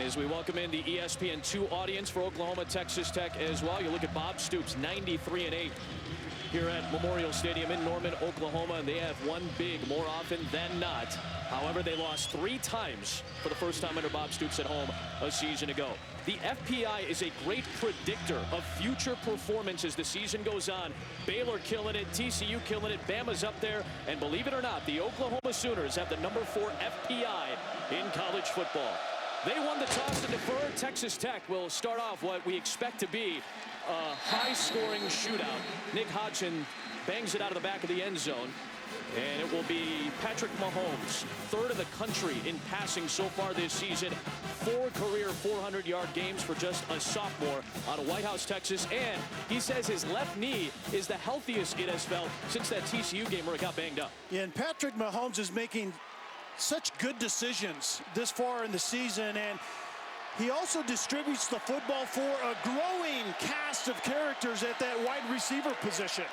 as we welcome in the ESPN 2 audience for Oklahoma, Texas Tech as well. You look at Bob Stoops, 93-8 here at Memorial Stadium in Norman, Oklahoma, and they have won big more often than not. However, they lost 3 times for the first time under Bob Stoops at home a season ago. The FPI is a great predictor of future performance as the season goes on. Baylor killing it, TCU killing it, Bama's up there, and believe it or not, the Oklahoma Sooners have the number 4 FPI in college football. They won the toss to defer. Texas Tech will start off what we expect to be a high-scoring shootout. Nick Hodgson bangs it out of the back of the end zone. And it will be Patrick Mahomes, 3rd in the country in passing so far this season. 4 career 400-yard games for just a sophomore out of White House, Texas. And he says his left knee is the healthiest it has felt since that TCU game where it got banged up. Yeah, and Patrick Mahomes is making such good decisions this far in the season. And he also distributes the football for a growing cast of characters at that wide receiver position.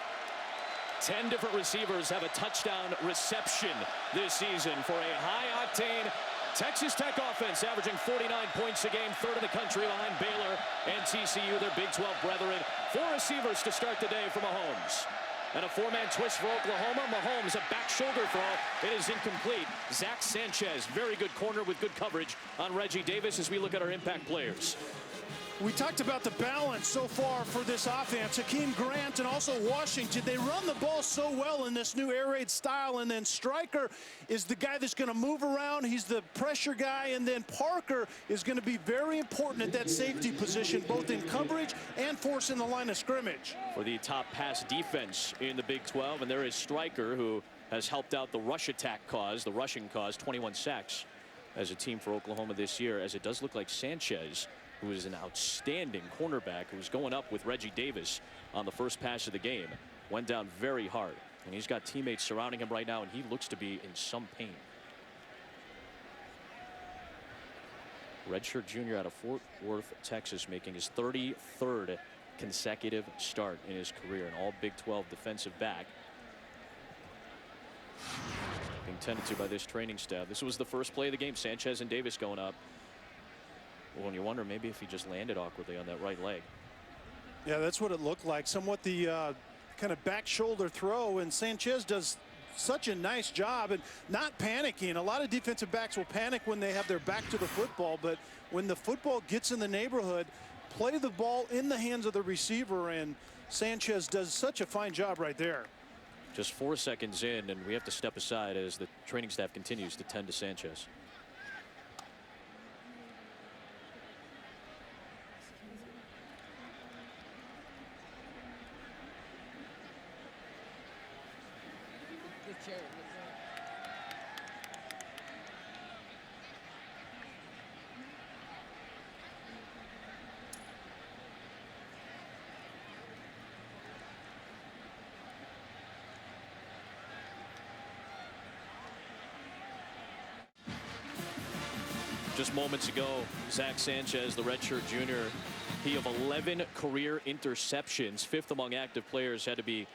10 different receivers have a touchdown reception this season for a high-octane Texas Tech offense, averaging 49 points a game, 3rd in the country behind Baylor and TCU, their Big 12 brethren. 4 receivers to start the day for Mahomes. And a 4-man twist for Oklahoma. Mahomes, a back shoulder throw. It is incomplete. Zach Sanchez, very good corner with good coverage on Reggie Davis as we look at our impact players. We talked about the balance so far for this offense. Hakeem Grant and also Washington, they run the ball so well in this new air raid style. And then Stryker is the guy that's going to move around. He's the pressure guy. And then Parker is going to be very important at that safety position, both in coverage and forcing the line of scrimmage. For the top pass defense in the Big 12. And there is Stryker, who has helped out the rush attack cause, the rushing cause, 21 sacks as a team for Oklahoma this year, as it does look like Sanchez, who is an outstanding cornerback, who's going up with Reggie Davis on the first pass of the game, went down very hard. And he's got teammates surrounding him right now, and he looks to be in some pain. Redshirt junior out of Fort Worth, Texas, making his 33rd consecutive start in his career, an all Big 12 defensive back. Being tended to by this training staff. This was the first play of the game. Sanchez and Davis going up. Well, and you wonder maybe if he just landed awkwardly on that right leg. Yeah, that's what it looked like. Somewhat the kind of back shoulder throw, and Sanchez does such a nice job and not panicking. A lot of defensive backs will panic when they have their back to the football, but when the football gets in the neighborhood, play the ball in the hands of the receiver, and Sanchez does such a fine job right there. Just 4 seconds in, and we have to step aside as the training staff continues to tend to Sanchez. Just moments ago, Zach Sanchez, the redshirt junior, he of 11 career interceptions, 5th among active players, had to be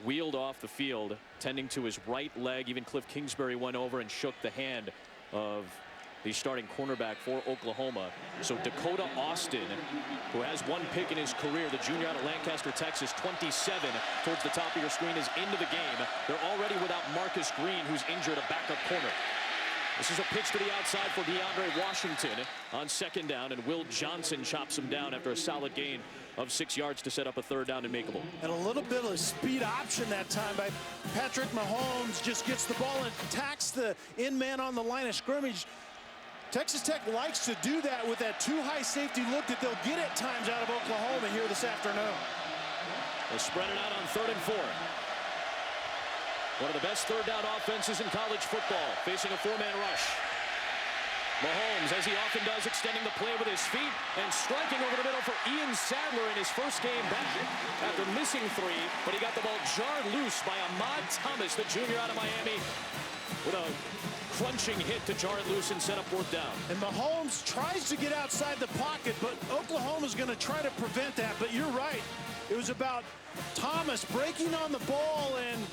wheeled off the field, tending to his right leg. Even Cliff Kingsbury went over and shook the hand of the starting cornerback for Oklahoma. So Dakota Austin, who has 1 pick in his career, the junior out of Lancaster, Texas, 27 towards the top of your screen, is into the game. They're already without Marcus Green, who's injured, a backup corner. This is a pitch to the outside for DeAndre Washington on 2nd down, and Will Johnson chops him down after a solid gain of 6 yards to set up a 3rd down and makeable. And a little bit of a speed option that time by Patrick Mahomes. Just gets the ball and attacks the in-man on the line of scrimmage. Texas Tech likes to do that with that too-high safety look that they'll get at times out of Oklahoma here this afternoon. They'll spread it out on 3rd and 4. One of the best 3rd down offenses in college football, facing a 4-man rush. Mahomes, as he often does, extending the play with his feet and striking over the middle for Ian Sadler in his first game back after missing 3. But he got the ball jarred loose by Ahmad Thomas, the junior out of Miami, with a crunching hit to jar it loose and set up 4th down. And Mahomes tries to get outside the pocket, but Oklahoma's going to try to prevent that. But you're right. It was about Thomas breaking on the ball and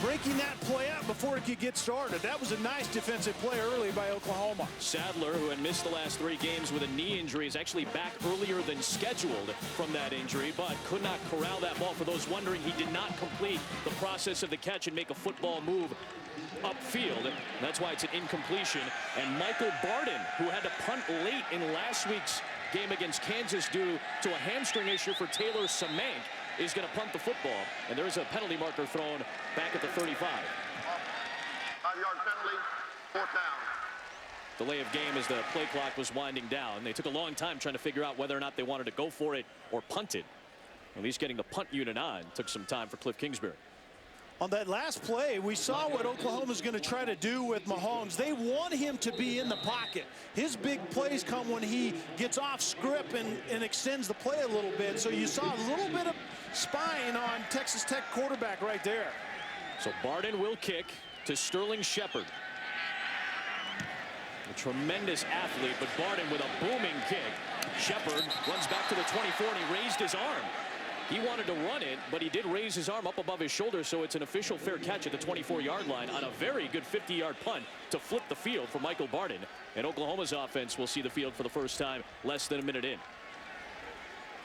breaking that play up before it could get started. That was a nice defensive play early by Oklahoma. Sadler, who had missed the last 3 games with a knee injury, is actually back earlier than scheduled from that injury, but could not corral that ball. For those wondering, he did not complete the process of the catch and make a football move upfield. That's why it's an incompletion. And Michael Barden, who had to punt late in last week's game against Kansas due to a hamstring issue for Taylor Samank, is going to punt the football. And there's a penalty marker thrown back at the 35. 5-yard penalty, 4th down. Delay of game as the play clock was winding down. They took a long time trying to figure out whether or not they wanted to go for it or punt it. At least getting the punt unit on took some time for Cliff Kingsbury. On that last play, we saw what Oklahoma's going to try to do with Mahomes. They want him to be in the pocket. His big plays come when he gets off script and extends the play a little bit. So you saw a little bit of spying on Texas Tech quarterback right there. So Barden will kick to Sterling Shepard. A tremendous athlete, but Barden with a booming kick. Shepard runs back to the 24, and he raised his arm. He wanted to run it, but he did raise his arm up above his shoulder, so it's an official fair catch at the 24-yard line on a very good 50-yard punt to flip the field for Michael Barden. And Oklahoma's offense will see the field for the first time less than a minute in.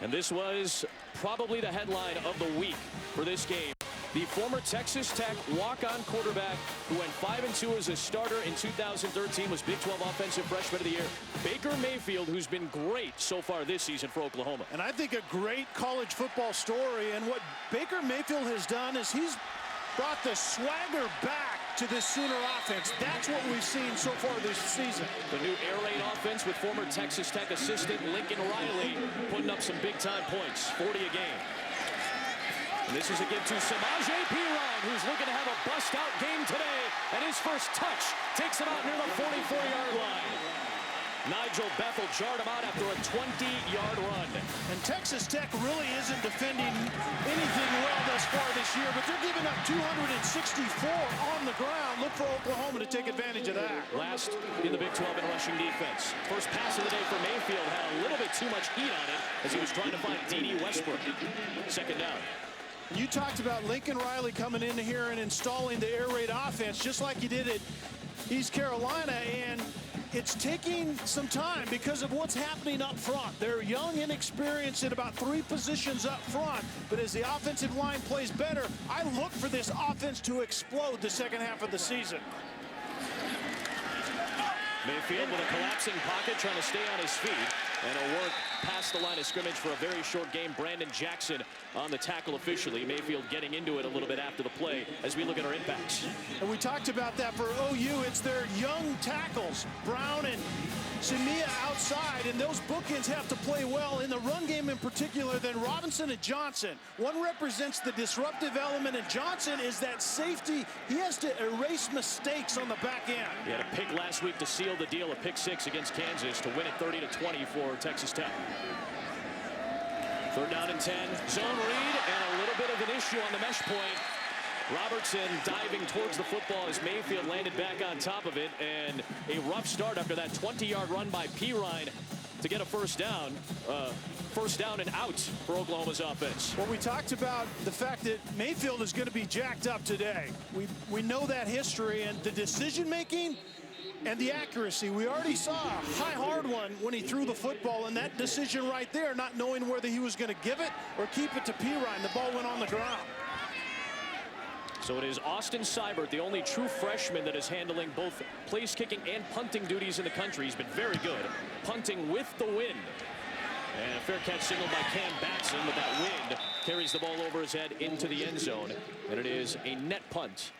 And this was probably the headline of the week for this game. The former Texas Tech walk-on quarterback who went 5-2 as a starter in 2013 was Big 12 Offensive Freshman of the Year, Baker Mayfield, who's been great so far this season for Oklahoma. And I think a great college football story. And what Baker Mayfield has done is he's brought the swagger back to this Sooner offense. That's what we've seen so far this season. The new air raid offense with former Texas Tech assistant Lincoln Riley putting up some big-time points, 40 a game. And this is a give to Samaje Perine, who's looking to have a bust-out game today. And his first touch takes him out near the 44-yard line. Nigel Bethel jarred him out after a 20-yard run. And Texas Tech really isn't defending anything well thus far this year, but they're giving up 264 on the ground. Look for Oklahoma to take advantage of that. Last in the Big 12 in rushing defense. First pass of the day for Mayfield had a little bit too much heat on it as he was trying to find D.D. Westbrook. Second down. You talked about Lincoln Riley coming in here and installing the air raid offense just like he did at East Carolina, and it's taking some time because of what's happening up front. They're young and inexperienced at about 3 positions up front, but as the offensive line plays better, I look for this offense to explode the second half of the season. Mayfield with a collapsing pocket trying to stay on his feet, and a work past the line of scrimmage for a very short game. Brandon Jackson on the tackle officially. Mayfield getting into it a little bit after the play as we look at our impacts. And we talked about that for OU. It's their young tackles, Brown and Samia outside, and those bookends have to play well in the run game in particular. Then Robinson and Johnson. One represents the disruptive element, and Johnson is that safety. He has to erase mistakes on the back end. He had a pick last week to seal the deal, a pick 6 against Kansas to win it 30-20 for Texas Tech. Third down and 10. Zone read and a little bit of an issue on the mesh point. Robertson diving towards the football as Mayfield landed back on top of it, and a rough start after that 20-yard run by Perine to get a first down. First down and out for Oklahoma's offense. Well, we talked about the fact that Mayfield is going to be jacked up today. We know that history, and the decision-making and the accuracy. We already saw a high hard one when he threw the football, and that decision right there, not knowing whether he was going to give it or keep it to Perine. The ball went on the ground. So it is Austin Seibert, the only true freshman that is handling both place kicking and punting duties in the country. He's been very good punting with the wind. And a fair catch signal by Cam Batson, but that wind carries the ball over his head into the end zone. And it is a net punt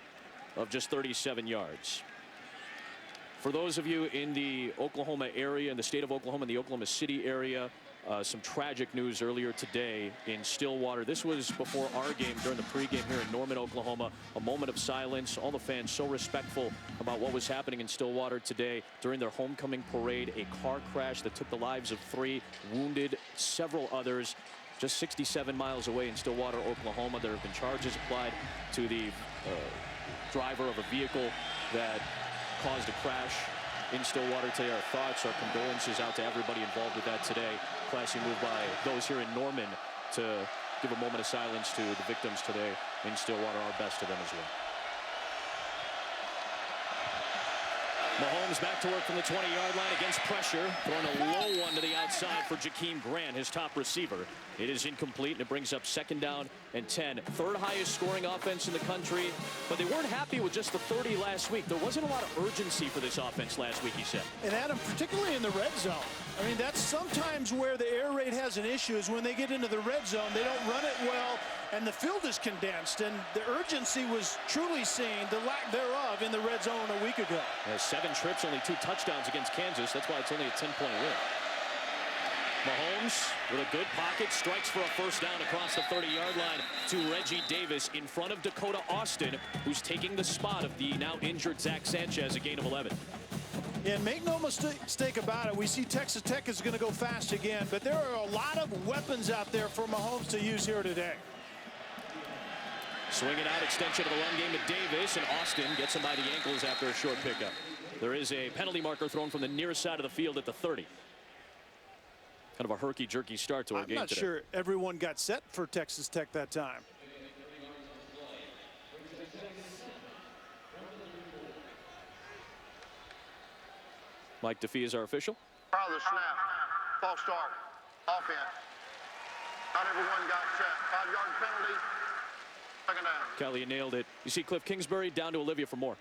of just 37 yards. For those of you in the Oklahoma area, in the state of Oklahoma, in the Oklahoma City area, some tragic news earlier today in Stillwater. This was before our game during the pregame here in Norman, Oklahoma. A moment of silence. All the fans so respectful about what was happening in Stillwater today during their homecoming parade. A car crash that took the lives of 3, wounded several others. Just 67 miles away in Stillwater, Oklahoma. There have been charges applied to the driver of a vehicle that caused a crash in Stillwater today. Our thoughts, our condolences out to everybody involved with that today. Classy move by those here in Norman to give a moment of silence to the victims today in Stillwater. Our best to them as well. Mahomes back to work from the 20-yard line against pressure. Throwing a low one to the outside for Jakeem Grant, his top receiver. It is incomplete, and it brings up 2nd down and 10. 3rd highest scoring offense in the country, but they weren't happy with just the 30 last week. There wasn't a lot of urgency for this offense last week, he said. And Adam, particularly in the red zone. I mean, that's sometimes where the air raid has an issue, is when they get into the red zone, they don't run it well, and the field is condensed, and the urgency was truly seen, the lack thereof, in the red zone a week ago. 7 trips, only 2 touchdowns against Kansas. That's why it's only a 10-point win. Mahomes with a good pocket, strikes for a 1st down across the 30-yard line to Reggie Davis in front of Dakota Austin, who's taking the spot of the now injured Zach Sanchez, a gain of 11. And make no mistake about it, we see Texas Tech is going to go fast again, but there are a lot of weapons out there for Mahomes to use here today. Swinging out, extension of the run game to Davis, and Austin gets him by the ankles after a short pickup. There is a penalty marker thrown from the near side of the field at the 30. Kind of a herky-jerky start to our game today. I'm not sure everyone got set for Texas Tech that time. Mike Defee is our official. Prior to the snap, false start, offense. Not everyone got set. 5-yard penalty, 2nd down. Kelly, you nailed it. You see Cliff Kingsbury, down to Olivia for more.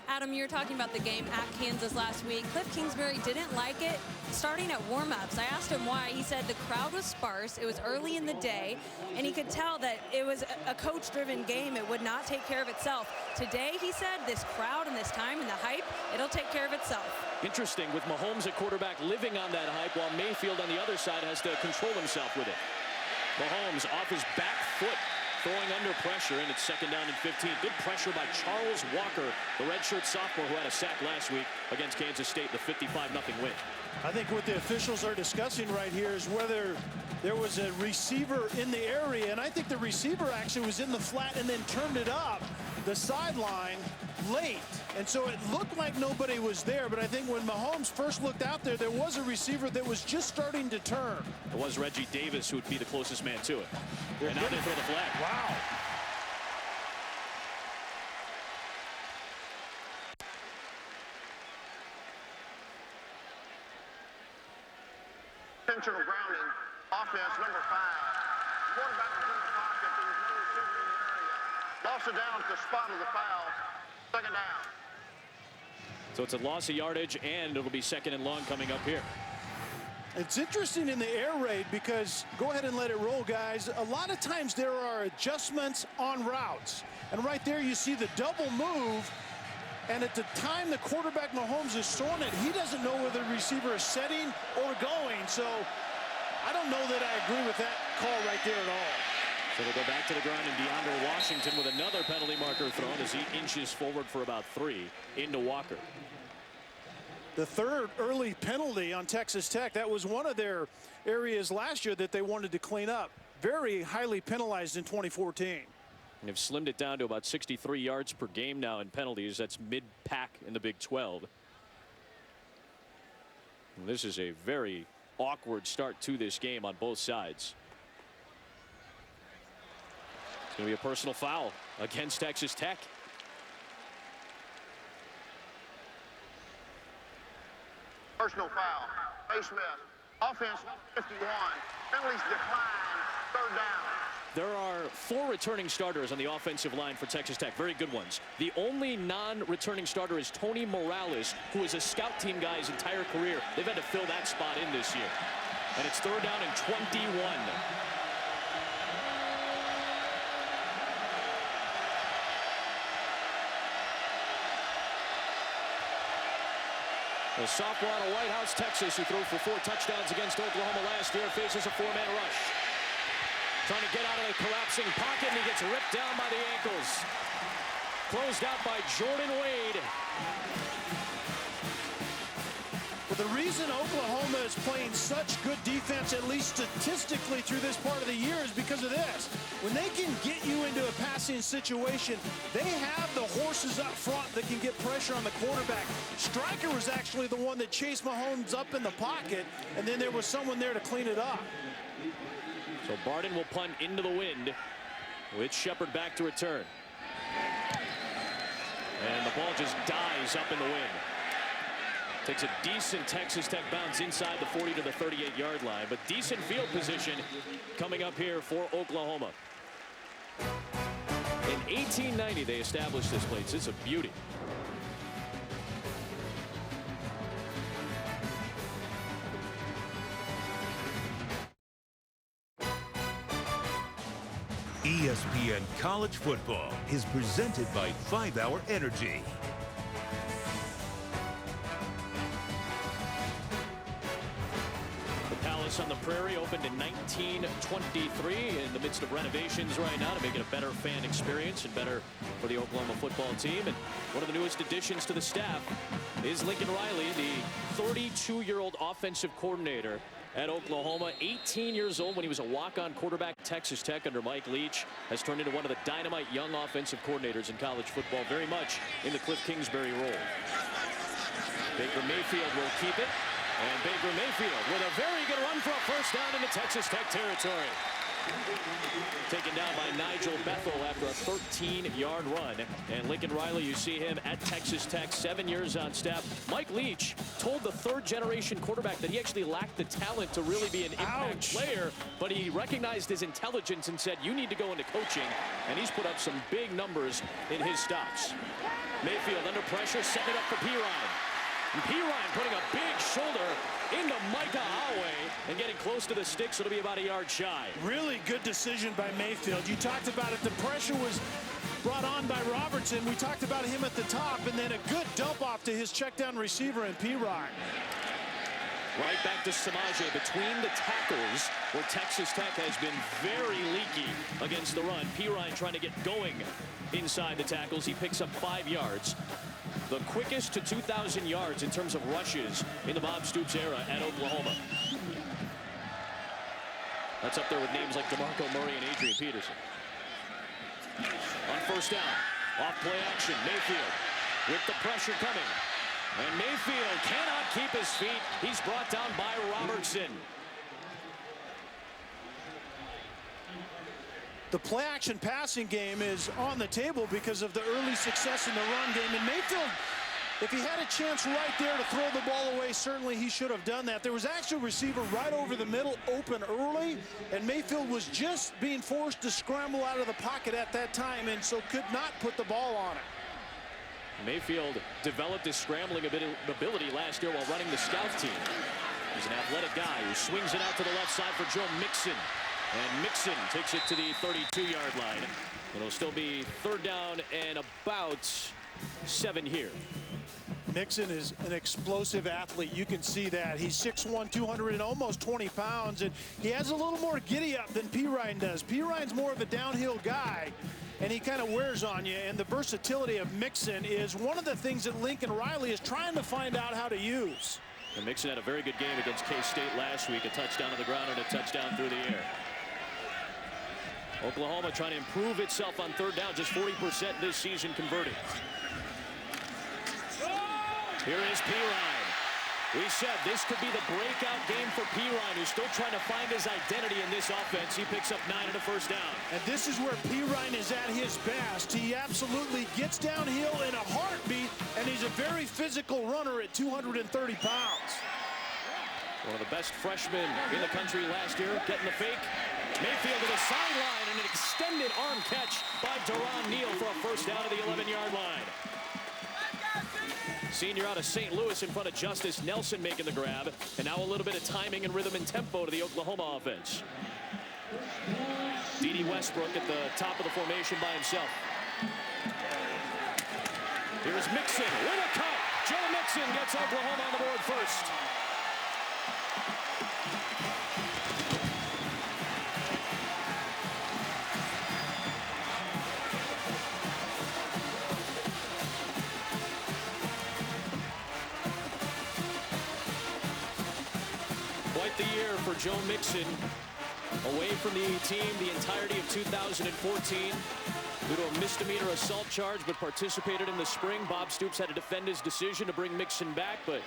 Adam, you were talking about the game at Kansas last week. Cliff Kingsbury didn't like it starting at warm-ups. I asked him why. He said the crowd was sparse. It was early in the day, and he could tell that it was a coach-driven game. It would not take care of itself. Today, he said, this crowd and this time and the hype, it'll take care of itself. Interesting, with Mahomes at quarterback living on that hype, while Mayfield on the other side has to control himself with it. Mahomes off his back foot, throwing under pressure, and it's 2nd down and 15. Good pressure by Charles Walker, the redshirt sophomore who had a sack last week against Kansas State, the 55-0 win. I think what the officials are discussing right here is whether there was a receiver in the area, and I think the receiver actually was in the flat and then turned it up the sideline late, and so it looked like nobody was there. But I think when Mahomes first looked out there, there was a receiver that was just starting to turn. It was Reggie Davis who would be the closest man to it. And now they throw the flag. Wow. Intentional grounding, offense number 5. Quarterback was in the pocket. There was no receiver in the area. Lost it down at the spot of the foul. 2nd down. So it's a loss of yardage, and it'll be 2nd and long coming up here. It's interesting in the air raid because, go ahead and let it roll, guys. A lot of times there are adjustments on routes. And right there you see the double move. And at the time the quarterback Mahomes is throwing it, he doesn't know whether the receiver is setting or going. So I don't know that I agree with that call right there at all. So they'll go back to the ground, and DeAndre Washington with another penalty marker thrown as he inches forward for about 3 into Walker. The 3rd early penalty on Texas Tech. That was one of their areas last year that they wanted to clean up. Very highly penalized in 2014. And they've slimmed it down to about 63 yards per game now in penalties. That's mid-pack in the Big 12. And this is a very awkward start to this game on both sides. It's going to be a personal foul against Texas Tech. Personal foul. Ray Smith. Offense 51. Penalties decline. 3rd down. There are 4 returning starters on the offensive line for Texas Tech. Very good ones. The only non-returning starter is Tony Morales, who is a scout team guy his entire career. They've had to fill that spot in this year. And it's 3rd down and 21. The sophomore out of White House, Texas, who threw for 4 touchdowns against Oklahoma last year, faces a 4-man rush. Trying to get out of the collapsing pocket, and he gets ripped down by the ankles. Closed out by Jordan Wade. But the reason Oklahoma is playing such good defense, at least statistically through this part of the year, is because of this. When they can get you into a passing situation, they have the horses up front that can get pressure on the quarterback. Stryker was actually the one that chased Mahomes up in the pocket, and then there was someone there to clean it up. So Barden will punt into the wind with Shepard back to return. And the ball just dies up in the wind. Takes a decent Texas Tech bounce inside the 40 to the 38-yard line, but decent field position coming up here for Oklahoma. In 1890, they established this place. It's a beauty. ESPN College Football is presented by 5-Hour Energy. The Palace on the Prairie opened in 1923 in the midst of renovations right now to make it a better fan experience and better for the Oklahoma football team. And one of the newest additions to the staff is Lincoln Riley, the 32-year-old offensive coordinator at Oklahoma. 18 years old when he was a walk-on quarterback at Texas Tech under Mike Leach, has turned into one of the dynamite young offensive coordinators in college football, very much in the Cliff Kingsbury role. Baker Mayfield will keep it, and Baker Mayfield with a very good run for a first down into Texas Tech territory. Taken down by Nigel Bethel after a 13-yard run. And Lincoln Riley, you see him at Texas Tech, 7 years on staff. Mike Leach told the third-generation quarterback that he actually lacked the talent to really be an impact player, but he recognized his intelligence and said, you need to go into coaching. And he's put up some big numbers in his stops. Mayfield under pressure, setting it up for Pirine. And Pirine putting a big shoulder into Micah Howey and getting close to the sticks. It'll be about a yard shy. Really good decision by Mayfield. You talked about it. The pressure was brought on by Robertson. We talked about him at the top, and then a good dump off to his check down receiver in Pirine. Right back to Samaje between the tackles, where Texas Tech has been very leaky against the run. Pirine trying to get going inside the tackles. He picks up 5 yards. The quickest to 2,000 yards in terms of rushes in the Bob Stoops era at Oklahoma. That's up there with names like DeMarco Murray and Adrian Peterson. On first down, off play action, Mayfield with the pressure coming. And Mayfield cannot keep his feet. He's brought down by Robertson. The play-action passing game is on the table because of the early success in the run game. And Mayfield, if he had a chance right there to throw the ball away, certainly he should have done that. There was actually a receiver right over the middle, open early, and Mayfield was just being forced to scramble out of the pocket at that time, and so could not put the ball on it. Mayfield developed his scrambling ability last year while running the scout team. He's an athletic guy who swings it out to the left side for Joe Mixon. And Mixon takes it to the 32-yard line. It'll still be third down and about 7 here. Mixon is an explosive athlete. You can see that. He's 6'1", 200 and almost 20 pounds, and he has a little more giddy-up than Pirine does. Pirine's more of a downhill guy, and he kind of wears on you. And the versatility of Mixon is one of the things that Lincoln Riley is trying to find out how to use. And Mixon had a very good game against K-State last week. A touchdown on the ground and a touchdown through the air. Oklahoma trying to improve itself on third down, just 40% this season converting. Here is Pirine. We said this could be the breakout game for Pirine, who's still trying to find his identity in this offense. He picks up 9 and a first down. And this is where Pirine is at his best. He absolutely gets downhill in a heartbeat, and he's a very physical runner at 230 pounds. One of the best freshmen in the country last year, getting the fake. Mayfield to the sideline and an extended arm catch by Deron Neal for a first down to the 11-yard line. Senior out of St. Louis in front of Justice Nelson making the grab. And now a little bit of timing and rhythm and tempo to the Oklahoma offense. D.D. Westbrook at the top of the formation by himself. Here's Mixon with a cut. Joe Mixon gets Oklahoma on the board first. Quite the year for Joe Mixon. Away from the team the entirety of 2014 due to a misdemeanor assault charge, but participated in the spring. Bob Stoops had to defend his decision to bring Mixon back, but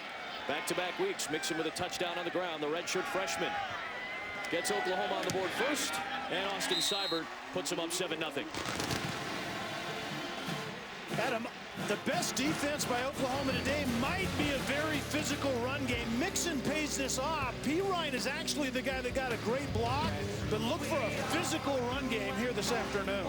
back-to-back weeks, Mixon with a touchdown on the ground. The redshirt freshman gets Oklahoma on the board first, and Austin Seibert puts him up 7-0. Adam, The best defense by Oklahoma today might be a very physical run game. Mixon pays this off. P. Ryan is actually the guy that got a great block, but look for a physical run game here this afternoon.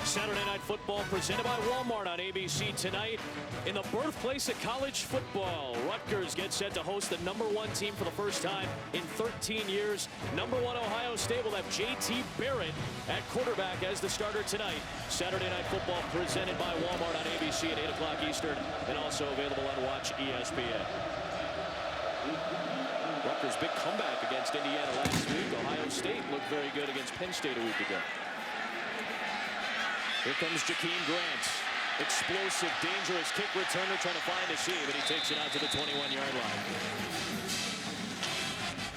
Saturday Night Football presented by Walmart on ABC tonight. In the birthplace of college football, Rutgers gets set to host the #1 team for the first time in 13 years. #1 Ohio State will have J.T. Barrett at quarterback as the starter tonight. Saturday Night Football presented by Walmart on ABC at 8 o'clock Eastern and also available on Watch ESPN. Rutgers' big comeback against Indiana last week. Ohio State looked very good against Penn State a week ago. Here comes Jakeem Grant. Explosive, dangerous kick returner trying to find a seam, and he takes it out to the 21-yard line.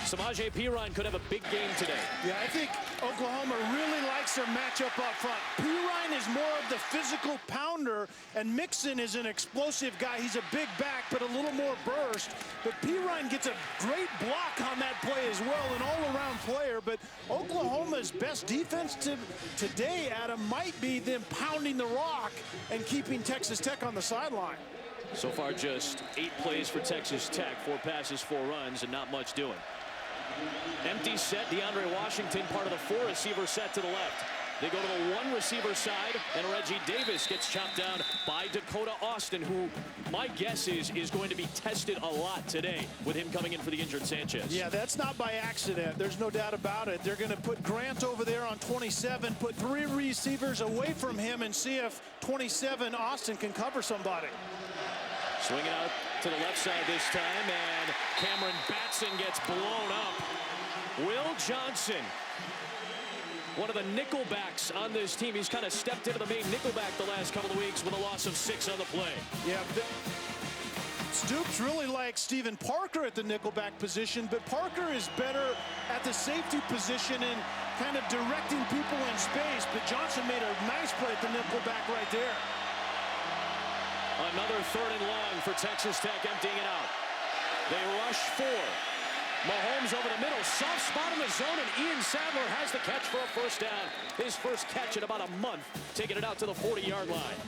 Samaje Perine could have a big game today. Yeah, I think Oklahoma really likes their matchup up front. Perine is more of the physical pounder, and Mixon is an explosive guy. He's a big back, but a little more burst. But Perine gets a great block on that play as well, an all-around player. But Oklahoma's best defense today, Adam, might be them pounding the rock and keeping Texas Tech on the sideline. So far, just 8 plays for Texas Tech, 4 passes, 4 runs, and not much doing. Empty set, DeAndre Washington, part of the 4 receiver set to the left. They go to the 1 receiver side, and Reggie Davis gets chopped down by Dakota Austin, who my guess is going to be tested a lot today with him coming in for the injured Sanchez. Yeah, that's not by accident. There's no doubt about it. They're going to put Grant over there on 27, put 3 receivers away from him, and see if 27 Austin can cover somebody. Swinging out to the left side this time, and Cameron Batson gets blown up. Will Johnson, one of the nickelbacks on this team. He's kind of stepped into the main nickelback the last couple of weeks with a loss of 6 on the play. Yeah, Stoops really likes Stephen Parker at the nickelback position, but Parker is better at the safety position and kind of directing people in space. But Johnson made a nice play at the nickelback right there. Another 3rd and long for Texas Tech, emptying it out. They rush 4. Mahomes over the middle, soft spot in the zone, and Ian Sadler has the catch for a first down. His first catch in about a month, taking it out to the 40-yard line.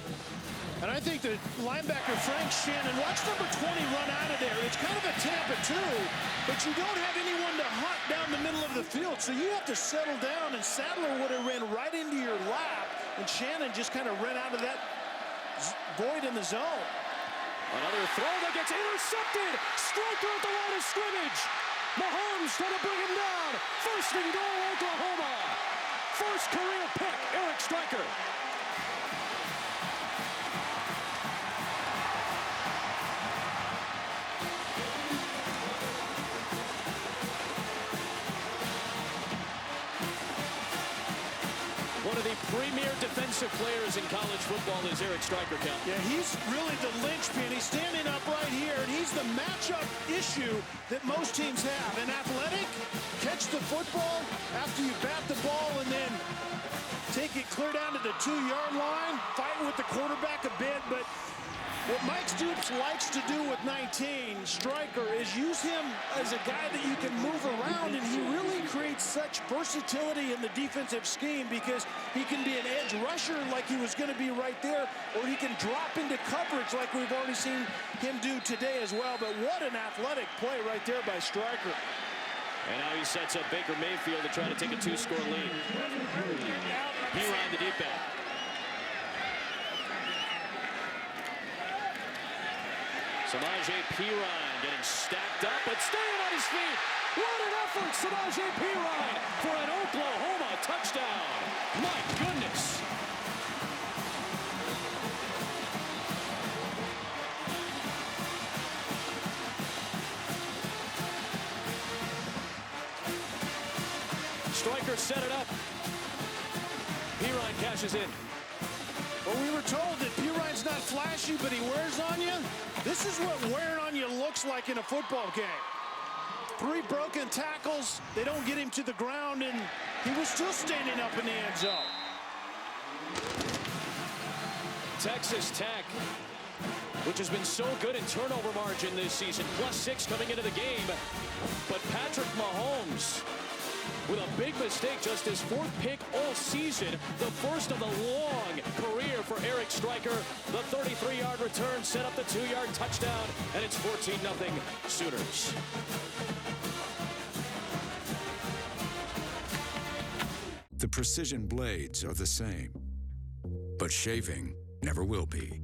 And I think the linebacker, Frank Shannon, watch number 20 run out of there. It's kind of a Tampa 2, but you don't have anyone to hunt down the middle of the field, so you have to settle down, and Sadler would have ran right into your lap, and Shannon just kind of ran out of that void in the zone. Another throw that gets intercepted. Striker at the line of scrimmage. Mahomes trying to bring him down. 1st and goal, Oklahoma. First career pick, Eric Striker. One of the premier defensive players in college football is Eric Striker. Yeah, he's really the linchpin. He's standing up right here, and he's the matchup issue that most teams have. An athletic, catch the football after you bat the ball, and then take it clear down to the 2-yard line, fight with the quarterback a bit. But what Mike Stoops likes to do with 19, Striker, is use him as a guy that you can move around, and he really creates such versatility in the defensive scheme because he can be an edge rusher like he was going to be right there, or he can drop into coverage like we've already seen him do today as well. But what an athletic play right there by Striker. And now he sets up Baker Mayfield to try to take a 2-score lead. Perine the deep end. Samaje Perine getting stacked up, but staying on his feet. What an effort, Samaje Perine, for an Oklahoma touchdown. My goodness. Striker set it up. Perine cashes in. Well, we were told that Perine's not flashy, but he wears on you. This is what wearing on you looks like in a football game. 3 broken tackles. They don't get him to the ground, and he was still standing up in the end zone. Texas Tech, which has been so good in turnover margin this season, +6 coming into the game. But Patrick Mahomes with a big mistake, just his 4th pick all season, the first of the long career for Eric Stryker. The 33-yard return set up the 2-yard touchdown, and it's 14-0 Sooners. The precision blades are the same, but shaving never will be.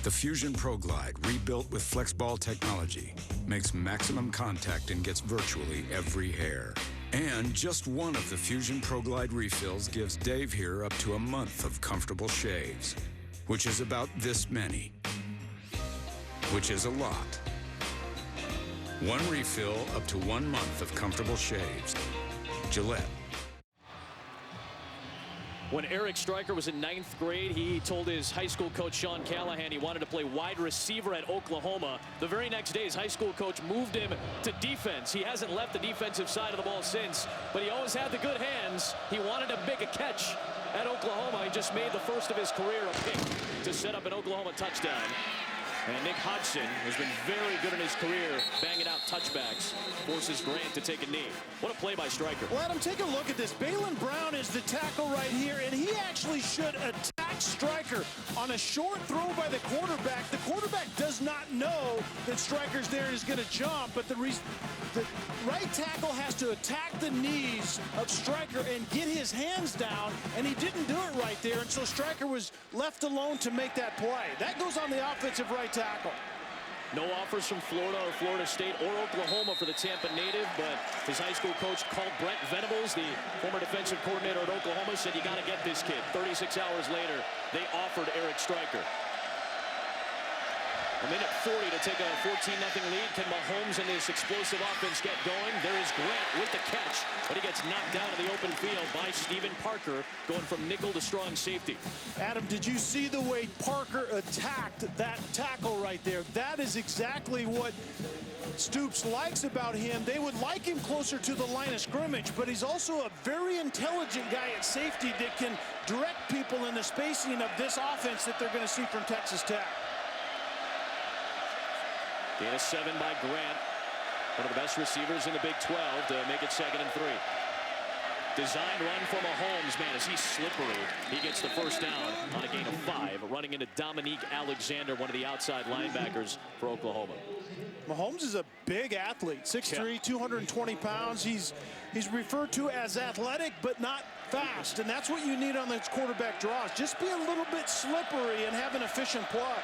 The Fusion Pro Glide, rebuilt with FlexBall technology, makes maximum contact and gets virtually every hair. And just one of the Fusion Pro Glide refills gives Dave here up to a month of comfortable shaves, which is about this many, which is a lot. One refill up to 1 month of comfortable shaves. Gillette. When Eric Stryker was in 9th grade, he told his high school coach, Sean Callahan, he wanted to play wide receiver at Oklahoma. The very next day, his high school coach moved him to defense. He hasn't left the defensive side of the ball since, but he always had the good hands. He wanted to make a catch at Oklahoma. He just made the first of his career a pick to set up an Oklahoma touchdown. And Nick Hodgson has been very good in his career, banging out touchbacks, forces Grant to take a knee. What a play by Stryker. Well, Adam, take a look at this. Balin Brown is the tackle right here, and he actually should attack Stryker on a short throw by the quarterback. The quarterback does not know that Stryker's there and is going to jump, but the right tackle has to attack the knees of Stryker and get his hands down, and he didn't do it right there, and so Stryker was left alone to make that play. That goes on the offensive right tackle. No offers from Florida or Florida State or Oklahoma for the Tampa native, but his high school coach called Brent Venables, the former defensive coordinator at Oklahoma, said you got to get this kid. 36 hours later, they offered Eric Stryker. A minute 40 to take a 14-0 lead. Can Mahomes and this explosive offense get going? There is Grant with the catch, but he gets knocked down in the open field by Stephen Parker, going from nickel to strong safety. Adam, did you see the way Parker attacked that tackle right there? That is exactly what Stoops likes about him. They would like him closer to the line of scrimmage, but he's also a very intelligent guy at safety that can direct people in the spacing of this offense that they're going to see from Texas Tech. Gain of 7 by Grant, one of the best receivers in the Big 12 to make it 2nd and 3. Designed run for Mahomes, man, is he slippery. He gets the first down on a gain of 5, running into Dominique Alexander, one of the outside linebackers for Oklahoma. Mahomes is a big athlete, 6'3", 220 pounds. He's referred to as athletic, but not fast, and that's what you need on those quarterback draws. Just be a little bit slippery and have an efficient play.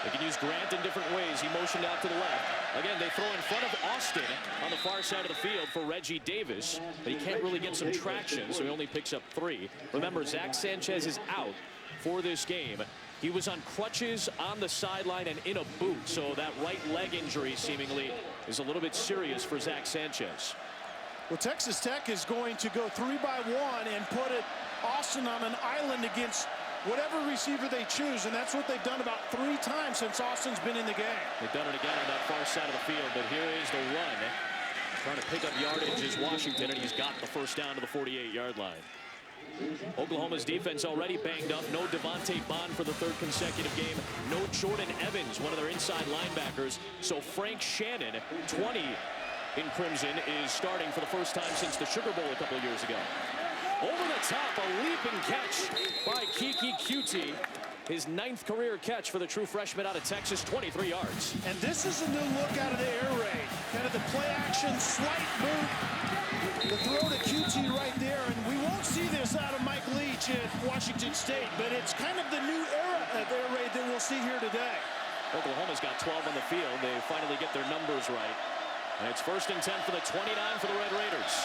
They can use Grant in different ways. He motioned out to the left. Again, they throw in front of Austin on the far side of the field for Reggie Davis, but he can't really get some traction, so he only picks up 3. Remember, Zach Sanchez is out for this game. He was on crutches on the sideline and in a boot, so that right leg injury seemingly is a little bit serious for Zach Sanchez. Well, Texas Tech is going to go 3 by 1 and put Austin on an island against whatever receiver they choose, and that's what they've done about 3 times since Austin's been in the game. They've done it again on that far side of the field, but here is the run. Trying to pick up yardage is Washington, and he's got the first down to the 48-yard line. Oklahoma's defense already banged up. No Devontae Bond for the 3rd consecutive game. No Jordan Evans, one of their inside linebackers. So Frank Shannon, 20 in Crimson, is starting for the first time since the Sugar Bowl a couple of years ago. Over the top, a leaping catch by Kiki Cutie. His 9th career catch for the true freshman out of Texas, 23 yards. And this is a new look out of the air raid. Kind of the play action, slight boot, the throw to Cutie right there. And we won't see this out of Mike Leach at Washington State, but it's kind of the new era of air raid that we'll see here today. Oklahoma's got 12 on the field. They finally get their numbers right. And it's 1st and 10 for the 29 for the Red Raiders.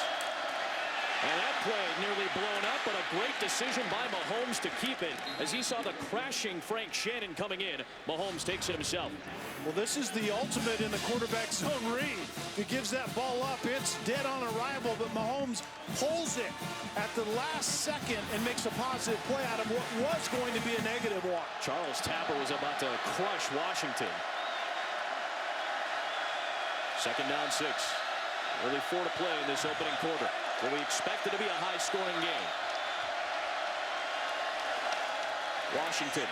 And that play nearly blown up, but a great decision by Mahomes to keep it. As he saw the crashing Frank Shannon coming in, Mahomes takes it himself. Well, this is the ultimate in the quarterback zone read. He gives that ball up. It's dead on arrival, but Mahomes pulls it at the last second and makes a positive play out of what was going to be a negative one. Charles Tapper was about to crush Washington. 2nd down 6. Only 4 to play in this opening quarter. Well, we expect it to be a high-scoring game. Washington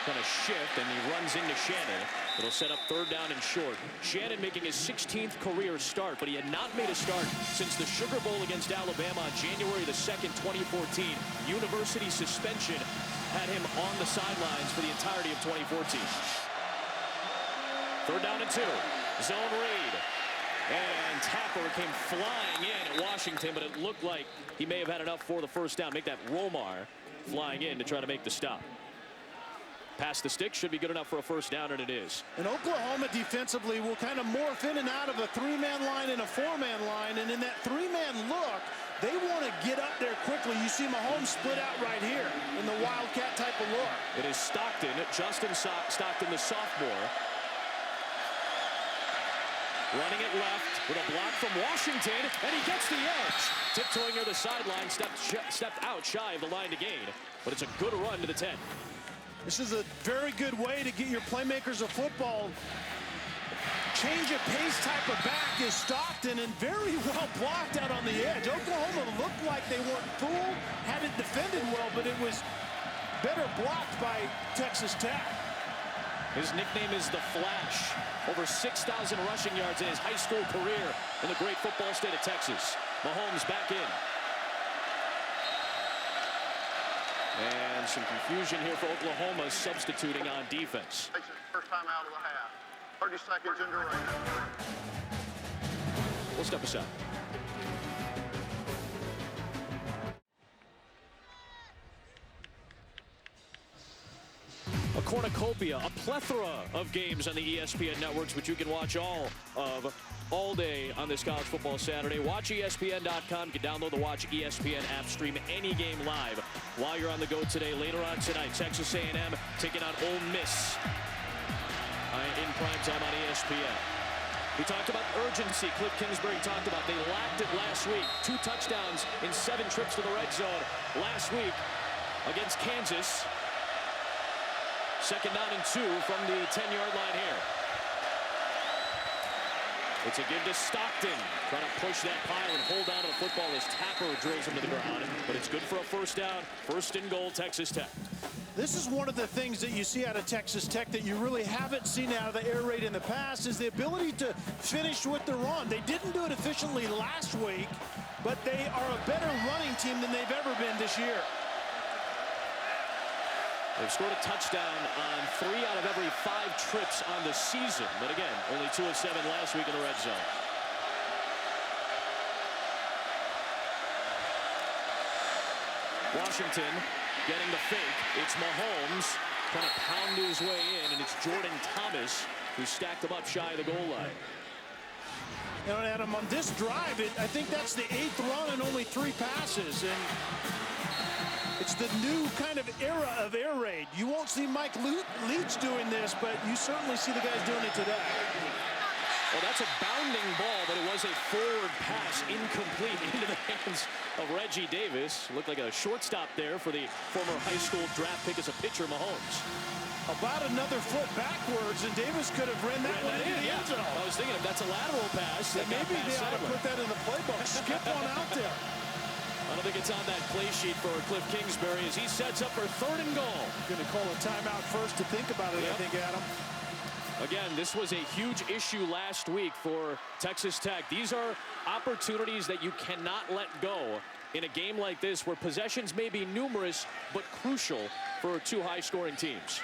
going to shift, and he runs into Shannon. It'll set up 3rd down and short. Shannon making his 16th career start, but he had not made a start since the Sugar Bowl against Alabama on January the 2nd, 2014. University suspension had him on the sidelines for the entirety of 2014. 3rd down and 2. Zone read. And Tapper came flying in at Washington, but it looked like he may have had enough for the 1st down. Make that Romar flying in to try to make the stop. Pass the stick should be good enough for a 1st down, and it is. And Oklahoma defensively will kind of morph in and out of a 3-man line and a 4-man line. And in that 3-man look, they want to get up there quickly. You see Mahomes split out right here in the Wildcat type of look. It is Stockton, Justin Stockton, the sophomore. Running it left with a block from Washington, and he gets the edge. Tiptoeing near the sideline, stepped out shy of the line to gain. But it's a good run to the 10. This is a very good way to get your playmakers of football. Change of pace type of back is Stockton, and very well blocked out on the edge. Oklahoma looked like they weren't fooled, had it defended well, but it was better blocked by Texas Tech. His nickname is the Flash. Over 6,000 rushing yards in his high school career in the great football state of Texas. Mahomes back in. And some confusion here for Oklahoma substituting on defense. Takes his first time out of the half. 30 seconds into duration. We'll step aside. A cornucopia, a plethora of games on the ESPN networks, which you can watch all of all day on this college football Saturday. Watch ESPN.com. You can download the Watch ESPN app, stream any game live while you're on the go today. Later on tonight, Texas A&M taking on Ole Miss in primetime on ESPN. We talked about urgency. Cliff Kingsbury talked about they lacked it last week. 2 touchdowns in 7 trips to the red zone last week against Kansas. 2nd down and 2 from the 10-yard line here. It's a give to Stockton. Trying to push that pile and hold on to the football as Tapper drills him to the ground. But it's good for a 1st down. 1st and goal, Texas Tech. This is one of the things that you see out of Texas Tech that you really haven't seen out of the air raid in the past is the ability to finish with the run. They didn't do it efficiently last week, but they are a better running team than they've ever been this year. They've scored a touchdown on 3 out of every 5 trips on the season. But again, only 2 of 7 last week in the red zone. Washington getting the fake. It's Mahomes trying to pound his way in, and it's Jordan Thomas who stacked him up shy of the goal line. You know, Adam, on this drive, I think that's the 8th run and only 3 passes. And it's the new kind of era of air raid. You won't see Mike Leach doing this, but you certainly see the guys doing it today. Well, that's a bounding ball, but it was a forward pass, incomplete into the hands of Reggie Davis. Looked like a shortstop there for the former high school draft pick as a pitcher, Mahomes. About another foot backwards, and Davis could have ran that one into the end zone. I was thinking if that's a lateral pass, then maybe they ought to put that in the playbook. Skip one out there. I don't think it's on that play sheet for Cliff Kingsbury as he sets up for 3rd and goal. Going to call a timeout first to think about it, I think, Adam. Again, this was a huge issue last week for Texas Tech. These are opportunities that you cannot let go in a game like this where possessions may be numerous but crucial for 2 high-scoring teams.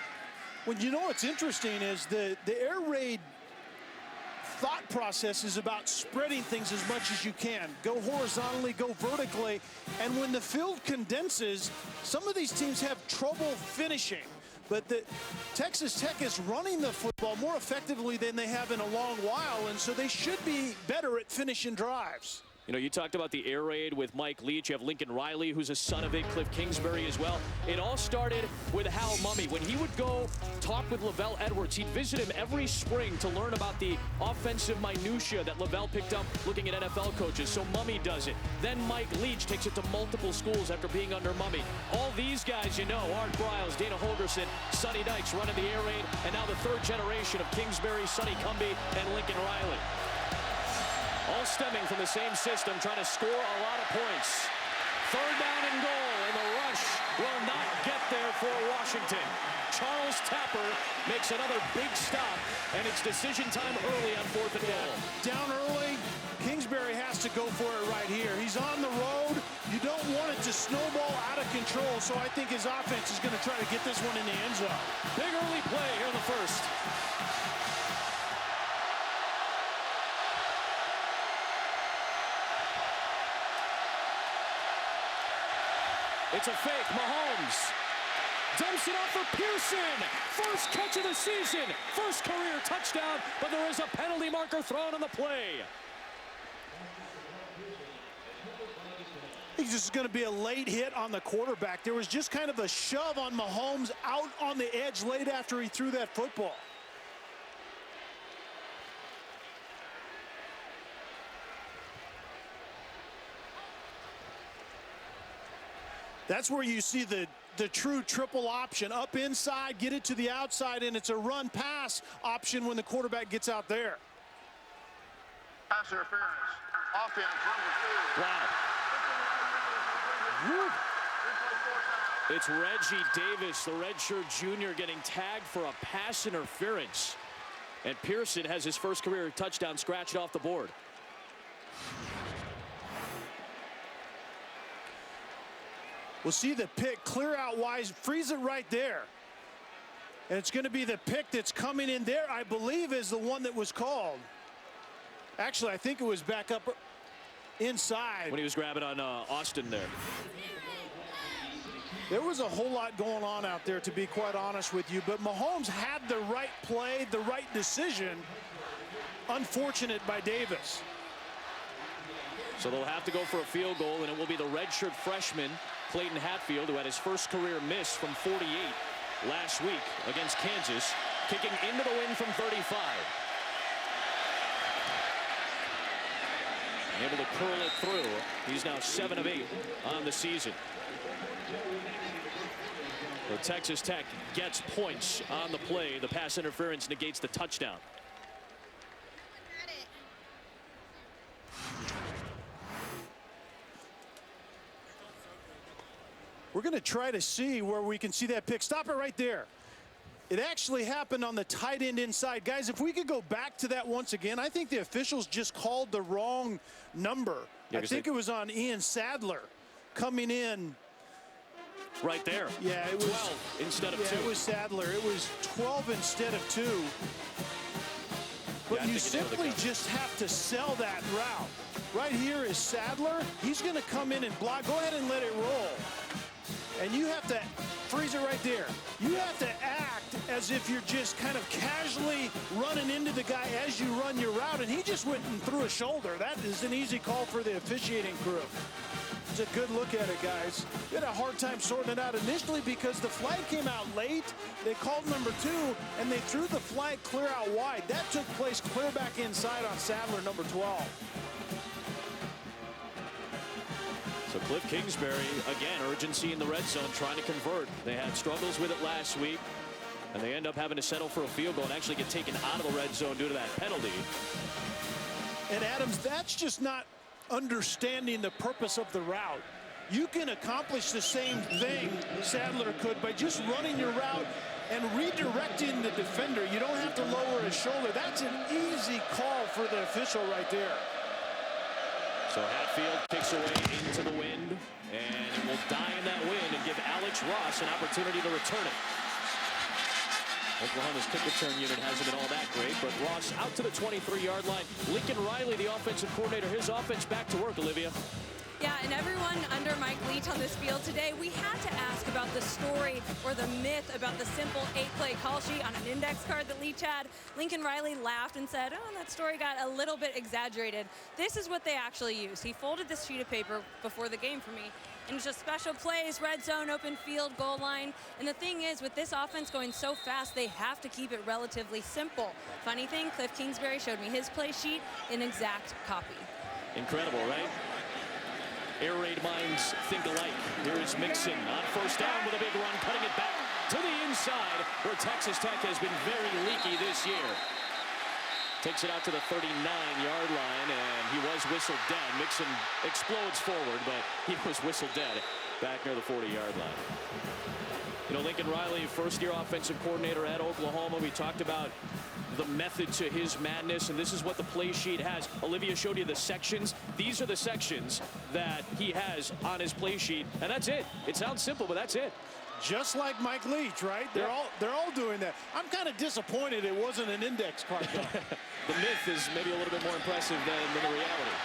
Well, you know what's interesting is the air raid thought process is about spreading things as much as you can. Go horizontally, go vertically, and when the field condenses, some of these teams have trouble finishing. But Texas Tech is running the football more effectively than they have in a long while, and so they should be better at finishing drives. You know, you talked about the air raid with Mike Leach. You have Lincoln Riley, who's a son of it, Cliff Kingsbury as well. It all started with Hal Mumme. When he would go talk with Lavelle Edwards, he'd visit him every spring to learn about the offensive minutia that Lavelle picked up looking at NFL coaches. So Mumme does it. Then Mike Leach takes it to multiple schools after being under Mumme. All these guys, you know, Art Briles, Dana Holgerson, Sonny Dykes running the air raid, and now the 3rd generation of Kingsbury, Sonny Cumbie, and Lincoln Riley. All stemming from the same system, trying to score a lot of points. 3rd down and goal, and the rush will not get there for Washington. Charles Tapper makes another big stop, and it's decision time early on 4th and goal. Down early, Kingsbury has to go for it right here. He's on the road. You don't want it to snowball out of control, so I think his offense is going to try to get this one in the end zone. Big early play here in the first. It's a fake. Mahomes dumps it off for Pearson. First catch of the season. First career touchdown, but there is a penalty marker thrown on the play. I think this is going to be a late hit on the quarterback. There was just kind of a shove on Mahomes out on the edge late after he threw that football. That's where you see the true triple option. Up inside, get it to the outside, and it's a run-pass option when the quarterback gets out there. Pass interference. Offense number 2. Wow. Woo. It's Reggie Davis, the redshirt junior, getting tagged for a pass interference. And Pearson has his first career touchdown scratched off the board. We'll see the pick clear out wide, freeze it right there. And it's going to be the pick that's coming in there, I believe, is the one that was called. Actually, I think it was back up inside. When he was grabbing on Austin there. There was a whole lot going on out there, to be quite honest with you. But Mahomes had the right play, the right decision. Unfortunate by Davis. So they'll have to go for a field goal, and it will be the redshirt freshman, Clayton Hatfield, who had his first career miss from 48 last week against Kansas, kicking into the win from 35. Able to curl it through. He's now 7 of 8 on the season. Well, Texas Tech gets points on the play. The pass interference negates the touchdown. We're going to try to see where we can see that pick. Stop it right there. It actually happened on the tight end inside. Guys, if we could go back to that once again, I think the officials just called the wrong number. Yeah, I think it was on Ian Sadler coming in. Right there. Yeah, it was 12 instead of 2. It was Sadler. It was 12 instead of 2. But you simply just have to sell that route. Right here is Sadler. He's going to come in and block. Go ahead and let it roll. And you have to freeze it right there. You have to act as if you're just kind of casually running into the guy as you run your route. And he just went and threw a shoulder. That is an easy call for the officiating crew. It's a good look at it, guys. They had a hard time sorting it out initially because the flag came out late. They called number 2, and they threw the flag clear out wide. That took place clear back inside on Sadler, number 12. So Cliff Kingsbury, again, urgency in the red zone, trying to convert. They had struggles with it last week, and they end up having to settle for a field goal and actually get taken out of the red zone due to that penalty. And Adams, that's just not understanding the purpose of the route. You can accomplish the same thing Sadler could by just running your route and redirecting the defender. You don't have to lower his shoulder. That's an easy call for the official right there. So Hatfield kicks away into the wind, and it will die in that wind and give Alex Ross an opportunity to return it. Oklahoma's kick return unit hasn't been all that great, but Ross out to the 23-yard line. Lincoln Riley, the offensive coordinator, his offense back to work, Olivia. Yeah, and everyone under Mike Leach on this field today, we had to ask about the story or the myth about the simple 8-play call sheet on an index card that Leach had. Lincoln Riley laughed and said, oh, that story got a little bit exaggerated. This is what they actually used. He folded this sheet of paper before the game for me. And it's just special plays, red zone, open field, goal line. And the thing is, with this offense going so fast, they have to keep it relatively simple. Funny thing, Cliff Kingsbury showed me his play sheet, an exact copy. Incredible, right? Air raid minds think alike. Here is Mixon on first down with a big run, cutting it back to the inside, where Texas Tech has been very leaky this year. Takes it out to the 39-yard line, and he was whistled dead. Mixon explodes forward, but he was whistled dead back near the 40-yard line. You know, Lincoln Riley, first-year offensive coordinator at Oklahoma. We talked about the method to his madness, and this is what the play sheet has. Olivia showed you the sections. These are the sections that he has on his play sheet, and that's it. It sounds simple, but that's it. Just like Mike Leach, right? They're all doing that. I'm kind of disappointed it wasn't an index card, though. The myth is maybe a little bit more impressive than the reality.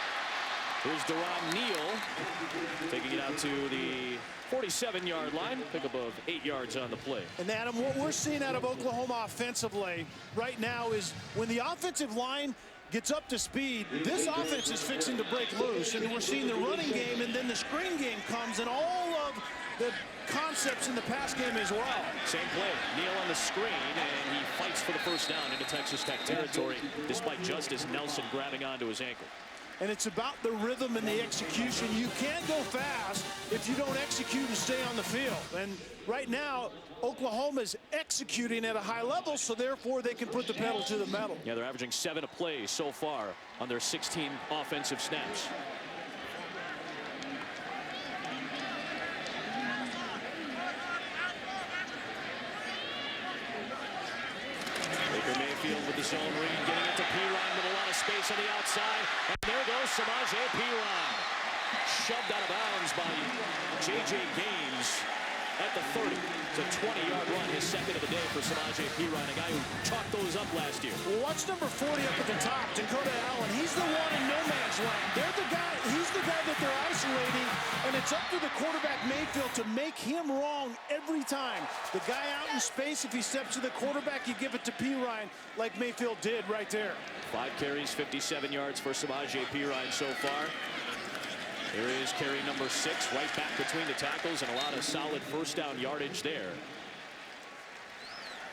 Here's Deron Neal taking it out to the 47-yard line, pickup of 8 yards on the play. And Adam, what we're seeing out of Oklahoma offensively right now is when the offensive line gets up to speed, this offense is fixing to break loose, and we're seeing the running game, and then the screen game comes, and all of the concepts in the pass game as well. Same play. Neal on the screen, and he fights for the first down into Texas Tech territory, despite Justice Nelson grabbing onto his ankle. And it's about the rhythm and the execution. You can't go fast if you don't execute and stay on the field. And right now, Oklahoma's executing at a high level, so therefore they can put the pedal to the metal. Yeah, they're averaging 7 a play so far on their 16 offensive snaps. Baker Mayfield with the zone read, getting it to Perine with a lot of space on the outside. And there goes Samaje Perine. Shoved out of bounds by J.J. Gaines at the 30. It's a 20-yard run, his second of the day for Samaje Perine, a guy who chalked those up last year. Well, watch number 40 up at the top, Dakota Allen. He's the one in no man's land. They're the guy. He's the guy that they're isolating, and it's up to the quarterback Mayfield to make him wrong every time. The guy out in space, if he steps to the quarterback, you give it to Perine like Mayfield did right there. 5 carries, 57 yards for Samaje Perine so far. Here is carry number 6, right back between the tackles, and a lot of solid first down yardage there.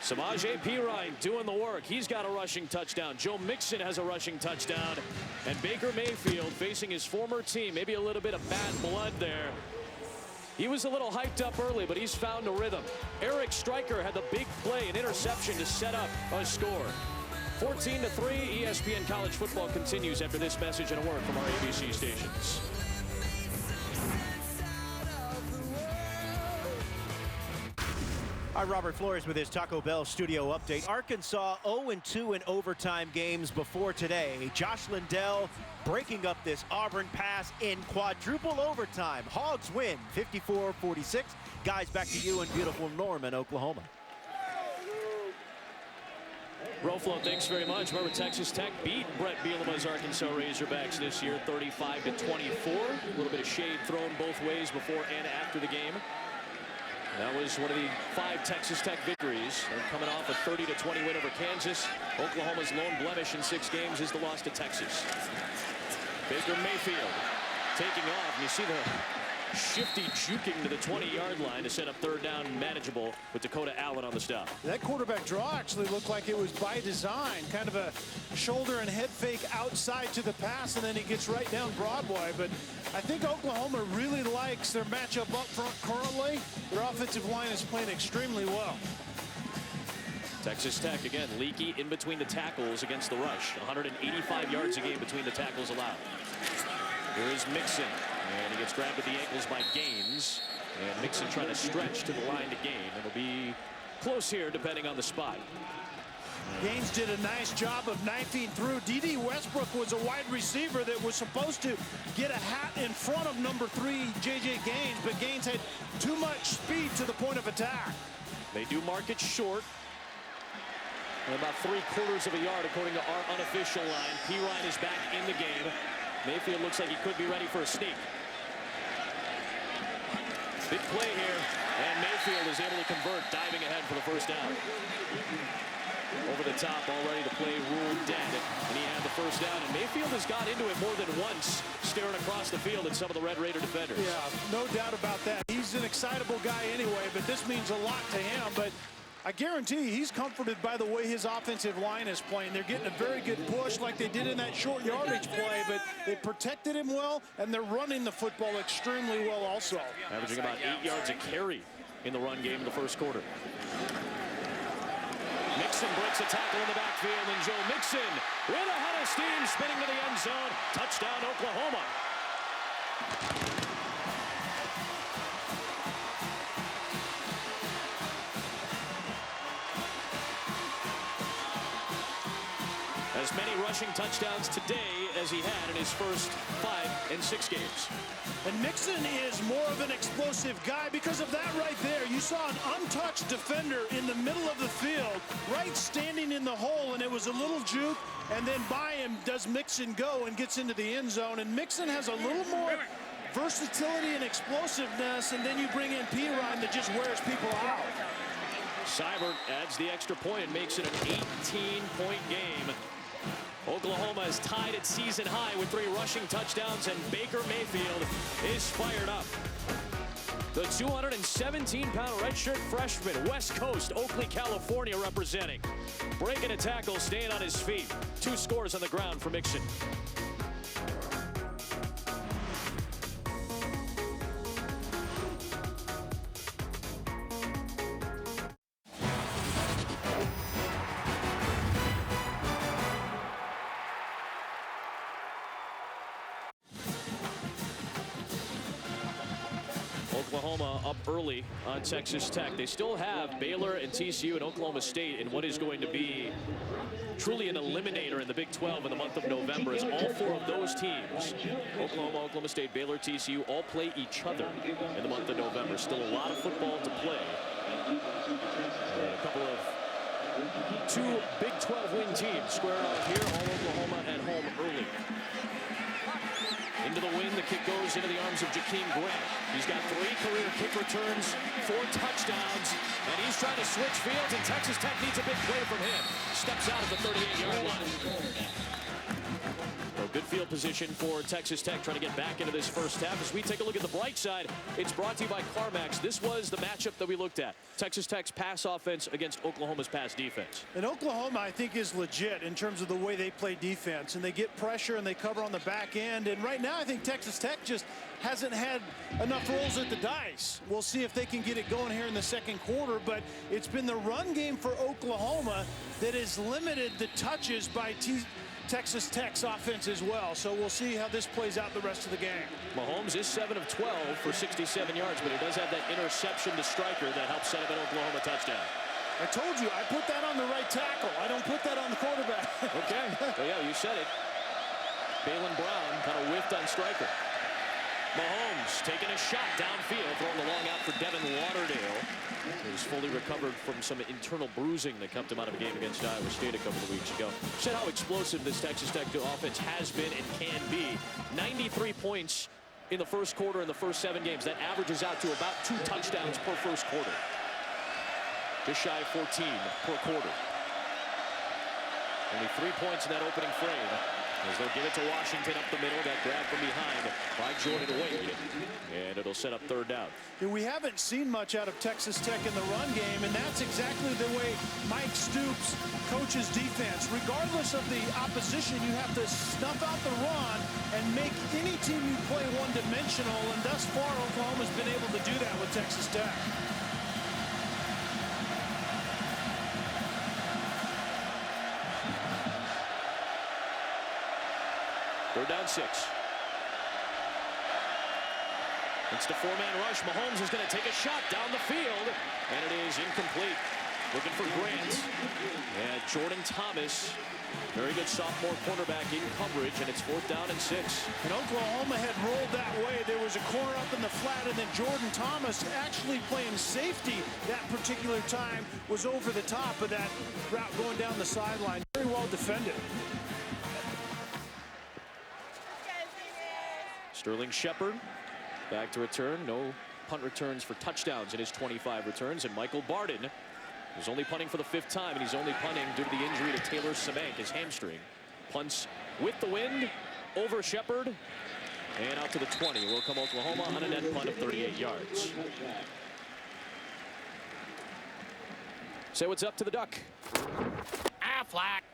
Samaje Perine doing the work. He's got a rushing touchdown. Joe Mixon has a rushing touchdown. And Baker Mayfield facing his former team. Maybe a little bit of bad blood there. He was a little hyped up early, but he's found a rhythm. Eric Stryker had the big play, an interception to set up a score. 14-3, ESPN College Football continues after this message and a word from our ABC stations. Hi, Robert Flores with his Taco Bell studio update. Arkansas 0-2 in overtime games before today. Josh Lindell breaking up this Auburn pass in quadruple overtime. Hogs win 54-46. Guys, back to you in beautiful Norman, Oklahoma. Roflo, thanks very much. Remember, Texas Tech beat Brett Bielema's Arkansas Razorbacks this year, 35-24. A little bit of shade thrown both ways before and after the game. That was one of the 5 Texas Tech victories. They're coming off a 30-20 win over Kansas. Oklahoma's lone blemish in 6 games is the loss to Texas. Baker Mayfield taking off. And you see the shifty juking to the 20-yard line to set up third down manageable with Dakota Allen on the stop. That quarterback draw actually looked like it was by design. Kind of a shoulder and head fake outside to the pass, and then he gets right down Broadway. But I think Oklahoma really likes their matchup up front currently. Their offensive line is playing extremely well. Texas Tech, again, leaky in between the tackles against the rush. 185 yards a game between the tackles allowed. Here is Mixon, and he gets grabbed at the ankles by Gaines. And Mixon trying to stretch to the line to gain. It'll be close here depending on the spot. Gaines did a nice job of knifing through. D.D. Westbrook was a wide receiver that was supposed to get a hat in front of number 3, J.J. Gaines, but Gaines had too much speed to the point of attack. They do mark it short. And about 3/4 of a yard according to our unofficial line. Perine is back in the game. Mayfield looks like he could be ready for a sneak. Big play here, and Mayfield is able to convert, diving ahead for the first down. Over the top, already the play ruled dead, and he had the first down. And Mayfield has got into it more than once, staring across the field at some of the Red Raider defenders. Yeah, no doubt about that. He's an excitable guy anyway, but this means a lot to him. But I guarantee he's comforted by the way his offensive line is playing. They're getting a very good push like they did in that short yardage play, but they protected him well, and they're running the football extremely well also. Averaging about 8 yards a carry in the run game in the first quarter. Mixon breaks a tackle in the backfield, and Joe Mixon with a head of steam spinning to the end zone. Touchdown, Oklahoma. As many rushing touchdowns today as he had in his first 5 and 6 games. And Mixon is more of an explosive guy because of that right there. You saw an untouched defender in the middle of the field, right standing in the hole, and it was a little juke, and then by him does Mixon go and gets into the end zone. And Mixon has a little more versatility and explosiveness, and then you bring in Pirine that just wears people out. Seibert adds the extra point and makes it an 18-point game. Oklahoma is tied at season high with 3 rushing touchdowns, and Baker Mayfield is fired up. The 217-pound redshirt freshman, West Coast, Oakley, California representing. Breaking a tackle, staying on his feet. 2 scores on the ground for Mixon. Oklahoma up early on Texas Tech. They still have Baylor and TCU and Oklahoma State in what is going to be truly an eliminator in the Big 12 in the month of November, as all 4 of those teams, Oklahoma, Oklahoma State, Baylor, TCU, all play each other in the month of November. Still a lot of football to play. A couple of 2 Big 12 win teams square off here, all Oklahoma at home early. Into the win, the kick goes into the arms of Jakeem Grant. He's got 3 career kick returns, 4 touchdowns, and he's trying to switch fields, and Texas Tech needs a big play from him. Steps out at the 38-yard line. So good field position for Texas Tech, trying to get back into this first half. As we take a look at the bright side, it's brought to you by CarMax. This was the matchup that we looked at. Texas Tech's pass offense against Oklahoma's pass defense. And Oklahoma, I think, is legit in terms of the way they play defense. And they get pressure and they cover on the back end. And right now, I think Texas Tech just hasn't had enough rolls at the dice. We'll see if they can get it going here in the second quarter. But it's been the run game for Oklahoma that has limited the touches by Texas Tech's offense as well. So we'll see how this plays out the rest of the game. Mahomes is 7 of 12 for 67 yards, but he does have that interception to Stryker that helps set up an Oklahoma touchdown. I told you, I put that on the right tackle. I don't put that on the quarterback. Okay, well, yeah, you said it. Balin Brown kind of whiffed on Stryker. Mahomes taking a shot downfield, throwing the long out for Devin Lauderdale. He's fully recovered from some internal bruising that kept him out of a game against Iowa State a couple of weeks ago. Said how explosive this Texas Tech offense has been and can be. 93 points in the first quarter in the first 7 games. That averages out to about 2 touchdowns per first quarter. Just shy of 14 per quarter. Only 3 points in that opening frame. As they'll give it to Washington up the middle. That grab from behind by Jordan Wade. And it'll set up 3rd down. We haven't seen much out of Texas Tech in the run game, and that's exactly the way Mike Stoops coaches defense. Regardless of the opposition, you have to snuff out the run and make any team you play one-dimensional, and thus far Oklahoma's been able to do that with Texas Tech. Third down 6. It's the 4-man rush. Mahomes is going to take a shot down the field, and it is incomplete. Looking for Grant. And Jordan Thomas, very good sophomore cornerback in coverage, and it's 4th down and 6. And Oklahoma had rolled that way. There was a corner up in the flat, and then Jordan Thomas, actually playing safety that particular time, was over the top of that route going down the sideline. Very well defended. Sterling Shepard back to return. No punt returns for touchdowns in his 25 returns. And Michael Barden is only punting for the 5th time, and he's only punting due to the injury to Taylor Sabank, his hamstring. Punts with the wind over Shepard and out to the 20. Will come Oklahoma on a net punt of 38 yards. Say what's up to the Duck.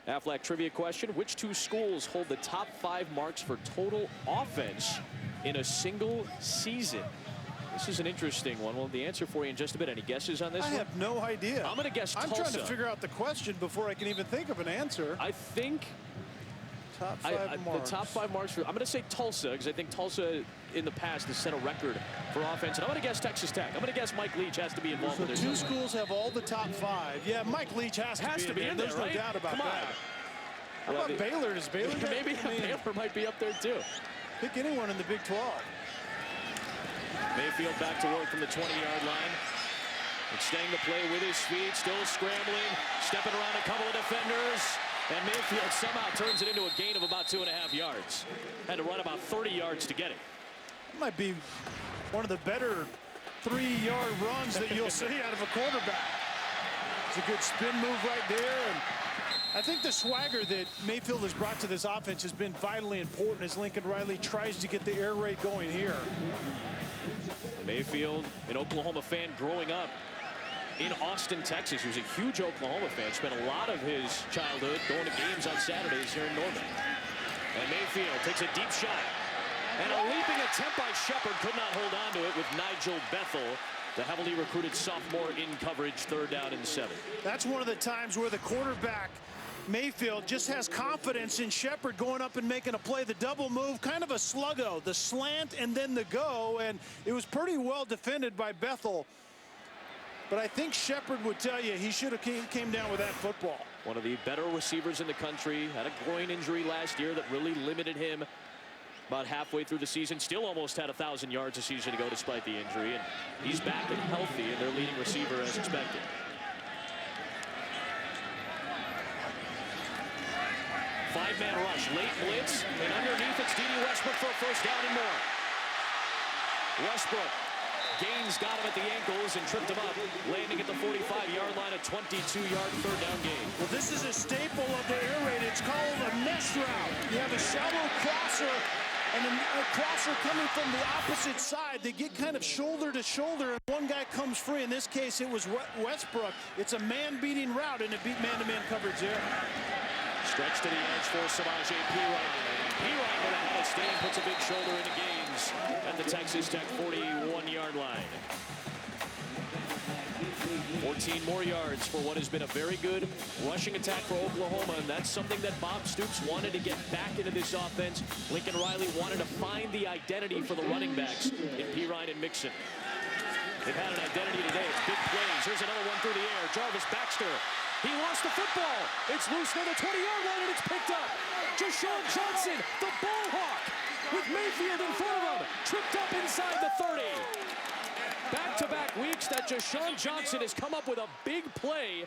Aflac trivia question. Which 2 schools hold the top 5 marks for total offense in a single season? This is an interesting one. We'll have the answer for you in just a bit. Any guesses on this one? I have no idea. I'm going to guess Tulsa. I'm trying to figure out the question before I can even think of an answer. I think top 5 marks. The top 5 marks. I'm going to say Tulsa because I think Tulsa in the past has set a record for offense. And I'm going to guess Texas Tech. I'm going to guess Mike Leach has to be involved with this. 2 schools have all the top 5. Yeah, Mike Leach has to be in there. There's right? No doubt about Come on. that. How about Baylor? Is Baylor maybe Baylor might be up there too. Pick anyone in the Big 12. Mayfield back to work from the 20-yard line. Extending the play with his feet, still scrambling, stepping around a couple of defenders. And Mayfield somehow turns it into a gain of about 2.5 yards. Had to run about 30 yards to get it. That might be one of the better 3-yard runs that you'll see out of a quarterback. It's a good spin move right there. And I think the swagger that Mayfield has brought to this offense has been vitally important as Lincoln Riley tries to get the air raid going here. Mayfield, an Oklahoma fan growing up in Austin, Texas. He was a huge Oklahoma fan. Spent a lot of his childhood going to games on Saturdays here in Norman. And Mayfield takes a deep shot. And a leaping attempt by Shepard could not hold on to it with Nigel Bethel, the heavily recruited sophomore, in coverage. 3rd down and 7. That's one of the times where the quarterback, Mayfield, just has confidence in Shepard going up and making a play. The double move, kind of a sluggo, the slant and then the go, and it was pretty well defended by Bethel. But I think Shepard would tell you he should have came down with that football. One of the better receivers in the country. Had a groin injury last year that really limited him about halfway through the season. Still almost had 1,000 yards a season ago despite the injury. And he's back and healthy, and their leading receiver as expected. Five-man rush, late blitz, and underneath it's D.D. Westbrook for a 1st down and more. Westbrook, Gaines got him at the ankles and tripped him up, landing at the 45-yard line, a 22-yard 3rd down gain. Well, this is a staple of the air raid. It's called a mesh route. You have a shallow crosser and a crosser coming from the opposite side. They get kind of shoulder to shoulder, and one guy comes free. In this case, it was Westbrook. It's a man-beating route, and it beat man-to-man coverage there. Stretch to the edge for Samaje Perine. Perine with a high stand puts a big shoulder into Gaines at the Texas Tech 41-yard line. 14 more yards for what has been a very good rushing attack for Oklahoma, and that's something that Bob Stoops wanted to get back into this offense. Lincoln Riley wanted to find the identity for the running backs in Perine and Mixon. They've had an identity today. It's big plays. Here's another one through the air. Jarvis Baxter. He lost the football. It's loose near the 20-yard line, and it's picked up. Jashawn Johnson, the ball hawk, with Mayfield in front of him. Tripped up inside the 30. Back-to-back weeks that Jashawn Johnson has come up with a big play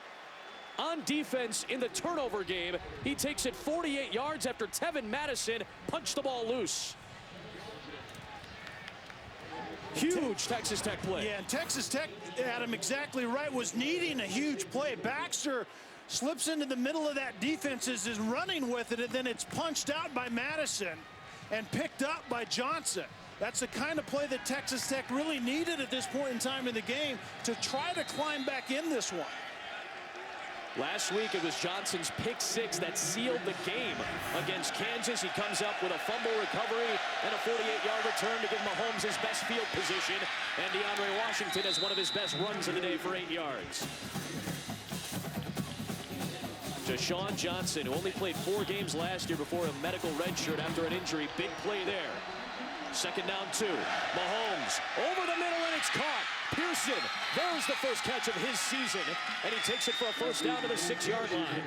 on defense in the turnover game. He takes it 48 yards after Tevin Madison punched the ball loose. Huge Texas Tech play. Yeah, and Texas Tech, Adam, exactly right, was needing a huge play. Baxter slips into the middle of that defense, is running with it, and then it's punched out by Madison and picked up by Johnson. That's the kind of play that Texas Tech really needed at this point in time in the game to try to climb back in this one. Last week, it was Johnson's pick 6 that sealed the game against Kansas. He comes up with a fumble recovery and a 48-yard return to give Mahomes his best field position. And DeAndre Washington has one of his best runs of the day for 8 yards. Jashawn Johnson, who only played 4 games last year before a medical redshirt after an injury. Big play there. 2nd down 2. Mahomes over the middle, and it's caught. Pearson, there's the first catch of his season, and he takes it for a 1st down to the 6-yard line.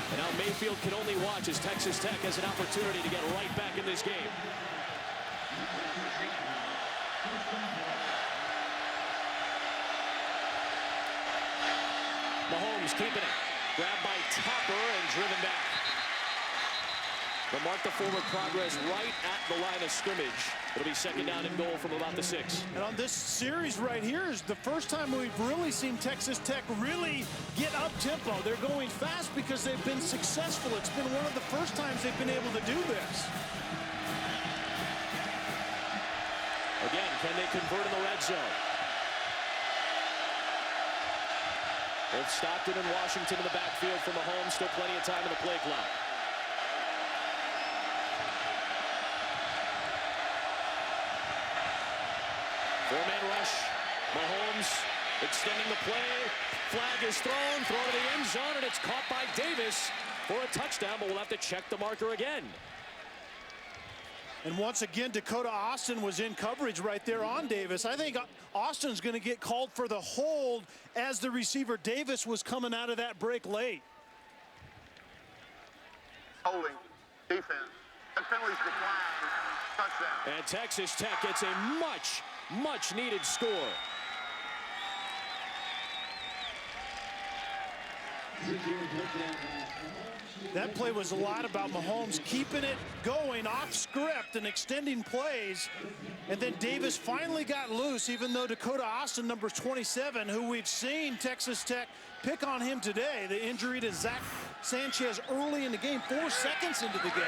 And now Mayfield can only watch as Texas Tech has an opportunity to get right back in this game. Mahomes keeping it. Grabbed by Tapper and driven back. They'll mark the forward progress right at the line of scrimmage. It'll be 2nd down and goal from about the 6. And on this series right here is the first time we've really seen Texas Tech really get up tempo. They're going fast because they've been successful. It's been one of the first times they've been able to do this. Again, can they convert in the red zone? Both Stockton and Washington in the backfield for Mahomes. Still plenty of time in the play clock. Four-man rush. Mahomes extending the play. Flag is thrown. Throw to the end zone, and it's caught by Davis for a touchdown, but we'll have to check the marker again. And once again, Dakota Austin was in coverage right there on Davis. I think Austin's going to get called for the hold as the receiver Davis was coming out of that break late. Holding. Defense. That penalty's declined. Touchdown. And Texas Tech gets a much needed score. That play was a lot about Mahomes keeping it going off script and extending plays. And then Davis finally got loose, even though Dakota Austin, number 27, who we've seen Texas Tech pick on him today. The injury to Zach Sanchez early in the game, 4 seconds into the game.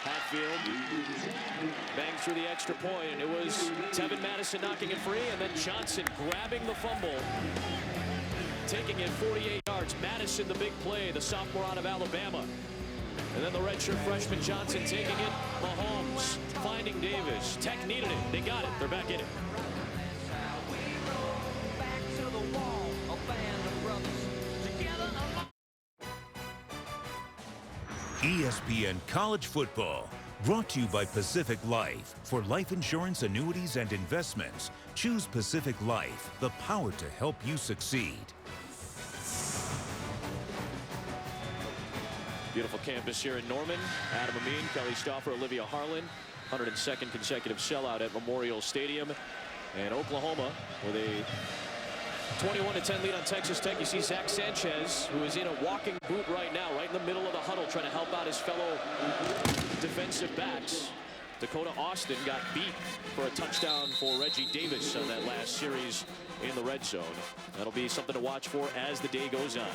Hatfield banged through the extra point, and it was Tevin Madison knocking it free, and then Johnson grabbing the fumble, taking it 48 yards. Madison, the big play, the sophomore out of Alabama. And then the redshirt freshman Johnson taking it. Mahomes finding Davis. Tech needed it. They got it. They're back in it. ESPN College Football, brought to you by Pacific Life. For life insurance, annuities, and investments, choose Pacific Life, the power to help you succeed. Beautiful campus here in Norman. Adam Amin, Kelly Stauffer, Olivia Harlan. 102nd consecutive sellout at Memorial Stadium. And Oklahoma with a 21-10 lead on Texas Tech. You see Zach Sanchez, who is in a walking boot right now, right in the middle of the huddle, trying to help out his fellow defensive backs. Dakota Austin got beat for a touchdown for Reggie Davis on that last series in the red zone. That'll be something to watch for as the day goes on.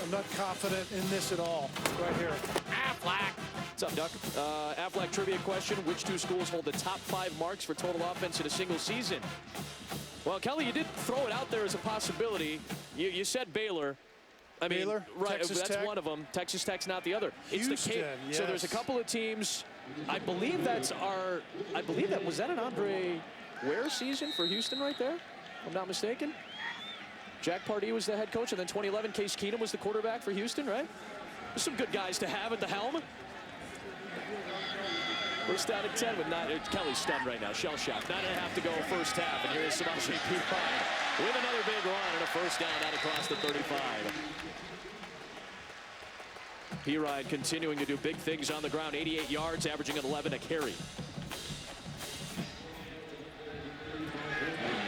I'm not confident in this at all. Right here. Aflac. What's up, Duck? Aflac trivia question. Which two schools hold the top 5 marks for total offense in a single season? Well, Kelly, you did throw it out there as a possibility. You said Baylor. I mean, Baylor, right, Texas that's Tech. One of them. Texas Tech's not the other. It's Houston, the case. yes. So there's a couple of teams. I believe that was that an Andre Ware season for Houston right there, if I'm not mistaken. Jack Pardee was the head coach, and then 2011, Case Keenum was the quarterback for Houston, right? There's some good guys to have at the helm. First down at 10 with Kelly's stunned right now, shell-shocked. 9.5 to go first half, and here is Sebastian Pirine with another big run and a first down out across the 35. Pirine continuing to do big things on the ground, 88 yards, averaging 11 a carry.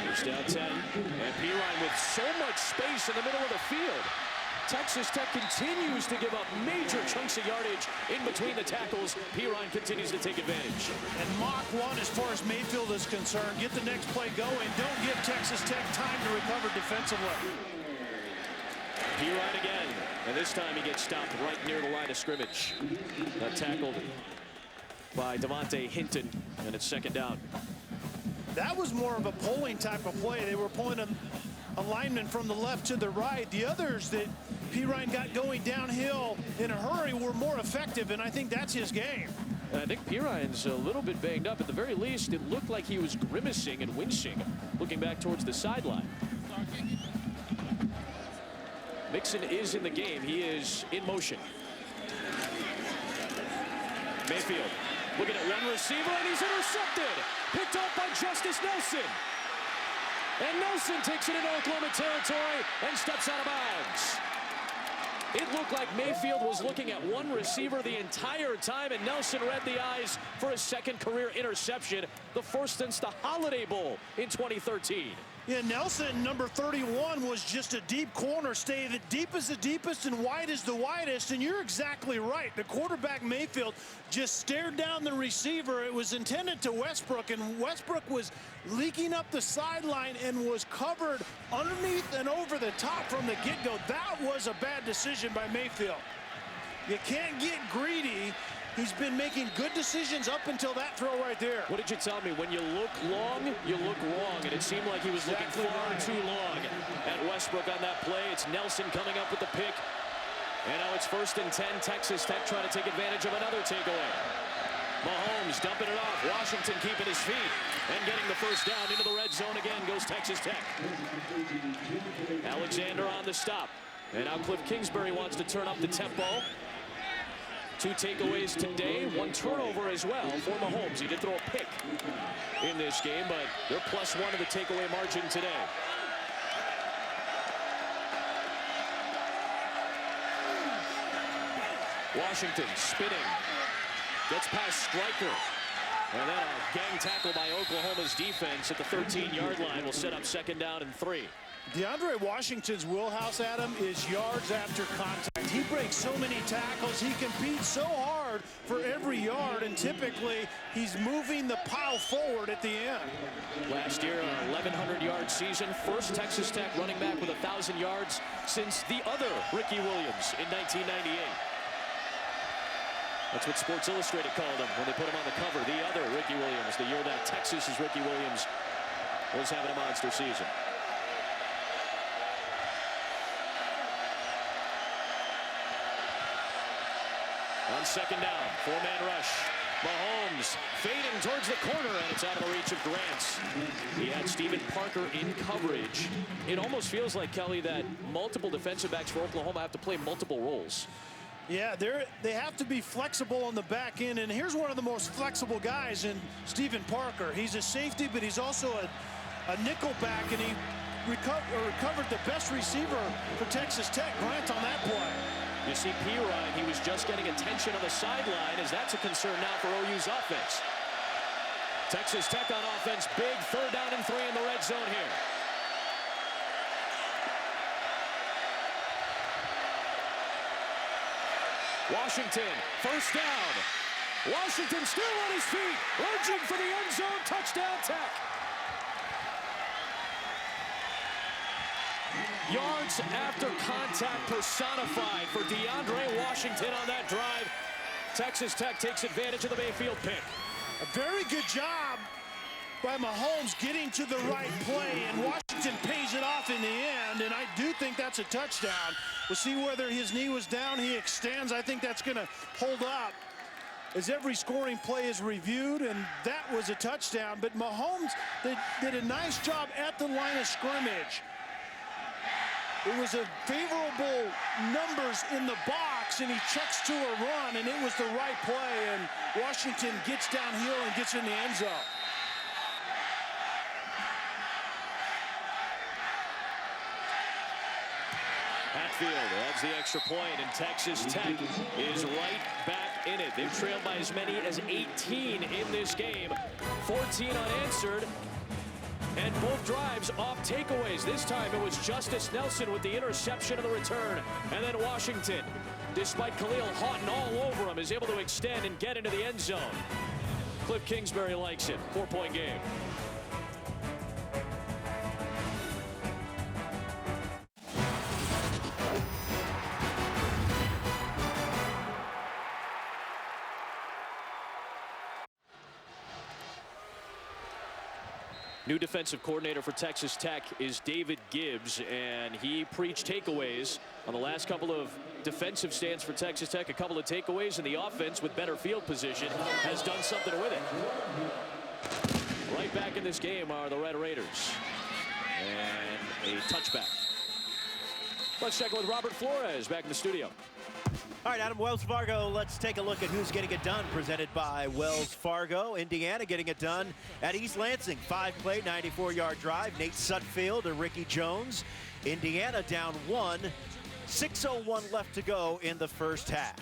First down 10, and Pirine with so much space in the middle of the field. Texas Tech continues to give up major chunks of yardage in between the tackles. Pirine continues to take advantage. And Mach 1 as far as Mayfield is concerned. Get the next play going. Don't give Texas Tech time to recover defensively. Pirine again, and this time he gets stopped right near the line of scrimmage. Tackled by Devontae Hinton, and it's second down. That was more of a pulling type of play. They were pulling a lineman from the left to the right. The others that Pirine got going downhill in a hurry were more effective, and I think that's his game. And I think Pirine's a little bit banged up. At the very least, it looked like he was grimacing and wincing, looking back towards the sideline. Mixon is in the game. He is in motion. Mayfield looking at one receiver, and he's intercepted. Picked up by Justice Nelson. And Nelson takes it into Oklahoma territory and steps out of bounds. It looked like Mayfield was looking at one receiver the entire time, and Nelson read the eyes for his second career interception, the first since the Holiday Bowl in 2013. Yeah, Nelson, number 31, was just a deep corner. Stay the deep is the deepest and wide is the widest, and you're exactly right. The quarterback, Mayfield, just stared down the receiver. It was intended to Westbrook, and Westbrook was leaking up the sideline and was covered underneath and over the top from the get-go. That was a bad decision by Mayfield. You can't get greedy. He's been making good decisions up until that throw right there. What did you tell me? When you look long, you look wrong, and it seemed like he was looking far too long at Westbrook on that play. It's Nelson coming up with the pick. And now it's 1st and 10. Texas Tech trying to take advantage of another takeaway. Mahomes dumping it off. Washington keeping his feet and getting the first down. Into the red zone again goes Texas Tech. Alexander on the stop. And now Cliff Kingsbury wants to turn up the tempo. 2 takeaways today, 1 turnover as well for Mahomes. He did throw a pick in this game, but they're +1 to the takeaway margin today. Washington spinning. Gets past Stryker. And then a gang tackle by Oklahoma's defense at the 13-yard line will set up 2nd down and 3. DeAndre Washington's wheelhouse, Adam, is yards after contact. He breaks so many tackles. He competes so hard for every yard, and typically he's moving the pile forward at the end. Last year, an 1,100-yard season. First Texas Tech running back with 1,000 yards since the other Ricky Williams in 1998. That's what Sports Illustrated called him when they put him on the cover. The other Ricky Williams, the year that Texas's Ricky Williams was having a monster season. On 2nd down, 4-man rush. Mahomes fading towards the corner, and it's out of the reach of Grants. He had Stephen Parker in coverage. It almost feels like, Kelly, that multiple defensive backs for Oklahoma have to play multiple roles. Yeah, they have to be flexible on the back end, and here's one of the most flexible guys in Stephen Parker. He's a safety, but he's also a nickel back, and he recovered the best receiver for Texas Tech, Grant, on that play. You see P-Ryan, he was just getting attention on the sideline, as that's a concern now for OU's offense. Texas Tech on offense, big 3rd down and 3 in the red zone here. Washington, 1st down. Washington still on his feet, lunging for the end zone, touchdown Tech. Yards after contact personified for DeAndre Washington on that drive. Texas Tech takes advantage of the Mayfield pick. A very good job by Mahomes getting to the right play, and Washington pays it off in the end, and I do think that's a touchdown. We'll see whether his knee was down. He extends. I think that's going to hold up as every scoring play is reviewed, and that was a touchdown. But Mahomes did a nice job at the line of scrimmage. It was a favorable numbers in the box, and he checks to a run, and it was the right play, and Washington gets downhill and gets in the end zone. Hatfield adds the extra point, and Texas Tech is right back in it. They've trailed by as many as 18 in this game, 14 unanswered, and both drives off takeaways. This time it was Justice Nelson with the interception of the return, and then Washington, despite Khalil Houghton all over him, is able to extend and get into the end zone. Cliff Kingsbury likes it. 4-point game. New defensive coordinator for Texas Tech is David Gibbs, and he preached takeaways on the last couple of defensive stands for Texas Tech. A couple of takeaways, and the offense with better field position has done something with it. Right back in this game are the Red Raiders. And a touchback. Let's check with Robert Flores back in the studio. All right, Adam, Wells Fargo, let's take a look at who's getting it done, presented by Wells Fargo. Indiana getting it done at East Lansing. 5-play, 94-yard drive. Nate Sutfield to Ricky Jones. Indiana down 1. 6:01 left to go in the first half.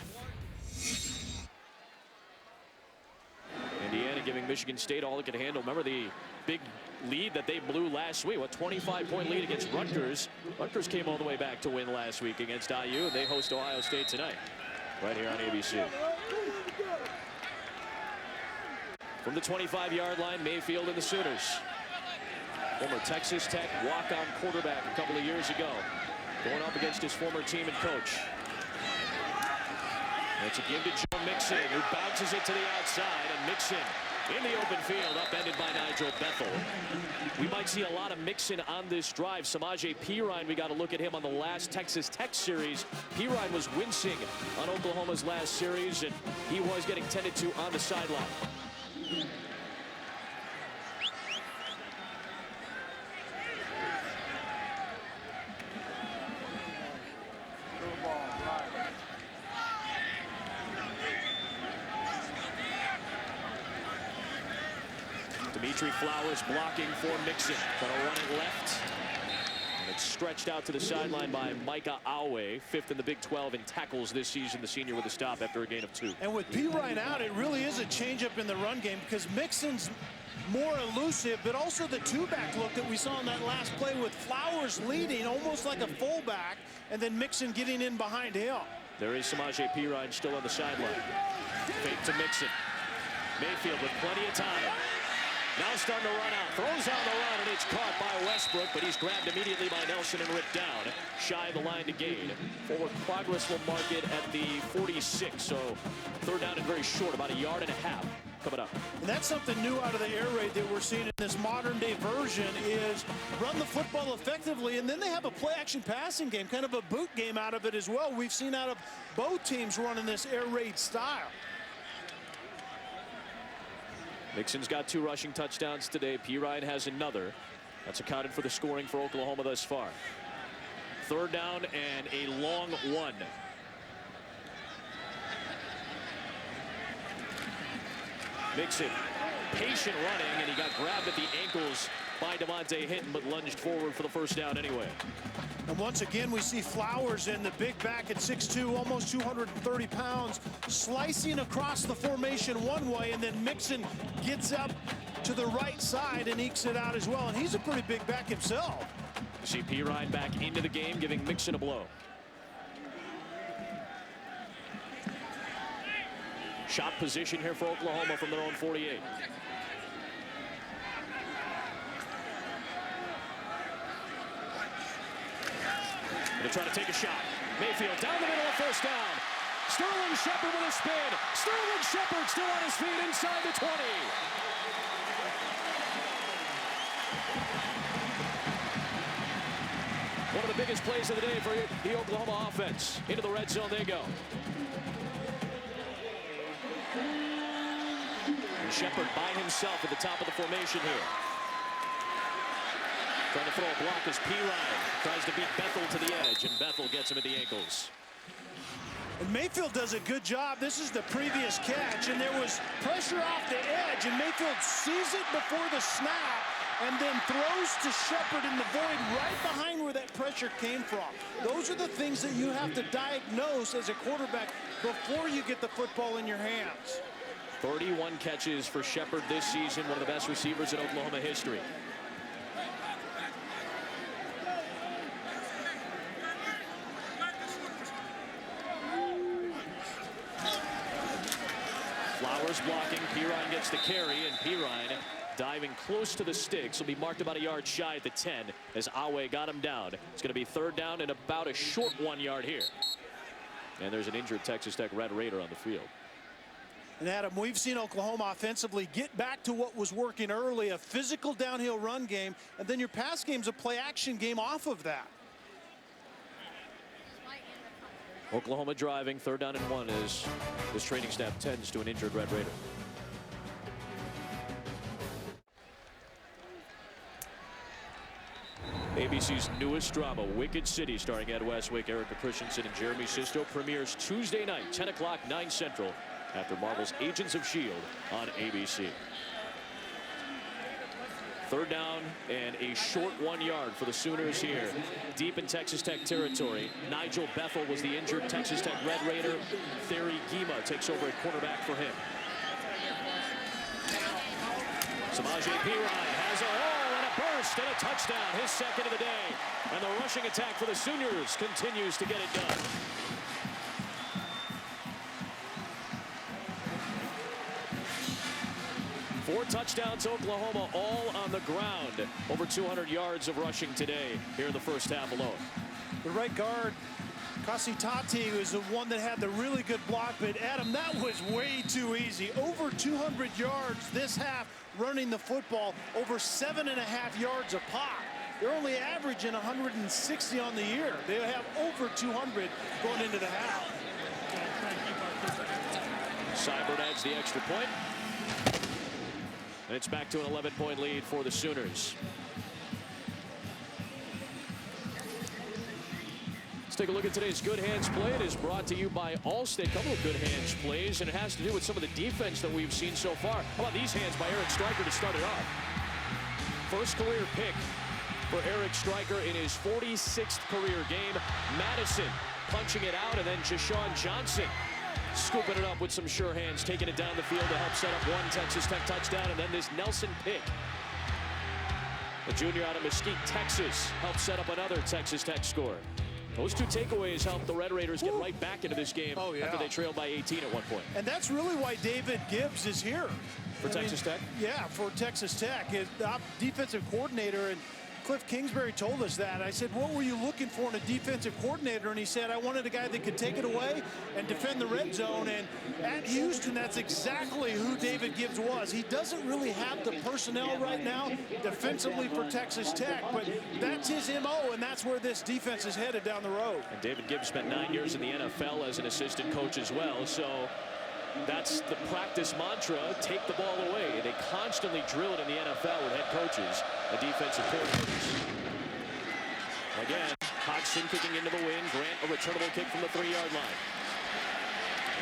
Indiana giving Michigan State all it can handle. Remember the big lead that they blew last week, a 25-point lead against Rutgers. Rutgers came all the way back to win last week against IU, and they host Ohio State tonight, right here on ABC. From the 25-yard line, Mayfield and the Sooners. Former Texas Tech walk-on quarterback a couple of years ago, going up against his former team and coach. It's a give to Joe Mixon, who bounces it to the outside, and Mixon In the open field, upended by Nigel Bethel. We might see a lot of Mixon on this drive. Samaje Perine, we got to look at him on the last Texas Tech series. Perine was wincing on Oklahoma's last series, and he was getting tended to on the sideline. Dimitri Flowers blocking for Mixon. Gonna run it left. And it's stretched out to the sideline by Micah Awe, 5th in the Big 12 in tackles this season, the senior with a stop after a gain of 2. And with Perine out, it really is a changeup in the run game because Mixon's more elusive, but also the two-back look that we saw in that last play with Flowers leading almost like a fullback, and then Mixon getting in behind him. There is Samaje Perine still on the sideline. Fake to Mixon. Mayfield with plenty of time. Now starting to run out. Throws on the run, and it's caught by Westbrook, but he's grabbed immediately by Nelson and ripped down. Shy of the line to gain. Forward progress will mark it at the 46. So 3rd down and very short, about 1.5 yards coming up. And that's something new out of the air raid that we're seeing in this modern-day version is run the football effectively, and then they have a play-action passing game, kind of a boot game out of it as well. We've seen out of both teams running this air raid style. Mixon's got 2 rushing touchdowns today. Perine has another. That's accounted for the scoring for Oklahoma thus far. 3rd down and a long one. Mixon, patient running, and he got grabbed at the ankles by Devontae Hinton, but lunged forward for the 1st down anyway. And once again, we see Flowers in the big back at 6'2", almost 230 pounds, slicing across the formation one way, and then Mixon gets up to the right side and ekes it out as well. And he's a pretty big back himself. You see Perine back into the game, giving Mixon a blow. Shot position here for Oklahoma from their own 48. They're trying to take a shot. Mayfield down the middle of 1st down. Sterling Shepard with a spin. Sterling Shepard still on his feet inside the 20. One of the biggest plays of the day for the Oklahoma offense. Into the red zone they go. And Shepard by himself at the top of the formation here. Trying to throw a block as Perine tries to beat Bethel to the edge, and Bethel gets him at the ankles. And Mayfield does a good job. This is the previous catch, and there was pressure off the edge, and Mayfield sees it before the snap and then throws to Shepard in the void right behind where that pressure came from. Those are the things that you have to diagnose as a quarterback before you get the football in your hands. 31 catches for Shepard this season, one of the best receivers in Oklahoma history. Flowers blocking, Perine gets the carry, and Perine diving close to the sticks will be marked about 1 yard shy at the 10 as Awe got him down. It's going to be 3rd down and about a short 1 yard here. And there's an injured Texas Tech Red Raider on the field. And Adam, we've seen Oklahoma offensively get back to what was working early, a physical downhill run game, and then your pass game's a play action game off of that. Oklahoma driving, 3rd down and 1 as this training staff tends to an injured Red Raider. ABC's newest drama, Wicked City, starring Ed Westwick, Erica Christensen, and Jeremy Sisto, premieres Tuesday night, 10 o'clock, 9 Central, after Marvel's Agents of S.H.I.E.L.D. on ABC. 3rd down and a short 1 yard for the Sooners here, deep in Texas Tech territory. Nigel Bethel was the injured Texas Tech Red Raider. Theory Gima takes over at cornerback for him. Samaje Perine has a hole and a burst and a touchdown, his 2nd of the day. And the rushing attack for the Sooners continues to get it done. Four touchdowns, Oklahoma, all on the ground. Over 200 yards of rushing today here in the 1st half alone. The right guard Casitati was the one that had the really good block, but Adam, that was way too easy. Over 200 yards this half running the football, over 7.5 yards a pop. They're only averaging 160 on the year. They have over 200 going into the half. Seibert adds the extra point. And it's back to an 11-point lead for the Sooners. Let's take a look at today's Good Hands Play. It is brought to you by Allstate. A couple of good hands plays, and it has to do with some of the defense that we've seen so far. How about these hands by Eric Stryker to start it off? First career pick for Eric Stryker in his 46th career game. Madison punching it out, and then Jashawn Johnson scooping it up with some sure hands, taking it down the field to help set up one Texas Tech touchdown, and then this Nelson Pick, the junior out of Mesquite, Texas, helped set up another Texas Tech score. Those two takeaways helped the Red Raiders get right back into this game after they trailed by 18 at one point. And that's really why David Gibbs is here. For Texas Tech? Yeah, for Texas Tech. His defensive coordinator, and Cliff Kingsbury told us that. I said, what were you looking for in a defensive coordinator? And he said, I wanted a guy that could take it away and defend the red zone. And at Houston, that's exactly who David Gibbs was. He doesn't really have the personnel right now defensively for Texas Tech, but that's his MO, and that's where this defense is headed down the road. And David Gibbs spent 9 years in the NFL as an assistant coach as well, so that's the practice mantra, take the ball away. They constantly drill it in the NFL with head coaches and defensive coordinators. Again, Hodgson kicking into the wing. Grant a returnable kick from the 3-yard line.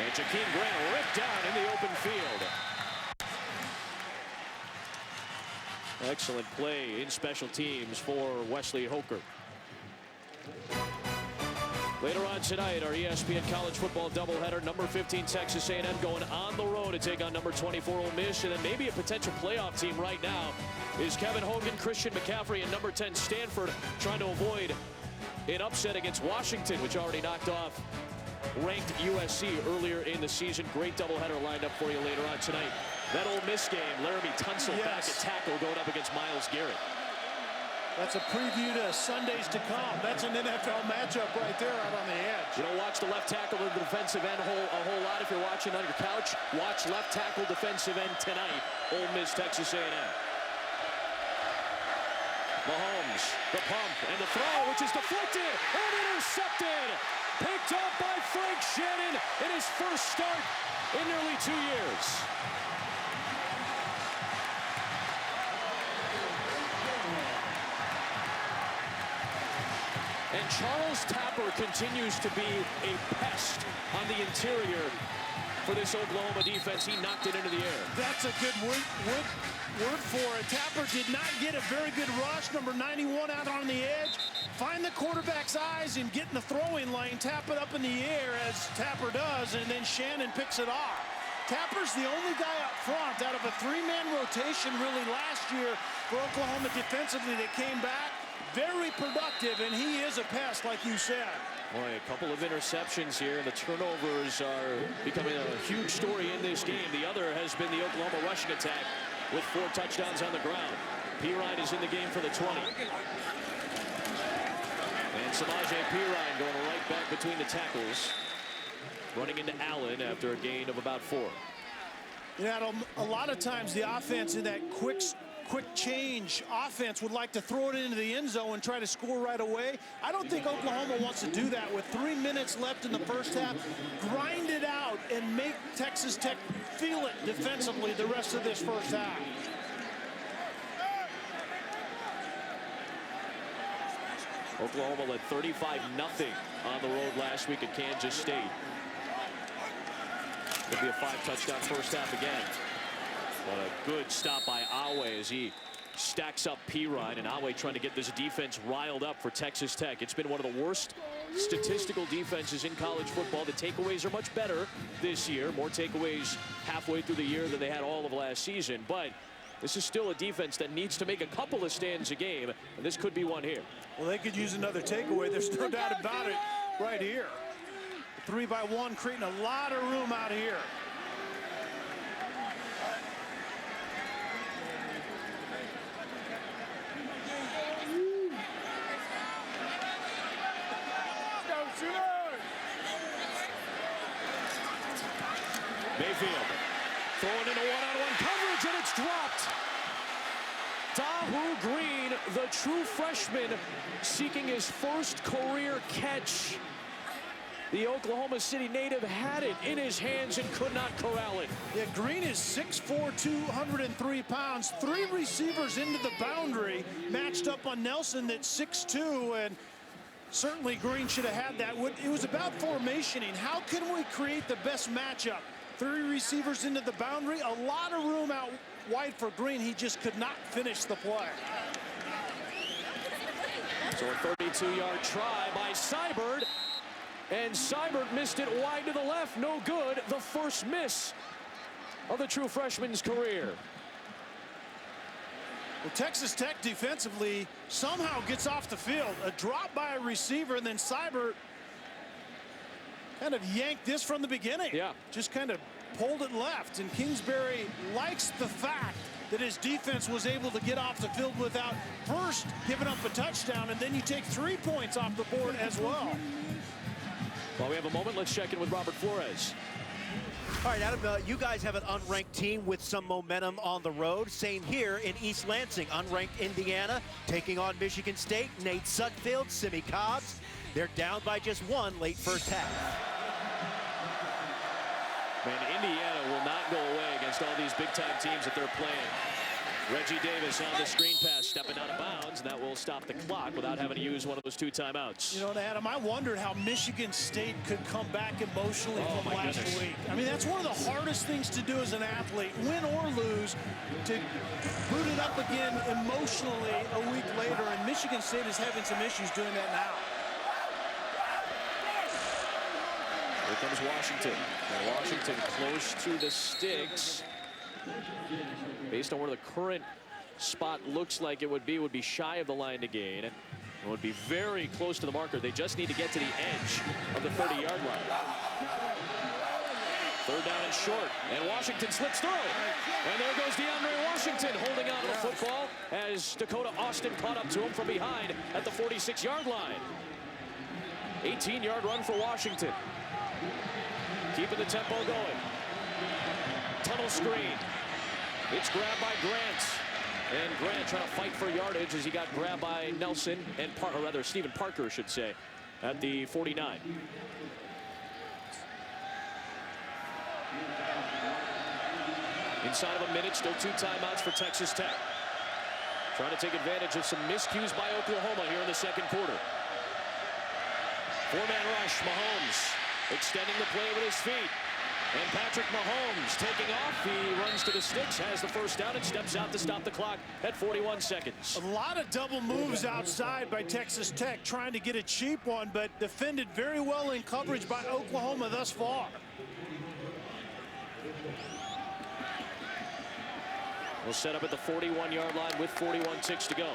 And Jakeem Grant ripped down in the open field. Excellent play in special teams for Wesley Hoker. Later on tonight, our ESPN college football doubleheader. Number 15 Texas A&M going on the road to take on number 24 Ole Miss, and then maybe a potential playoff team right now is Kevin Hogan, Christian McCaffrey, and number 10 Stanford trying to avoid an upset against Washington, which already knocked off ranked USC earlier in the season. Great doubleheader lined up for you later on tonight. That Ole Miss game, Laramie Tunsil back at tackle going up against Myles Garrett. That's a preview to Sundays to come. That's an NFL matchup right there out on the edge. You don't watch the left tackle or the defensive end a whole lot if you're watching on your couch. Watch left tackle defensive end tonight. Ole Miss, Texas A&M. Mahomes, the pump, and the throw, which is deflected and intercepted. Picked up by Frank Shannon in his first start in nearly 2 years. And Charles Tapper continues to be a pest on the interior for this Oklahoma defense. He knocked it into the air. That's a good word for it. Tapper did not get a very good rush. Number 91 out on the edge. Find the quarterback's eyes and get in the throwing lane. Tap it up in the air as Tapper does, and then Shannon picks it off. Tapper's the only guy up front out of a 3-man rotation really last year for Oklahoma defensively that came back. Very productive, and he is a pest, like you said. Boy, a couple of interceptions here, and the turnovers are becoming a huge story in this game. The other has been the Oklahoma rushing attack with 4 touchdowns on the ground. Pirine is in the game for the 20. And Samaje Pirine going right back between the tackles, running into Allen after a gain of about 4. You know, a lot of times the offense in that quick change offense would like to throw it into the end zone and try to score right away. I don't think Oklahoma wants to do that with 3 minutes left in the first half. Grind it out and make Texas Tech feel it defensively the rest of this first half. Oklahoma led 35-0 on the road last week at Kansas State. It'll be a 5-touchdown first half again. But a good stop by Awe as he stacks up Pirine, and Awe trying to get this defense riled up for Texas Tech. It's been one of the worst statistical defenses in college football. The takeaways are much better this year. More takeaways halfway through the year than they had all of last season. But this is still a defense that needs to make a couple of stands a game, and this could be one here. Well, they could use another takeaway. There's no doubt about it right here. 3-by-1 creating a lot of room out here. Mayfield throwing in a one-on-one coverage, and it's dropped. Dahu Green, the true freshman, seeking his first career catch. The Oklahoma City native had it in his hands and could not corral it. Yeah, Green is 6'4", 203 pounds. 3 receivers into the boundary, matched up on Nelson that's 6'2", and certainly Green should have had that. It was about formationing. How can we create the best matchup? 3 receivers into the boundary, a lot of room out wide for Green. He just could not finish the play. So a 32-yard try by Seibert. And Seibert missed it wide to the left. No good. The first miss of the true freshman's career. Well, Texas Tech defensively somehow gets off the field. A drop by a receiver, and then Seibert kind of yanked this from the beginning. Yeah. Just kind of pulled it left. And Kingsbury likes the fact that his defense was able to get off the field without first giving up a touchdown, and then you take 3 points off the board as well. While we have a moment, let's check in with Robert Flores. All right, Adam, you guys have an unranked team with some momentum on the road. Same here in East Lansing, unranked Indiana, taking on Michigan State. Nate Sudfeld, Simi Cobbs. They're down by just 1 late first half. Man, Indiana will not go away against all these big-time teams that they're playing. Reggie Davis on the screen pass, stepping out of bounds, and that will stop the clock without having to use one of those 2 timeouts. You know, Adam, I wondered how Michigan State could come back emotionally from last week. I mean, that's one of the hardest things to do as an athlete, win or lose, to boot it up again emotionally a week later, and Michigan State is having some issues doing that now. Here comes Washington. Now Washington close to the sticks. Based on where the current spot looks like it would be shy of the line to gain. It would be very close to the marker. They just need to get to the edge of the 30-yard line. 3rd down and short, and Washington slips through. And there goes DeAndre Washington holding on to the football as Dakota Austin caught up to him from behind at the 46-yard line. 18-yard run for Washington. Keeping the tempo going. Tunnel screen. It's grabbed by Grant. And Grant trying to fight for yardage as he got grabbed by Nelson, and or rather Stephen Parker, should say, at the 49. Inside of a minute, still 2 timeouts for Texas Tech. Trying to take advantage of some miscues by Oklahoma here in the 2nd quarter. 4-man rush, Mahomes extending the play with his feet. And Patrick Mahomes taking off. He runs to the sticks, has the first down, and steps out to stop the clock at 41 seconds. A lot of double moves outside by Texas Tech, trying to get a cheap one, but defended very well in coverage by Oklahoma thus far. We'll set up at the 41-yard line with 41 ticks to go.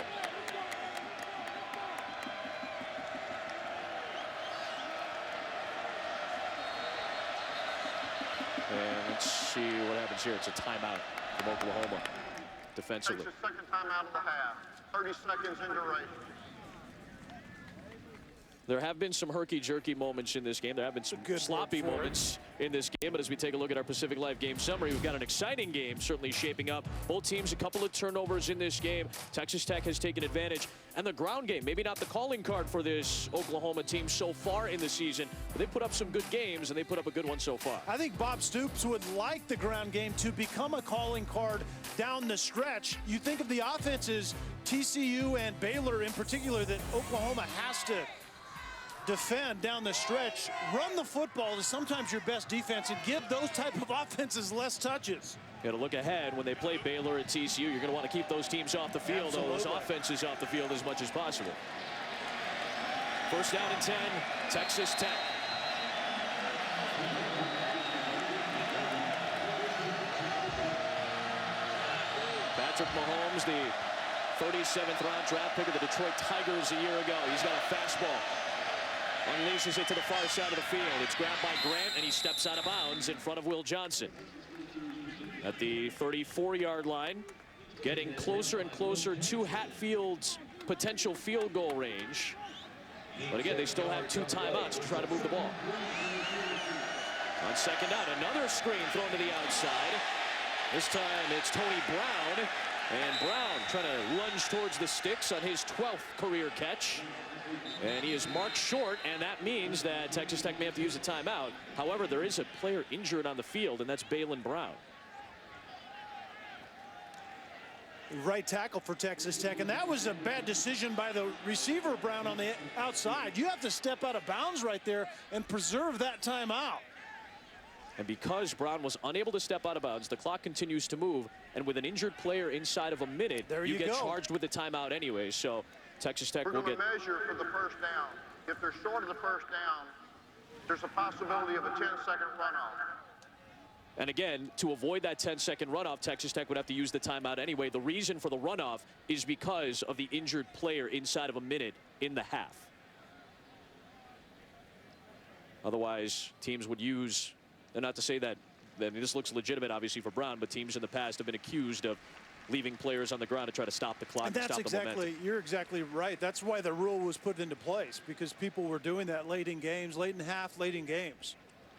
And let's see what happens here. It's a timeout from Oklahoma defensively. Takes his 2nd timeout of the half. 30 seconds in duration. There have been some herky-jerky moments in this game. There have been some sloppy moments in this game. But as we take a look at our Pacific Live game summary, we've got an exciting game certainly shaping up. Both teams, a couple of turnovers in this game. Texas Tech has taken advantage. And the ground game, maybe not the calling card for this Oklahoma team so far in the season, but they put up some good games, and they put up a good one so far. I think Bob Stoops would like the ground game to become a calling card down the stretch. You think of the offenses, TCU and Baylor in particular, that Oklahoma has to defend down the stretch. Run the football is sometimes your best defense, and give those type of offenses less touches. Got to look ahead when they play Baylor and TCU. You're going to want to keep those teams off the field, those offenses off the field as much as possible. 1st down and 10, Texas Tech. Patrick Mahomes, the 37th round draft pick of the Detroit Tigers a year ago. He's got a fastball. Unleashes it to the far side of the field. It's grabbed by Grant, and he steps out of bounds in front of Will Johnson. At the 34-yard line, getting closer and closer to Hatfield's potential field goal range. But again, they still have 2 timeouts to try to move the ball. On On second down, another screen thrown to the outside. This time it's Tony Brown. And Brown trying to lunge towards the sticks on his 12th career catch. And he is marked short, and that means that Texas Tech may have to use a timeout. However, there is a player injured on the field, and that's Balin Brown. Right tackle for Texas Tech, and that was a bad decision by the receiver, Brown, on the outside. You have to step out of bounds right there and preserve that timeout. And because Brown was unable to step out of bounds, the clock continues to move, and with an injured player inside of a minute, you get charged with a timeout anyway. So Texas Tech will get... We're going to measure for the first down. If they're short of the first down, there's a possibility of a 10-second runoff. And again, to avoid that 10-second runoff, Texas Tech would have to use the timeout anyway. The reason for the runoff is because of the injured player inside of a minute in the half. Otherwise, teams would use, and not to say that, this looks legitimate, obviously, for Brown, but teams in the past have been accused of leaving players on the ground to try to stop the clock and stop the momentum. You're exactly right. That's why the rule was put into place, because people were doing that late in games, late in half, late in games.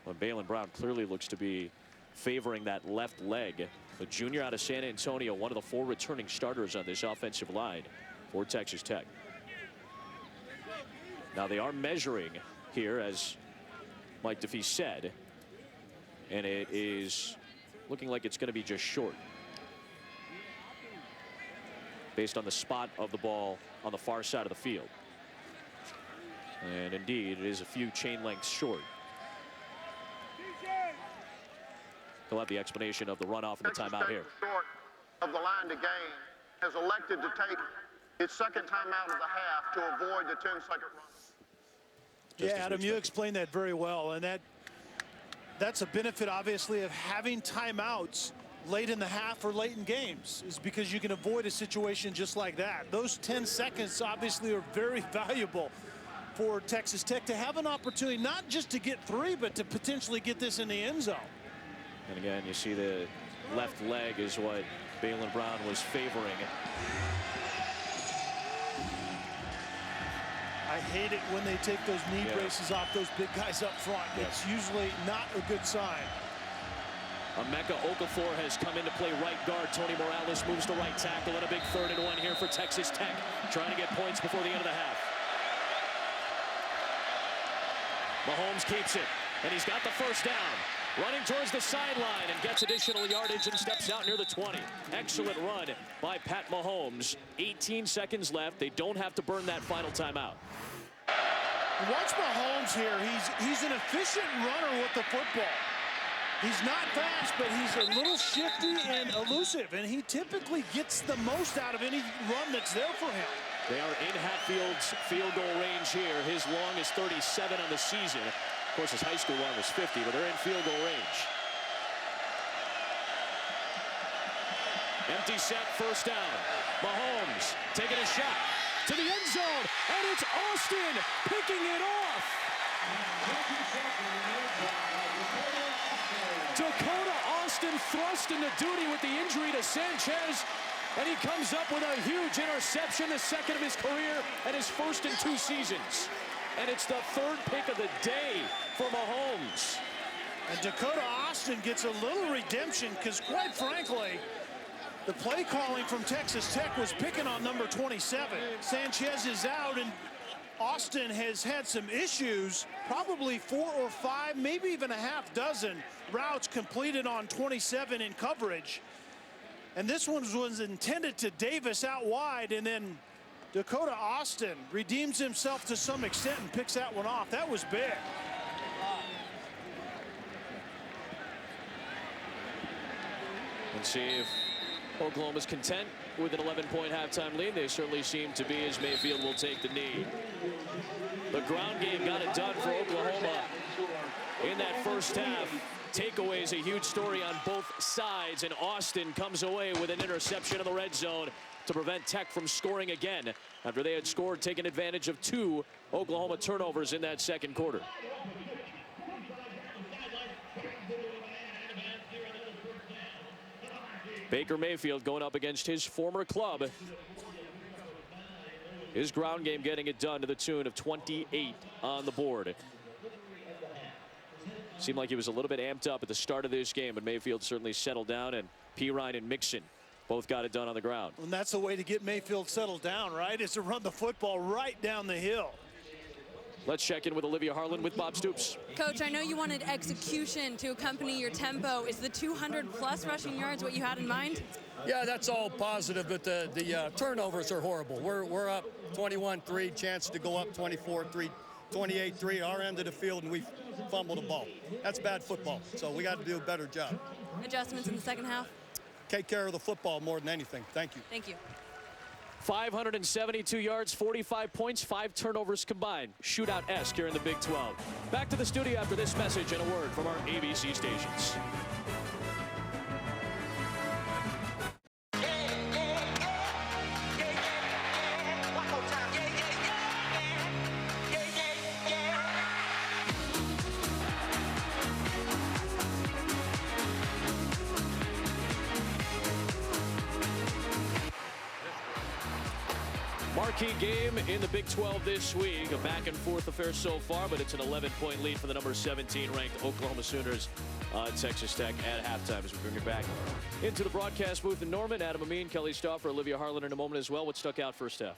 Well, Balin Brown clearly looks to be favoring that left leg. The junior out of San Antonio, one of the 4 returning starters on this offensive line for Texas Tech. Now they are measuring here, as Mike DeFee said, and it is looking like it's going to be just short, based on the spot of the ball on the far side of the field. And indeed, it is a few chain lengths short. He'll have the explanation of the runoff and the timeout here. Short of the line to gain, has elected to take its second timeout of the half to avoid the 10-second run. Yeah, Adam, you explained that very well, and that's a benefit, obviously, of having timeouts late in the half or late in games, is because you can avoid a situation just like that. Those 10 seconds obviously are very valuable for Texas Tech to have an opportunity not just to get 3, but to potentially get this in the end zone. And again, you see the left leg is what Balin Brown was favoring. I hate it when they take those knee braces off those big guys up front. It's usually not a good sign. Emeka Okafor has come in to play right guard. Tony Morales moves to right tackle, and a big 3rd and 1 here for Texas Tech, trying to get points before the end of the half. Mahomes keeps it, and he's got the first down. Running towards the sideline and gets additional yardage and steps out near the 20. Excellent run by Pat Mahomes. 18 seconds left. They don't have to burn that final timeout. Watch Mahomes here. He's an efficient runner with the football. He's not fast, but he's a little shifty and elusive, and he typically gets the most out of any run that's there for him. They are in Hatfield's field goal range here. His long is 37 on the season. Of course, his high school long was 50, but they're in field goal range. Empty set, first down. Mahomes taking a shot to the end zone, and it's Austin picking it off. Dakota Austin thrust into duty with the injury to Sanchez, and he comes up with a huge interception, the 2nd of his career and his 1st in 2 seasons. And it's the 3rd pick of the day for Mahomes. And Dakota Austin gets a little redemption because, quite frankly, the play calling from Texas Tech was picking on number 27. Sanchez is out, and Austin has had some issues, probably 4 or 5, maybe even a half dozen routes completed on 27 in coverage. And this one was intended to Davis out wide, and then Dakota Austin redeems himself to some extent and picks that one off. That was big. Let's see if Oklahoma's content with an 11-point halftime lead. They certainly seem to be, as Mayfield will take the knee. The ground game got it done for Oklahoma in that first half. Takeaways, a huge story on both sides, and Austin comes away with an interception in the red zone to prevent Tech from scoring again after they had scored, taking advantage of 2 Oklahoma turnovers in that second quarter. Baker Mayfield going up against his former club. His ground game getting it done to the tune of 28 on the board. Seemed like he was a little bit amped up at the start of this game, but Mayfield certainly settled down, and Pirine and Mixon both got it done on the ground. And that's the way to get Mayfield settled down, right? Is to run the football right down the hill. Let's check in with Olivia Harlan with Bob Stoops. Coach, I know you wanted execution to accompany your tempo. Is the 200-plus rushing yards what you had in mind? Yeah, that's all positive, but the turnovers are horrible. We're up 21-3, chance to go up 24-3, 28-3 our end of the field, and we fumbled the ball. That's bad football, so we got to do a better job. Adjustments in the second half? Take care of the football more than anything. Thank you. Thank you. 572 yards, 45 points, 5 turnovers combined. Shootout-esque here in the Big 12. Back to the studio after this message and a word from our ABC stations. Marquee game in the Big 12 this week. A back-and-forth affair so far, but it's an 11-point lead for the number 17 ranked Oklahoma Sooners Texas Tech at halftime as we bring it back into the broadcast booth in Norman. Adam Amin, Kelly Stauffer, Olivia Harlan in a moment as well. What stuck out first half?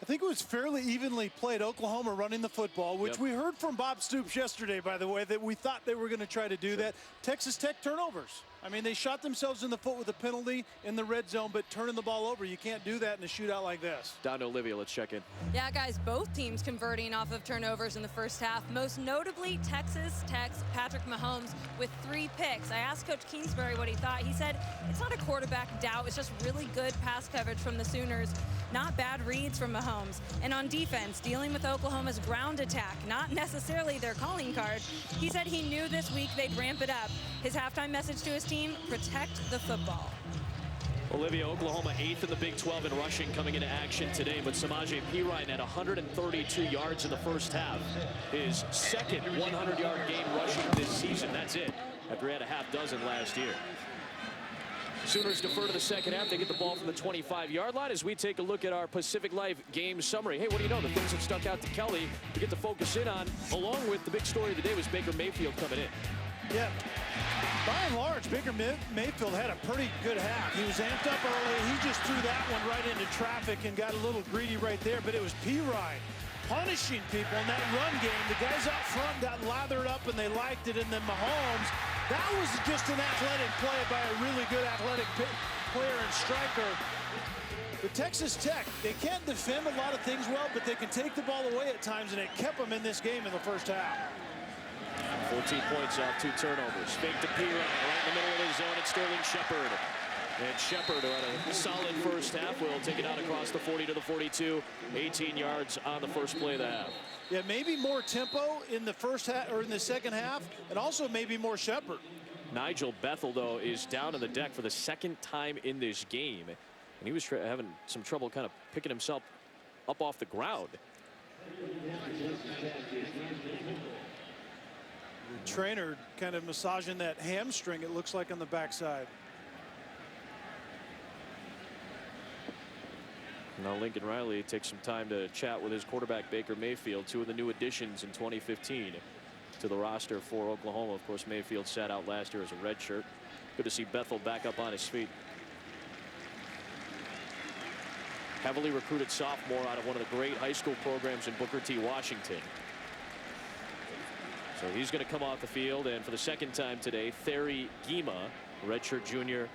I think it was fairly evenly played. Oklahoma running the football, which we heard from Bob Stoops yesterday, by the way, that we thought they were going to try to do that. Texas Tech turnovers. I mean, they shot themselves in the foot with a penalty in the red zone, but turning the ball over, you can't do that in a shootout like this. Down to Olivia, let's check in. Yeah, guys, both teams converting off of turnovers in the first half. Most notably, Texas Tech's Patrick Mahomes with 3 picks. I asked Coach Kingsbury what he thought. He said it's not a quarterback doubt. It's just really good pass coverage from the Sooners. Not bad reads from Mahomes. And on defense, dealing with Oklahoma's ground attack, not necessarily their calling card. He said he knew this week they'd ramp it up. His halftime message to his team, protect the football. Olivia, Oklahoma 8th in the Big 12 in rushing coming into action today, but Samaje Perine had 132 yards in the first half. His second 100-yard game rushing this season. That's it, after he had a half dozen last year. Sooners defer to the second half. They get the ball from the 25-yard line as we take a look at our Pacific Life game summary. Hey, what do you know? The things that stuck out to Kelly to get to focus in on, along with the big story of the day, was Baker Mayfield coming in. Yeah. By and large, Baker Mayfield had a pretty good half. He was amped up early. He just threw that one right into traffic and got a little greedy right there. But it was Pirine punishing people in that run game. The guys out front got lathered up and they liked it. And then Mahomes, that was just an athletic play by a really good athletic player and striker. But Texas Tech, they can't defend a lot of things well, but they can take the ball away at times, and it kept them in this game in the first half. 14 points off 2 turnovers. Fake to Pirine right in the middle of the zone. It's Sterling Shepard. And Shepard, who had a solid first half, will take it out across the 40 to the 42. 18 yards on the first play of the half. Yeah, maybe more tempo in the first half or in the second half, and also maybe more Shepard. Nigel Bethel, though, is down on the deck for the second time in this game. And he was having some trouble kind of picking himself up off the ground. The trainer kind of massaging that hamstring, it looks like, on the backside. Now Lincoln Riley takes some time to chat with his quarterback Baker Mayfield, 2 of the new additions in 2015 to the roster for Oklahoma. Of course, Mayfield sat out last year as a redshirt. Good to see Bethel back up on his feet. Heavily recruited sophomore out of one of the great high school programs in Booker T. Washington. So he's going to come off the field, and for the second time today, Thierry Guima, redshirt junior,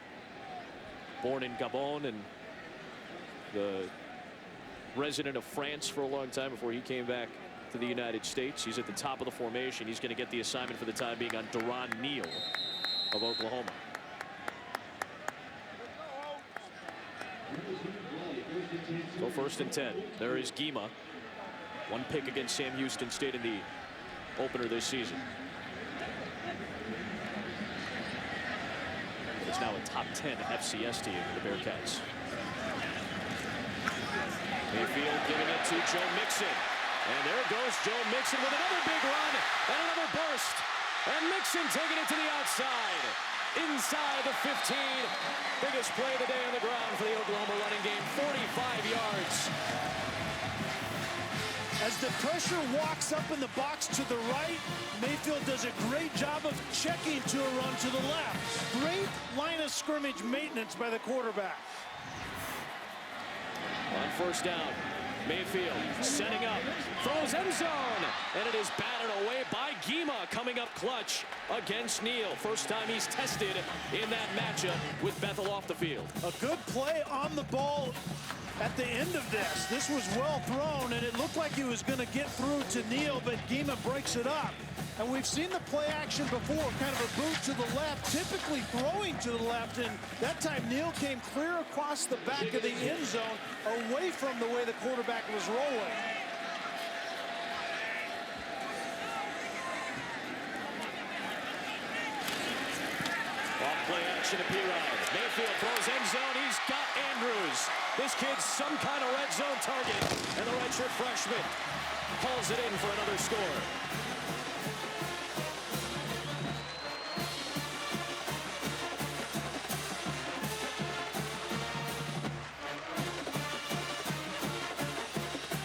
born in Gabon and the resident of France for a long time before he came back to the United States. He's at the top of the formation. He's going to get the assignment for the time being on Deron Neal of Oklahoma. So 1st and 10. There is Guima. 1 pick against Sam Houston State in the opener this season. It's now a top 10 FCS team in the Bearcats. Mayfield giving it to Joe Mixon. And there goes Joe Mixon with another big run and another burst. And Mixon taking it to the outside. Inside the 15. Biggest play of the day on the ground for the Oklahoma running game. 45 yards. As the pressure walks up in the box to the right, Mayfield does a great job of checking to a run to the left. Great line of scrimmage maintenance by the quarterback. On first down, Mayfield setting up, throws end zone, and it is batted away by Gima, coming up clutch against Neal. First time he's tested in that matchup with Bethel off the field. A good play on the ball at the end of this. This was well thrown, and it looked like he was going to get through to Neal, but Gima breaks it up. And we've seen the play action before, kind of a boot to the left, typically throwing to the left, and that time Neal came clear across the back of the end zone, away from the way the quarterback was rolling. Off play action to Pirine. Mayfield throws end zone. He's got Andrews. This kid's some kind of red zone target, and the redshirt freshman hauls it in for another score.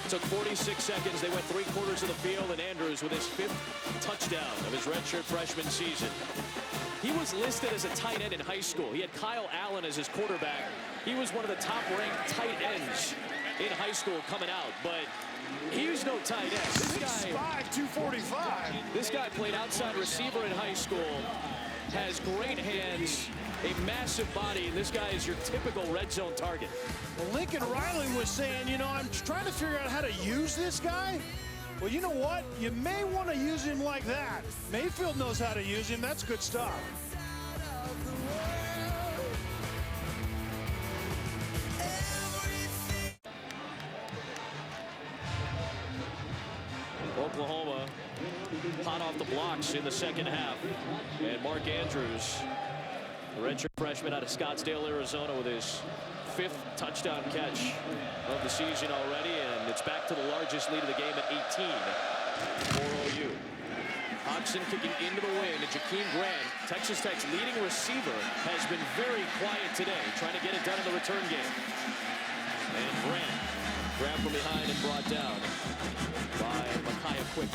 Took 46 seconds. They went 3/4 of the field, and Andrews with his 5th touchdown of his redshirt freshman season. He was listed as a tight end in high school. He had Kyle Allen as his quarterback. He was one of the top-ranked tight ends in high school coming out, but he was no tight end. This guy, 6'5", 245. This guy played outside receiver in high school, has great hands, a massive body, and this guy is your typical red zone target. Well, Lincoln Riley was saying, you know, I'm trying to figure out how to use this guy. Well, you know what? You may want to use him like that. Mayfield knows how to use him. That's good stuff. Oklahoma hot off the blocks in the second half. And Mark Andrews, the redshirt freshman out of Scottsdale, Arizona, with his 5th touchdown catch of the season already, and it's back to the largest lead of the game at 18 for OU. Hodgson kicking into the wing, and Jakeem Grant, Texas Tech's leading receiver, has been very quiet today, trying to get it done in the return game. And Grant grabbed from behind and brought down by Micaiah Quick.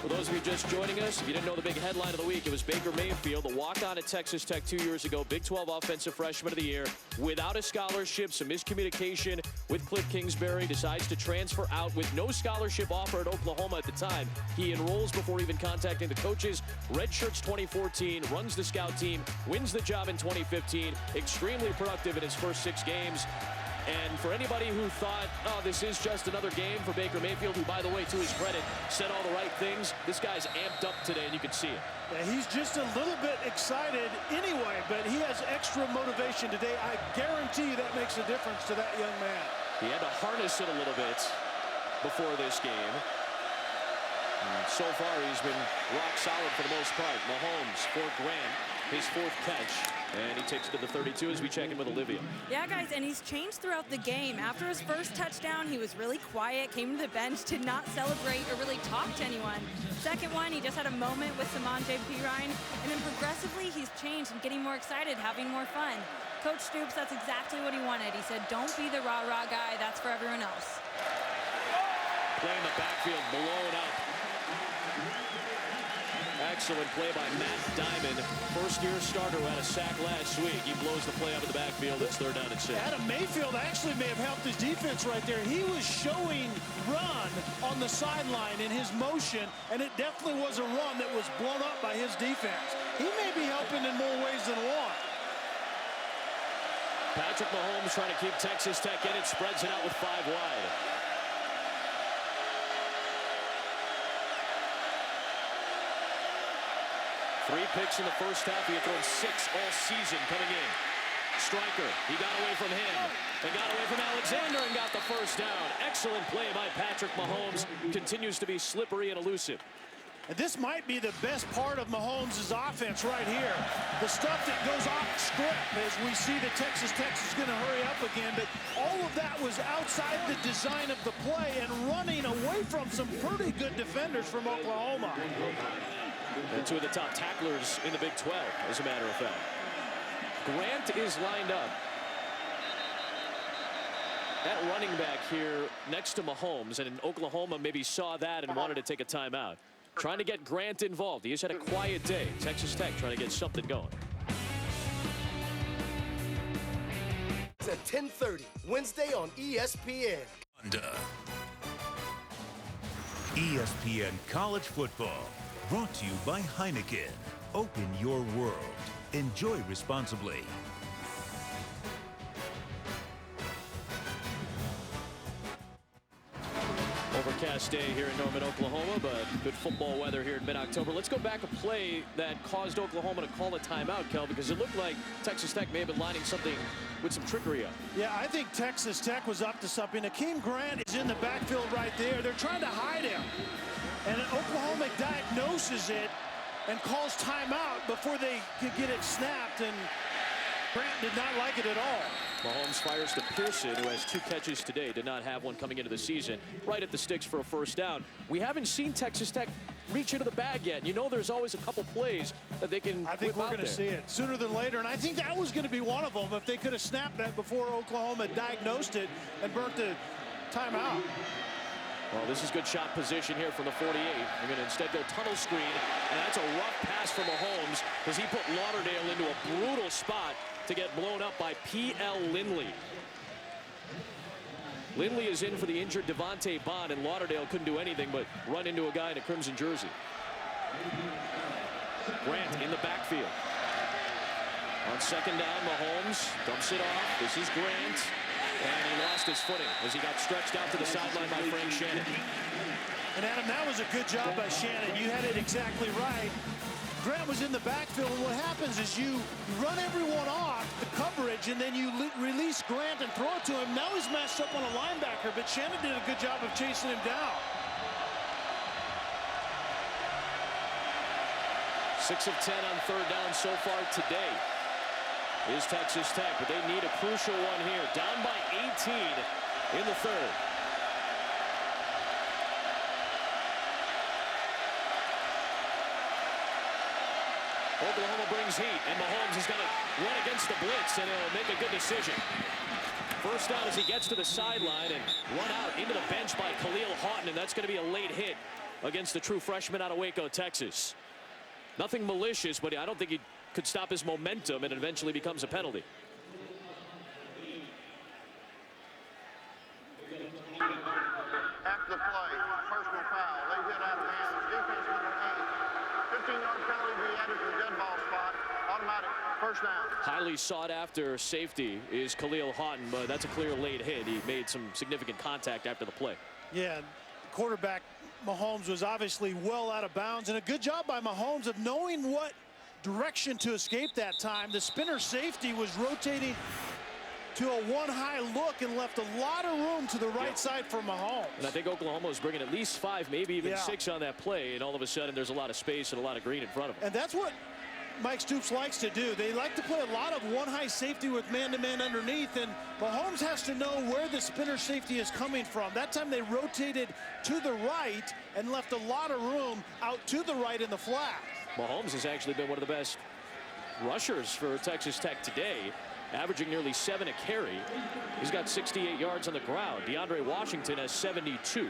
For those of you just joining us, if you didn't know the big headline of the week, it was Baker Mayfield, the walk-on at Texas Tech 2 years ago, Big 12 Offensive Freshman of the Year, without a scholarship, some miscommunication with Cliff Kingsbury, decides to transfer out with no scholarship offer at Oklahoma at the time. He enrolls before even contacting the coaches, redshirts 2014, runs the scout team, wins the job in 2015, extremely productive in his first 6 games. And for anybody who thought, oh, this is just another game for Baker Mayfield, who, by the way, to his credit, said all the right things, this guy's amped up today, and you can see it. Yeah, he's just a little bit excited anyway, but he has extra motivation today. I guarantee you that makes a difference to that young man. He had to harness it a little bit before this game. And so far, he's been rock solid for the most part. Mahomes for Grant, his 4th catch. And he takes it to the 32 as we check in with Olivia. Yeah, guys, and he's changed throughout the game. After his first touchdown, he was really quiet, came to the bench, did not celebrate or really talk to anyone. Second one, he just had a moment with Simon J. Pirine, and then progressively he's changed and getting more excited, having more fun. Coach Stoops, that's exactly what he wanted. He said, don't be the rah-rah guy, that's for everyone else. Play in the backfield, blown up. Excellent play by Matt Diamond. First-year starter who had a sack last week. He blows the play out of the backfield. It's 3rd down and 6. Adam Mayfield actually may have helped his defense right there. He was showing run on the sideline in his motion, and it definitely was a run that was blown up by his defense. He may be helping in more ways than one. Patrick Mahomes trying to keep Texas Tech in it. Spreads it out with 5 wide. Three picks in the first half. He had thrown 6 all season coming in. Striker, he got away from him. They got away from Alexander and got the first down. Excellent play by Patrick Mahomes. Continues to be slippery and elusive. And this might be the best part of Mahomes' offense right here. The stuff that goes off script as we see that Texas Tech is going to hurry up again. But all of that was outside the design of the play and running away from some pretty good defenders from Oklahoma. And 2 of the top tacklers in the Big 12, as a matter of fact. Grant is lined up. That running back here next to Mahomes, and in Oklahoma maybe saw that and wanted to take a timeout. Trying to get Grant involved. He has had a quiet day. Texas Tech trying to get something going. It's at 10:30 Wednesday on ESPN. ESPN College Football, brought to you by Heineken. Open your world. Enjoy responsibly. Overcast day here in Norman, Oklahoma, but good football weather here in mid-October. Let's go back a play that caused Oklahoma to call a timeout, Kel, because it looked like Texas Tech may have been lining something with some trickery up. Yeah, I think Texas Tech was up to something. Akeem Grant is in the backfield right there. They're trying to hide him. And Oklahoma diagnoses it and calls timeout before they could get it snapped, and Grant did not like it at all. Mahomes fires to Pearson, who has 2 catches today, did not have one coming into the season, right at the sticks for a first down. We haven't seen Texas Tech reach into the bag yet. You know there's always a couple plays that they can I think we're going to see it sooner than later, and I think that was going to be one of them if they could have snapped that before Oklahoma diagnosed it and burnt the timeout. Well, this is good shot position here from the 48. They're going to instead go tunnel screen, and that's a rough pass for Mahomes because he put Lauderdale into a brutal spot to get blown up by P.L. Lindley. Lindley is in for the injured Devontae Bond, and Lauderdale couldn't do anything but run into a guy in a crimson jersey. Grant in the backfield. On second down, Mahomes dumps it off. This is Grant. And he lost his footing as he got stretched out to the sideline by Frank Shannon. And Adam, that was a good job by Shannon. You had it exactly right. Grant was in the backfield, and what happens is you run everyone off the coverage, and then you release Grant and throw it to him. Now he's matched up on a linebacker, but Shannon did a good job of chasing him down. 6 of 10 on third down so far today is Texas Tech, but they need a crucial one here. Down by 18 in the third. Oklahoma brings heat, and Mahomes is going to run against the blitz, and he'll make a good decision. First down as he gets to the sideline and run out into the bench by Khalil Houghton, and that's going to be a late hit against the true freshman out of Waco, Texas. Nothing malicious, but I don't think he could stop his momentum, and it eventually becomes a penalty. After the play, personal foul. They hit out of bounds. Defense number 8. 15-yard penalty to be added to the dead ball spot. Automatic first down. Highly sought after safety is Khalil Houghton, but that's a clear late hit. He made some significant contact after the play. Yeah, quarterback Mahomes was obviously well out of bounds, and a good job by Mahomes of knowing what direction to escape that time. The spinner safety was rotating to a one-high look and left a lot of room to the right side for Mahomes. And I think Oklahoma was bringing at least 5, maybe even 6 on that play, and all of a sudden there's a lot of space and a lot of green in front of him. And that's what Mike Stoops likes to do. They like to play a lot of one-high safety with man-to-man underneath, and Mahomes has to know where the spinner safety is coming from. That time they rotated to the right and left a lot of room out to the right in the flat. Mahomes has actually been one of the best rushers for Texas Tech today, averaging nearly 7 a carry. He's got 68 yards on the ground. DeAndre Washington has 72.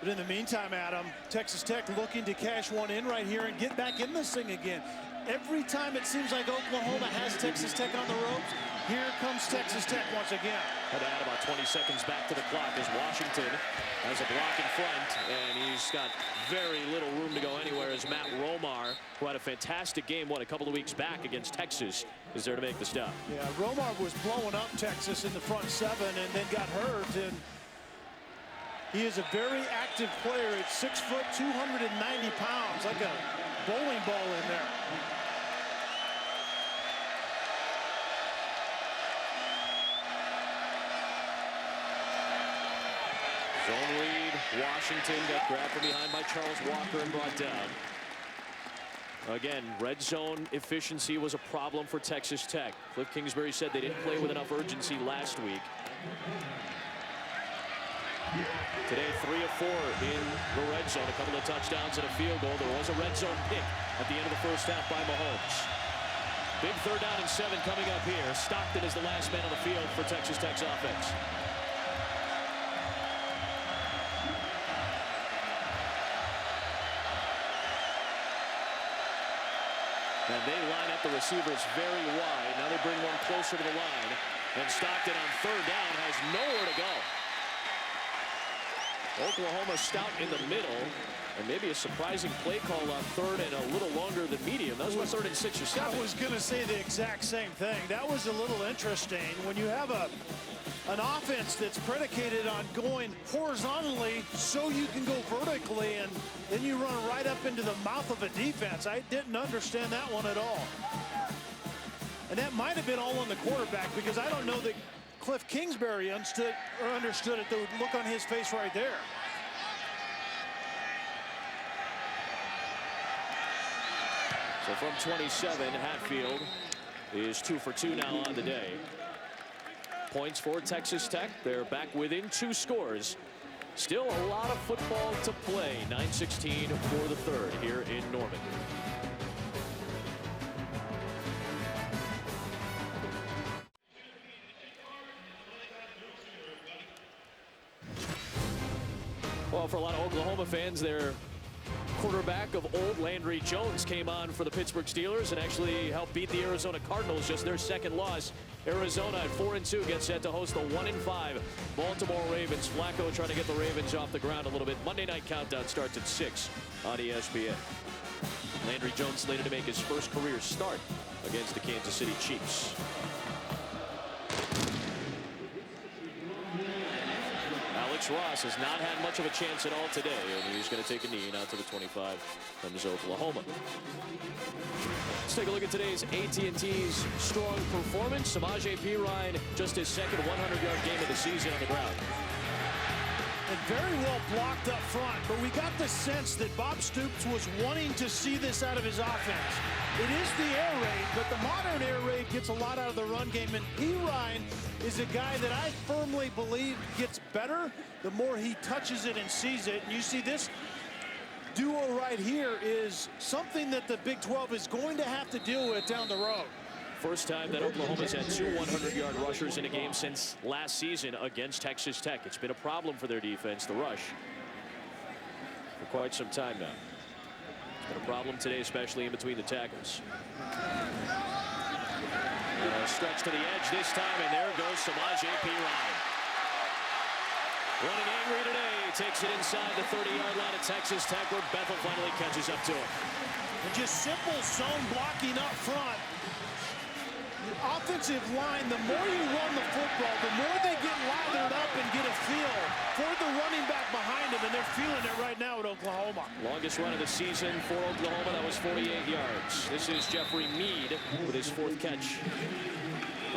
But in the meantime, Adam, Texas Tech looking to cash one in right here and get back in this thing again. Every time it seems like Oklahoma has Texas Tech on the ropes, here comes Texas Tech once again. Had to add about 20 seconds back to the clock as Washington has a block in front, and he's got very little room to go anywhere as Matt Romar, who had a fantastic game, a couple of weeks back against Texas, is there to make the stop. Yeah, Romar was blowing up Texas in the front 7 and then got hurt, and he is a very active player at 6 foot, 290 pounds, like a bowling ball in there. Zone read, Washington got grabbed from behind by Charles Walker and brought down. Again, red zone efficiency was a problem for Texas Tech. Cliff Kingsbury said they didn't play with enough urgency last week. Today, 3 of 4 in the red zone, a couple of touchdowns and a field goal. There was a red zone pick at the end of the first half by Mahomes. Big 3rd down and 7 coming up here. Stockton is the last man on the field for Texas Tech's offense. And they line up the receivers very wide. Now they bring one closer to the line. And Stockton on 3rd down has nowhere to go. Oklahoma stout in the middle. And maybe a surprising play call on 3rd and a little longer than medium. That was my 3rd and 6 or 7. I was going to say the exact same thing. That was a little interesting. When you have an offense that's predicated on going horizontally so you can go vertically, and then you run right up into the mouth of a defense. I didn't understand that one at all. And that might have been all on the quarterback, because I don't know that Cliff Kingsbury understood it. The look on his face right there. So from 27, Hatfield is 2 for 2 now on the day. Points for Texas Tech. They're back within 2 scores. Still a lot of football to play. 9:16 for the 3rd here in Norman. Well, for a lot of Oklahoma fans, their quarterback of old, Landry Jones, came on for the Pittsburgh Steelers and actually helped beat the Arizona Cardinals, just their 2nd loss. Arizona at 4-2 gets set to host the 1-5 Baltimore Ravens. Flacco trying to get the Ravens off the ground a little bit. Monday Night Countdown starts at 6 on ESPN. Landry Jones slated to make his first career start against the Kansas City Chiefs. Ross has not had much of a chance at all today, and he's going to take a knee out to the 25 from Oklahoma. Let's take a look at today's AT&T's strong performance. Samaje Perine, just his 2nd 100-yard game of the season on the ground. And very well blocked up front, but we got the sense that Bob Stoops was wanting to see this out of his offense. It is the air raid, but the modern air raid gets a lot out of the run game, and Perine is a guy that I firmly believe gets better the more he touches it and sees it. And you see this duo right here is something that the Big 12 is going to have to deal with down the road. First time that Oklahoma's had 2 100-yard rushers in a game since last season against Texas Tech. It's been a problem for their defense, the rush, for quite some time now. It's been a problem today, especially in between the tackles. Stretch to the edge this time, and there goes Samaje Perine. Running angry today, takes it inside the 30-yard line at Texas Tech, where Bethel finally catches up to him. And just simple zone blocking up front. The offensive line, the more you run the football, the more they get lathered up and get a feel for the running back behind them, and they're feeling it right now at Oklahoma. Longest run of the season for Oklahoma, that was 48 yards. This is Jeffrey Mead with his 4th catch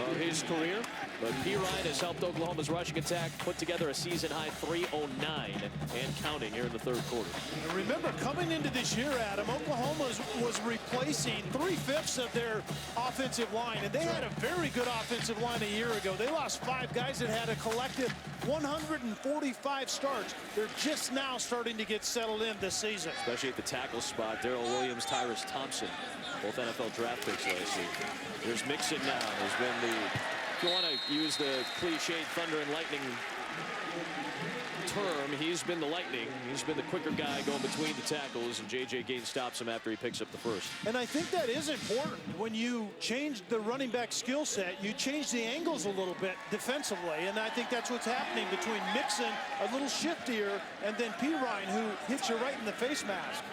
of his career. But Perine has helped Oklahoma's rushing attack put together a season-high 309 and counting here in the 3rd quarter. And remember, coming into this year, Adam, Oklahoma was replacing 3/5 of their offensive line, and they had a very good offensive line a year ago. They lost 5 guys that had a collective 145 starts. They're just now starting to get settled in this season. Especially at the tackle spot. Darrell Williams, Tyrus Thompson, both NFL draft picks last season. Here's Mixon now. Has been the, if you want to use the cliched thunder and lightning term, he's been the lightning. He's been the quicker guy going between the tackles, and J.J. Gaines stops him after he picks up the first. And I think that is important. When you change the running back skill set, you change the angles a little bit defensively, and I think that's what's happening between Mixon, a little shiftier, and then Perine, who hits you right in the face mask.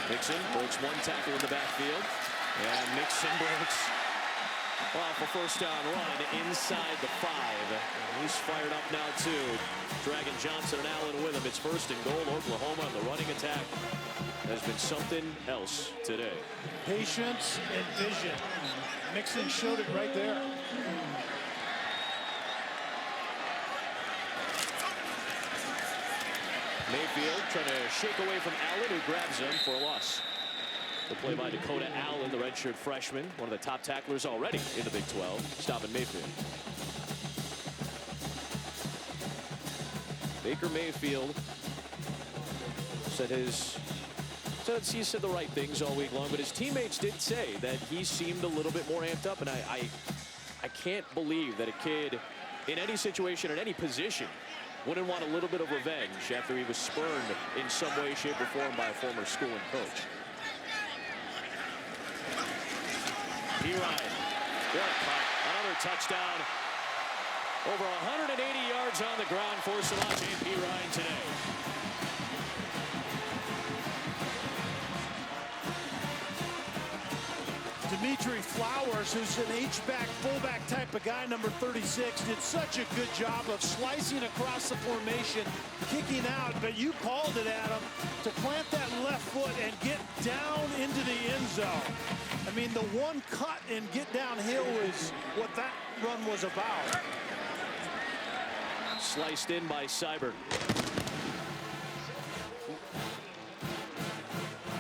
Mixon breaks 1 tackle in the backfield, and Mixon breaks off a first down run inside the 5. He's fired up now too. Dragging Johnson and Allen with him. It's 1st and goal. Oklahoma, and the running attack has been something else today. Patience and vision. Mixon showed it right there. Mayfield trying to shake away from Allen, who grabs him for a loss. The play by Dakota Allen, the redshirt freshman, one of the top tacklers already in the Big 12, stopping Mayfield. Baker Mayfield said he said the right things all week long, but his teammates did say that he seemed a little bit more amped up, and I can't believe that a kid in any situation, in any position, wouldn't want a little bit of revenge after he was spurned in some way, shape, or form by a former school and coach. P. Ryan, what a cut. Another touchdown. Over 180 yards on the ground for Salache P. Ryan today. Dimitri Flowers, who's an H-back, fullback type of guy, number 36, did such a good job of slicing across the formation, kicking out, but you called it, Adam, to plant that left foot and get down into the end zone. I mean, the one cut and get downhill is what that run was about. Sliced in by Seibert.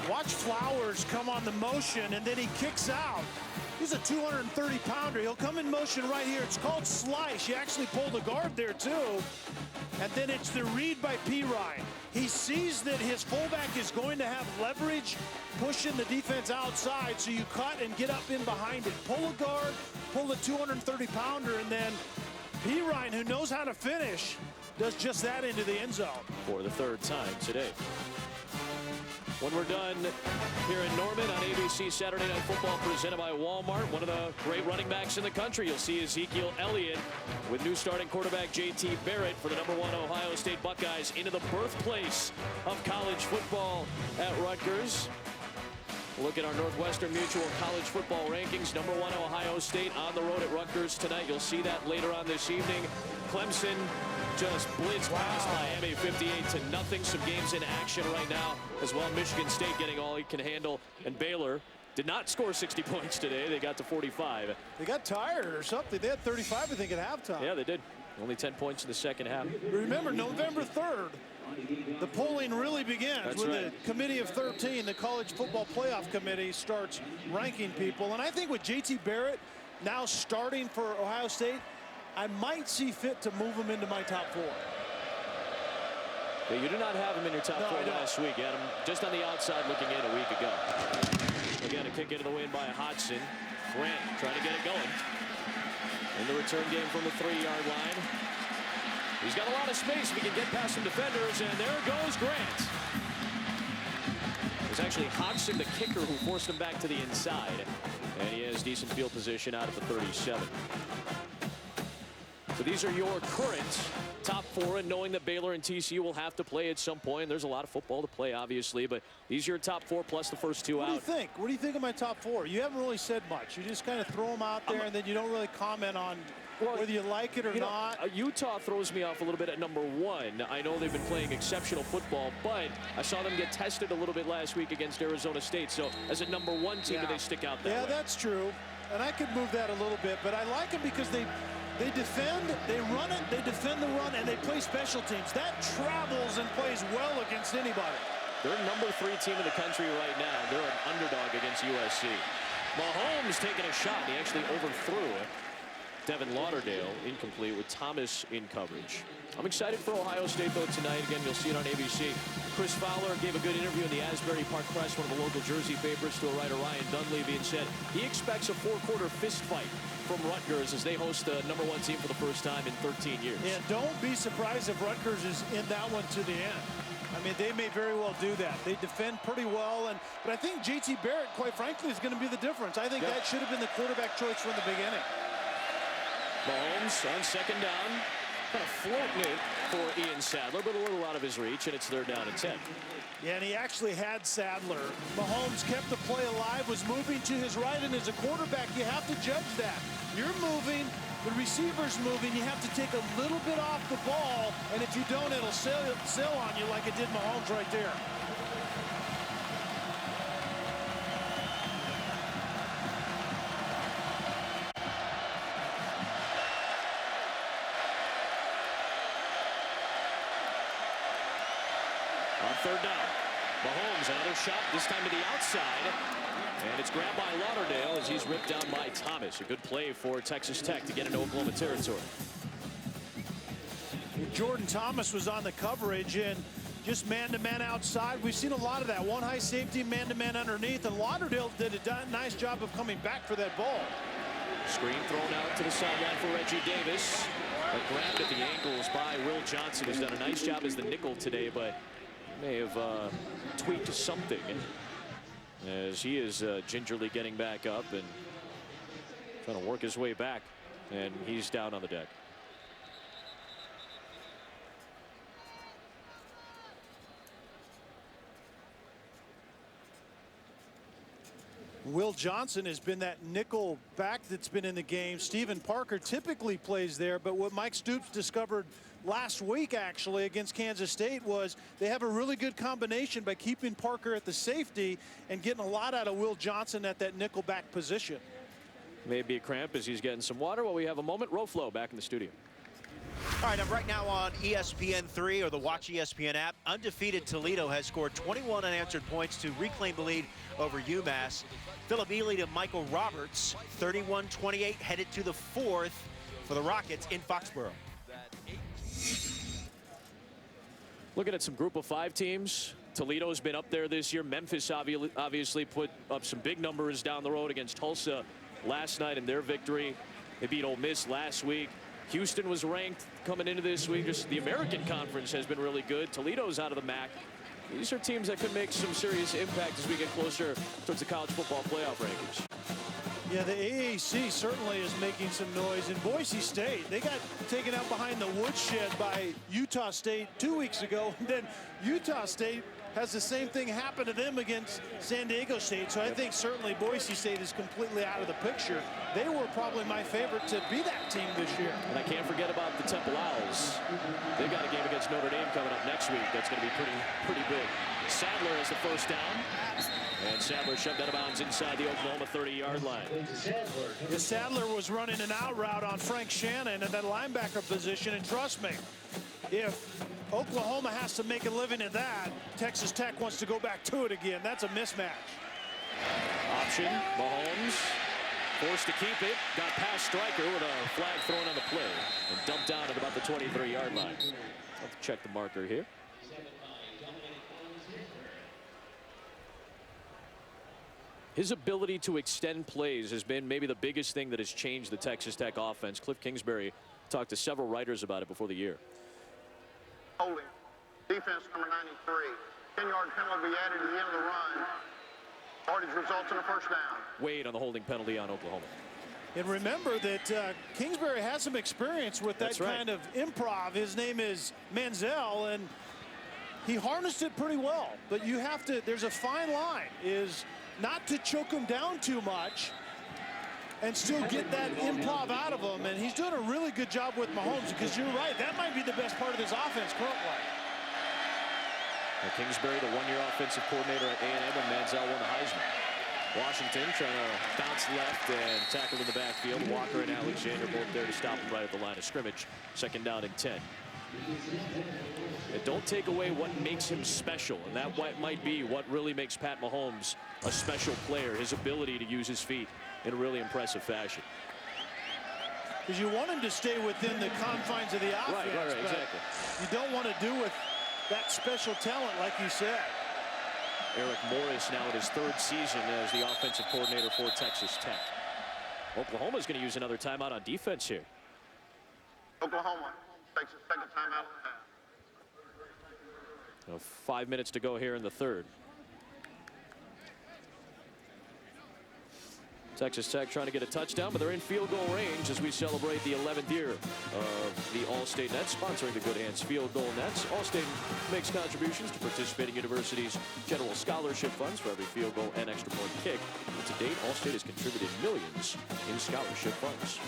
Watch Flowers come on the motion, and then he kicks out. He's a 230-pounder. He'll come in motion right here. It's called slice. He actually pulled a guard there, too. And then it's the read by P. Ryan. He sees that his fullback is going to have leverage, pushing the defense outside, so you cut and get up in behind it. Pull a guard, pull the 230-pounder, and then P. Ryan, who knows how to finish, does just that into the end zone. For the third time today. When we're done here in Norman on ABC Saturday Night Football presented by Walmart, one of the great running backs in the country, you'll see Ezekiel Elliott with new starting quarterback J.T. Barrett for the #1 Ohio State Buckeyes into the birthplace of college football at Rutgers. Look at our Northwestern Mutual college football rankings. #1 Ohio State on the road at Rutgers tonight. You'll see that later on this evening. Clemson just blitzed past Miami 58-0. Some games in action right now as well. Michigan State getting all he can handle, and Baylor did not score 60 points today. They got to 45. They got tired or something. They had 35, I think, at halftime. Yeah, they did. Only 10 points in the second half. Remember, November 3rd, the polling really begins. That's when right. The Committee of 13, the College Football Playoff Committee, starts ranking people. And I think with J.T. Barrett now starting for Ohio State, I might see fit to move him into my top 4. Yeah, you did not have him in your top 4 last week. You had him just on the outside looking in a week ago. Again, a kick into the wind by Hodgson. Grant trying to get it going. In the return game from the 3-yard line. He's got a lot of space if he can get past some defenders, and there goes Grant. It was actually Hodgson, the kicker, who forced him back to the inside. And he has decent field position out at the 37. So these are your current top 4, and knowing that Baylor and TCU will have to play at some point. There's a lot of football to play, obviously, but these are your top 4 plus the first 2 out. What do you think? What do you think of my top 4? You haven't really said much. You just kind of throw them out there, and then you don't really comment on whether you like it or not. Utah throws me off a little bit at #1. I know they've been playing exceptional football, but I saw them get tested a little bit last week against Arizona State. So as a #1 team, do they stick out that way? Yeah, that's true. And I could move that a little bit, but I like them because they defend, they run it, they defend the run, and they play special teams. That travels and plays well against anybody. They're #3 team in the country right now. They're an underdog against USC. Mahomes taking a shot. He actually overthrew Devin Lauderdale, incomplete, with Thomas in coverage. I'm excited for Ohio State, though, tonight. Again, you'll see it on ABC. Chris Fowler gave a good interview in the Asbury Park Press, one of the local Jersey papers, to a writer, Ryan Dunleavy, and said he expects a 4-quarter fist fight from Rutgers as they host the #1 team for the first time in 13 years. And don't be surprised if Rutgers is in that one to the end. I mean, they may very well do that. They defend pretty well, but I think J.T. Barrett, quite frankly, is going to be the difference. I think that should have been the quarterback choice from the beginning. Mahomes on second down, kind of floating it for Ian Sadler, but a little out of his reach, and it's 3rd down and 10. Yeah, and he actually had Sadler. Mahomes kept the play alive, was moving to his right, and as a quarterback, you have to judge that. You're moving, the receiver's moving, you have to take a little bit off the ball, and if you don't, it'll sail on you like it did Mahomes right there. On 3rd down, Mahomes, another shot, this time to the outside. And it's grabbed by Lauderdale as he's ripped down by Thomas. A good play for Texas Tech to get into Oklahoma territory. You Jordan Thomas was on the coverage and just man-to-man outside. We've seen a lot of that. One high safety, man-to-man underneath, and Lauderdale did a nice job of coming back for that ball. Screen thrown out to the sideline for Reggie Davis. But grabbed at the ankles by Will Johnson, who's done a nice job as the nickel today, but may have tweaked something as he is gingerly getting back up and trying to work his way back, and he's down on the deck. Will Johnson has been that nickel back that's been in the game. Stephen Parker typically plays there, but what Mike Stoops discovered last week actually against Kansas State was they have a really good combination by keeping Parker at the safety and getting a lot out of Will Johnson at that nickel back position. Maybe a cramp as he's getting some water while we have a moment. Roflo back in the studio. All right, I'm right now on ESPN3 or the Watch ESPN app. Undefeated Toledo has scored 21 unanswered points to reclaim the lead over UMass. Philip Ely to Michael Roberts, 31-28, headed to the fourth for the Rockets in Foxborough. Looking at some group of 5 teams. Toledo's been up there this year. Memphis obviously put up some big numbers down the road against Tulsa last night in their victory. They beat Ole Miss last week. Houston was ranked coming into this week. Just the American Conference has been really good. Toledo's out of the MAC. These are teams that could make some serious impact as we get closer towards the college football playoff rankings. Yeah, the AAC certainly is making some noise. In Boise State, they got taken out behind the woodshed by Utah State 2 weeks ago. And then Utah State has the same thing happen to them against San Diego State. So I think certainly Boise State is completely out of the picture. They were probably my favorite to be that team this year. And I can't forget about the Temple Owls. They've got a game against Notre Dame coming up next week. That's going to be pretty big. Sadler has the first down. And Sadler shoved out of bounds inside the Oklahoma 30-yard line. The Sadler was running an out route on Frank Shannon in that linebacker position. And trust me, if Oklahoma has to make a living at that, Texas Tech wants to go back to it again. That's a mismatch. Option, Mahomes forced to keep it. Got past Stryker with a flag thrown on the play. And dumped down at about the 23-yard line. I'll have to check the marker here. His ability to extend plays has been maybe the biggest thing that has changed the Texas Tech offense. Cliff Kingsbury talked to several writers about it before the year. Holding. Defense number 93. 10-yard penalty be added to the end of the run. Yardage results in a first down. Wade on the holding penalty on Oklahoma. And remember that Kingsbury has some experience with that kind of improv. His name is Manziel, and he harnessed it pretty well. But you have to, there's a fine line, is not to choke him down too much and still get that improv out of him. And he's doing a really good job with Mahomes, because you're right, that might be the best part of this offense currently. Kingsbury, the one-year offensive coordinator at A&M, when Manziel won the Heisman. Washington trying to bounce left and tackled in the backfield. Walker and Alexander both there to stop him right at the line of scrimmage. Second down and 10. And don't take away what makes him special, and that might be what really makes Pat Mahomes a special player, his ability to use his feet in a really impressive fashion. Because you want him to stay within the confines of the offense. Right, exactly. You don't want to do with that special talent, like you said. Eric Morris now in his 3rd season as the offensive coordinator for Texas Tech. Oklahoma's going to use another timeout on defense here. Oklahoma takes a second timeout. 5 minutes to go here in the 3rd. Texas Tech trying to get a touchdown, but they're in field goal range as we celebrate the 11th year of the All-State Nets, sponsoring the Good Hands Field Goal Nets. All-State makes contributions to participating universities' general scholarship funds for every field goal and extra point kick. And to date, All-State has contributed millions in scholarship funds.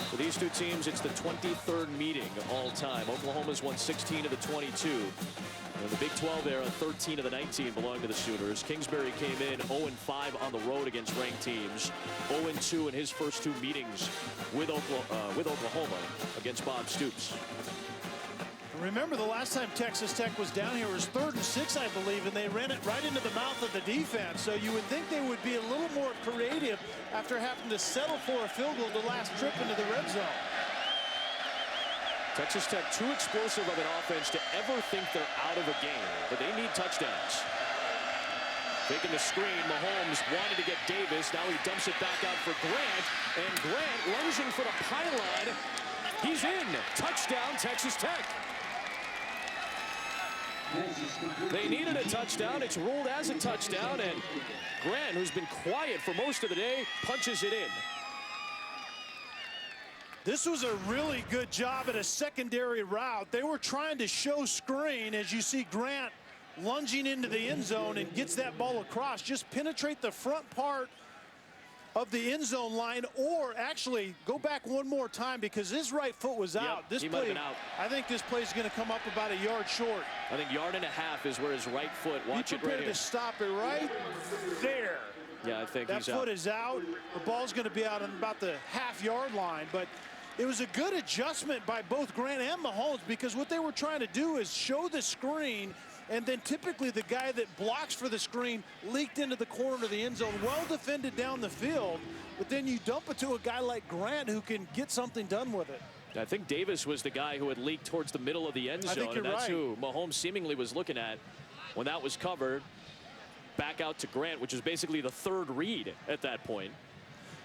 For these two teams, it's the 23rd meeting all time. Oklahoma's won 16 of the 22. In the Big 12 era, 13 of the 19 belong to the Sooners. Kingsbury came in 0-5 on the road against ranked teams. 0-2 in his first 2 meetings with Oklahoma against Bob Stoops. Remember the last time Texas Tech was down here was 3rd and 6, I believe, and they ran it right into the mouth of the defense. So you would think they would be a little more creative after having to settle for a field goal the last trip into the red zone. Texas Tech too explosive of an offense to ever think they're out of a game, but they need touchdowns. Taking the screen, Mahomes wanted to get Davis. Now he dumps it back out for Grant, and Grant lunging for the pylon. He's in. Touchdown, Texas Tech. They needed a touchdown. It's ruled as a touchdown, and Grant, who's been quiet for most of the day, punches it in. This was a really good job at a secondary route. They were trying to show screen, as you see Grant lunging into the end zone and gets that ball across. Just penetrate the front part of the end zone line, or actually go back one more time because his right foot was out. This play, might have been out. I think this play is going to come up about a yard short. I think 1.5 yards is where his right foot. Watch it right here. Be prepared to stop it right there. Yeah, I think that foot is out. The ball's going to be out on about the half-yard line, but it was a good adjustment by both Grant and Mahomes, because what they were trying to do is show the screen, and then typically the guy that blocks for the screen leaked into the corner of the end zone, well defended down the field, but then you dump it to a guy like Grant who can get something done with it. I think Davis was the guy who had leaked towards the middle of the end zone. I think you're and that's right. Who Mahomes seemingly was looking at when that was covered. Back out to Grant, which is basically the 3rd read at that point.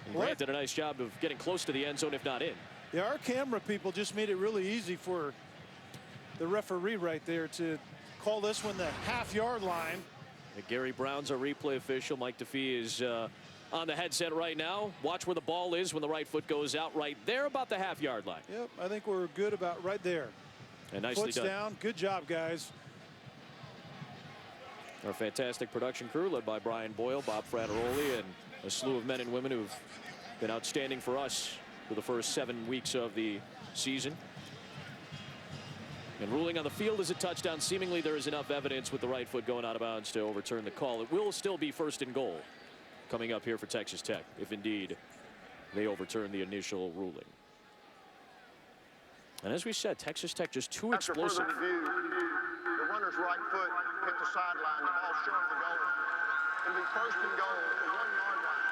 And Grant did a nice job of getting close to the end zone, if not in. Yeah, our camera people just made it really easy for the referee right there to call this one the half-yard line. And Gary Brown's our replay official. Mike DeFee is on the headset right now. Watch where the ball is when the right foot goes out, right there about the half-yard line. Yep, I think we're good about right there. And nicely Foot's done. down. Good job, guys. Our fantastic production crew led by Brian Boyle, Bob Frateroli, and a slew of men and women who've been outstanding for us for the first 7 weeks of the season. And ruling on the field is a touchdown. Seemingly there is enough evidence with the right foot going out of bounds to overturn the call. It will still be 1st and goal coming up here for Texas Tech, if indeed they overturn the initial ruling. And as we said, Texas Tech just too explosive. After further review, the runner's right foot hit the sideline. The ball short of the goal. It'll be 1st and goal at the 1-yard line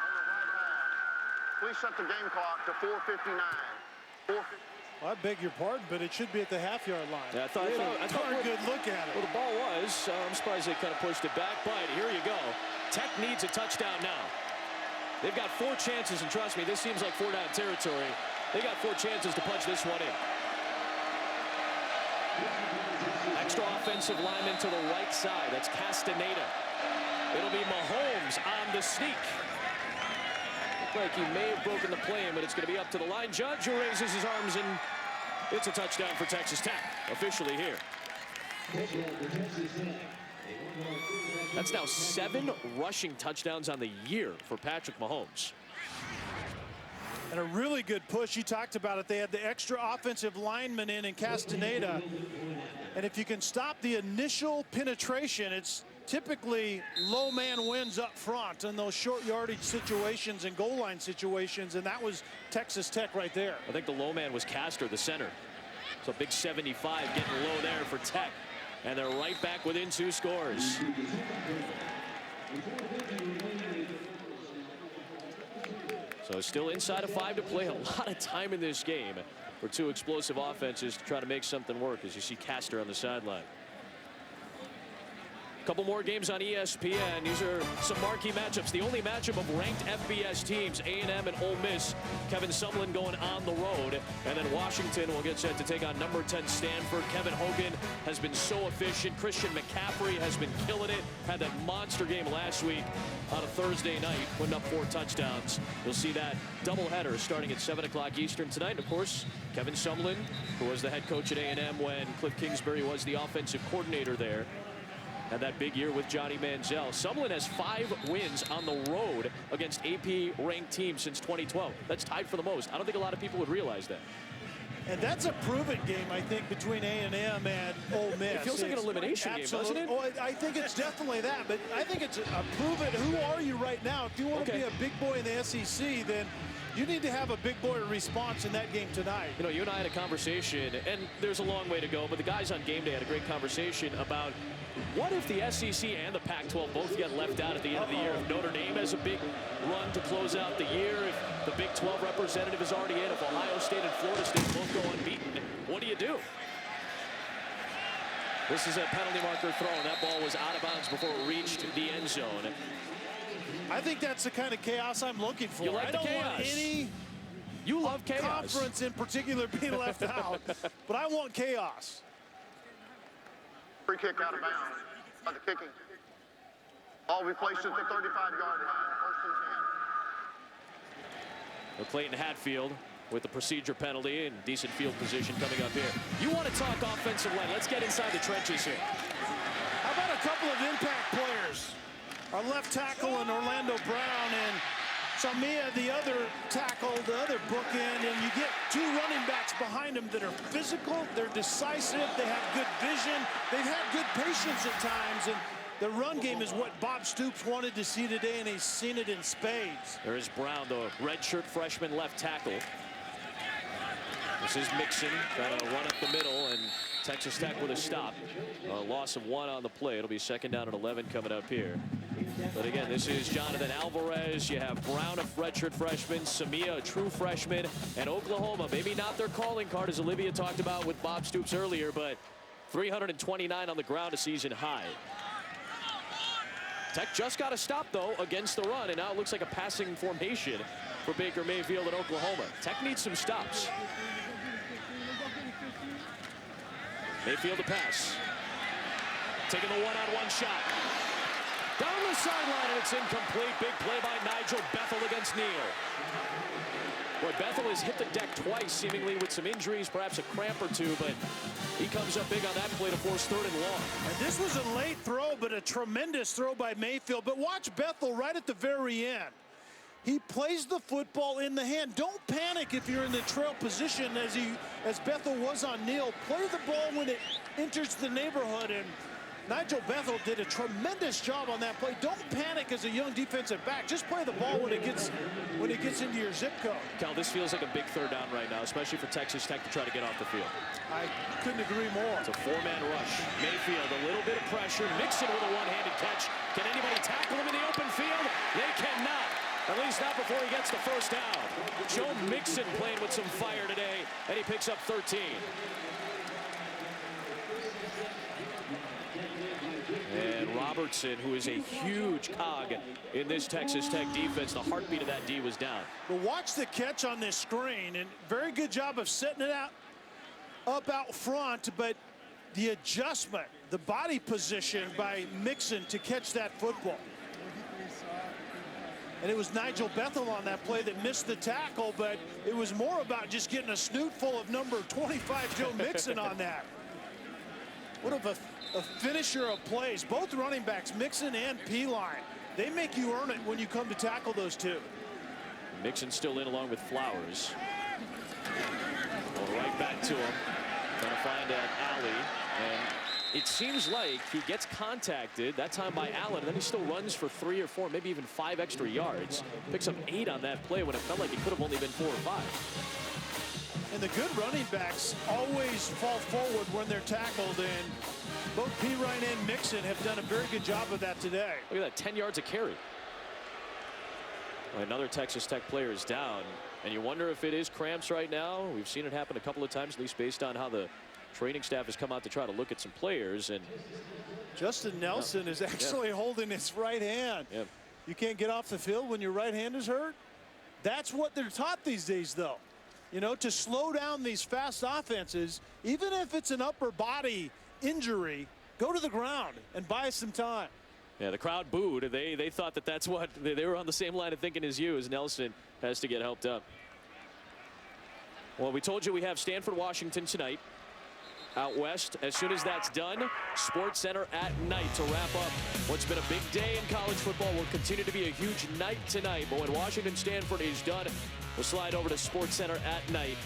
on the right half. Please set the game clock to 4:59. Well, I beg your pardon, but it should be at the half-yard line. Yeah, I thought a good look at it. Well, the ball was. I'm surprised they kind of pushed it back, but here you go. Tech needs a touchdown now. They've got 4 chances, and trust me, this seems like 4-down territory. They got 4 chances to punch this one in. Extra offensive lineman to the right side. That's Castaneda. It'll be Mahomes on the sneak. Looked like he may have broken the plane, but it's going to be up to the line judge, who raises his arms, and it's a touchdown for Texas Tech, officially here. That's now 7 rushing touchdowns on the year for Patrick Mahomes. And a really good push. You talked about it. They had the extra offensive lineman in Castaneda. And if you can stop the initial penetration, it's typically low man wins up front in those short yardage situations and goal line situations, and that was Texas Tech right there. I think the low man was Castor, the center. So big 75 getting low there for Tech. And they're right back within 2 scores. So still inside of 5 to play. A lot of time in this game for 2 explosive offenses to try to make something work, as you see Castor on the sideline. Couple more games on ESPN. These are some marquee matchups. The only matchup of ranked FBS teams, A&M and Ole Miss. Kevin Sumlin going on the road. And then Washington will get set to take on number 10 Stanford. Kevin Hogan has been so efficient. Christian McCaffrey has been killing it. Had that monster game last week on a Thursday night, putting up 4 touchdowns. You'll see that doubleheader starting at 7 o'clock Eastern tonight. And of course, Kevin Sumlin, who was the head coach at A&M when Cliff Kingsbury was the offensive coordinator there. And that big year with Johnny Manziel. Sumlin has 5 wins on the road against AP-ranked teams since 2012. That's tied for the most. I don't think a lot of people would realize that. And that's a prove-it game, I think, between A&M and Ole Miss. It feels like an elimination game, doesn't it? Oh, I think it's definitely that, but I think it's a prove-it. Who are you right now? If you want to be a big boy in the SEC, then You need to have a big boy response in that game tonight. You know, you and I had a conversation, and there's a long way to go, but the guys on game day had a great conversation about what if the SEC and the Pac-12 both get left out at the end of the year? If Notre Dame has a big run to close out the year, if the Big 12 representative is already in, if Ohio State and Florida State both go unbeaten, what do you do? This is a penalty marker throw, and that ball was out of bounds before it reached the end zone. I think that's the kind of chaos I'm looking for. You like I the don't chaos. want any You love chaos. conference in particular being left out, but I want chaos. Free kick out of bounds by the kicking. Ball will be placed at the 35-yard line. First and 10. Well, Clayton Hatfield with the procedure penalty and decent field position coming up here. You want to talk offensive line? Let's get inside the trenches here. How about a couple of impact players? Our left tackle and Orlando Brown, and Samia, the other tackle, the other bookend, and you get two running backs behind them that are physical, they're decisive, they have good vision, they've had good patience at times, and the run game is what Bob Stoops wanted to see today, and he's seen it in spades. There is Brown, the redshirt freshman left tackle. This is Mixon trying to run up the middle, and Texas Tech with a stop. A loss of 1 on the play. It'll be second down and 11 coming up here. But again, this is Jonathan Alvarez. You have Brown, a redshirt freshman, Samia, a true freshman, and Oklahoma, maybe not their calling card, as Olivia talked about with Bob Stoops earlier, but 329 on the ground, a season high. Tech just got a stop, though, against the run, and now it looks like a passing formation for Baker Mayfield and Oklahoma. Tech needs some stops. Mayfield to pass. Taking the one-on-one shot. Down the sideline, and it's incomplete. Big play by Nigel Bethel against Neal. Boy, Bethel has hit the deck twice, seemingly with some injuries, perhaps a cramp or two, but he comes up big on that play to force 3rd and long. And this was a late throw, but a tremendous throw by Mayfield. But watch Bethel right at the very end. He plays the football in the hand. Don't panic if you're in the trail position as Bethel was on Neal. Play the ball when it enters the neighborhood, and Nigel Bethel did a tremendous job on that play. Don't panic as a young defensive back. Just play the ball when it gets into your zip code. Cal, this feels like a big 3rd down right now, especially for Texas Tech to try to get off the field. I couldn't agree more. It's a 4-man rush. Mayfield, a little bit of pressure. Mixon with a one-handed catch. Can anybody tackle him in the open field? They cannot. At least not before he gets the first down. Joe Mixon playing with some fire today, and he picks up 13. And Robertson, who is a huge cog in this Texas Tech defense, the heartbeat of that D was down. But watch the catch on this screen, and very good job of setting it up out front, but the adjustment, the body position by Mixon to catch that football. And it was Nigel Bethel on that play that missed the tackle, but it was more about just getting a snoot full of number 25 Joe Mixon on that. What of a finisher of plays. Both running backs, Mixon and P-line, they make you earn it when you come to tackle those two. Mixon still in along with Flowers. Going right back to him. Trying to find an alley. And it seems like he gets contacted, that time by Allen, and then he still runs for 3 or 4, maybe even 5 extra yards. Picks up 8 on that play when it felt like it could have only been 4 or 5. And the good running backs always fall forward when they're tackled, and both P-Ryan and Mixon have done a very good job of that today. Look at that, 10 yards a carry. Well, another Texas Tech player is down, and you wonder if it is cramps right now. We've seen it happen a couple of times, at least based on how the training staff has come out to try to look at some players. And Justin Nelson is actually holding his right hand. Yeah. You can't get off the field when your right hand is hurt. That's what they're taught these days, though. You know, to slow down these fast offenses, even if it's an upper body injury, go to the ground and buy some time. Yeah, the crowd booed. They thought that that's what they were on the same line of thinking as you, as Nelson has to get helped up. Well, we told you we have Stanford, Washington tonight out west. As soon as that's done, Sports Center at night to wrap up what's been a big day in college football. Will continue to be a huge night tonight, but when Washington Stanford is done, we'll slide over to Sports Center at night.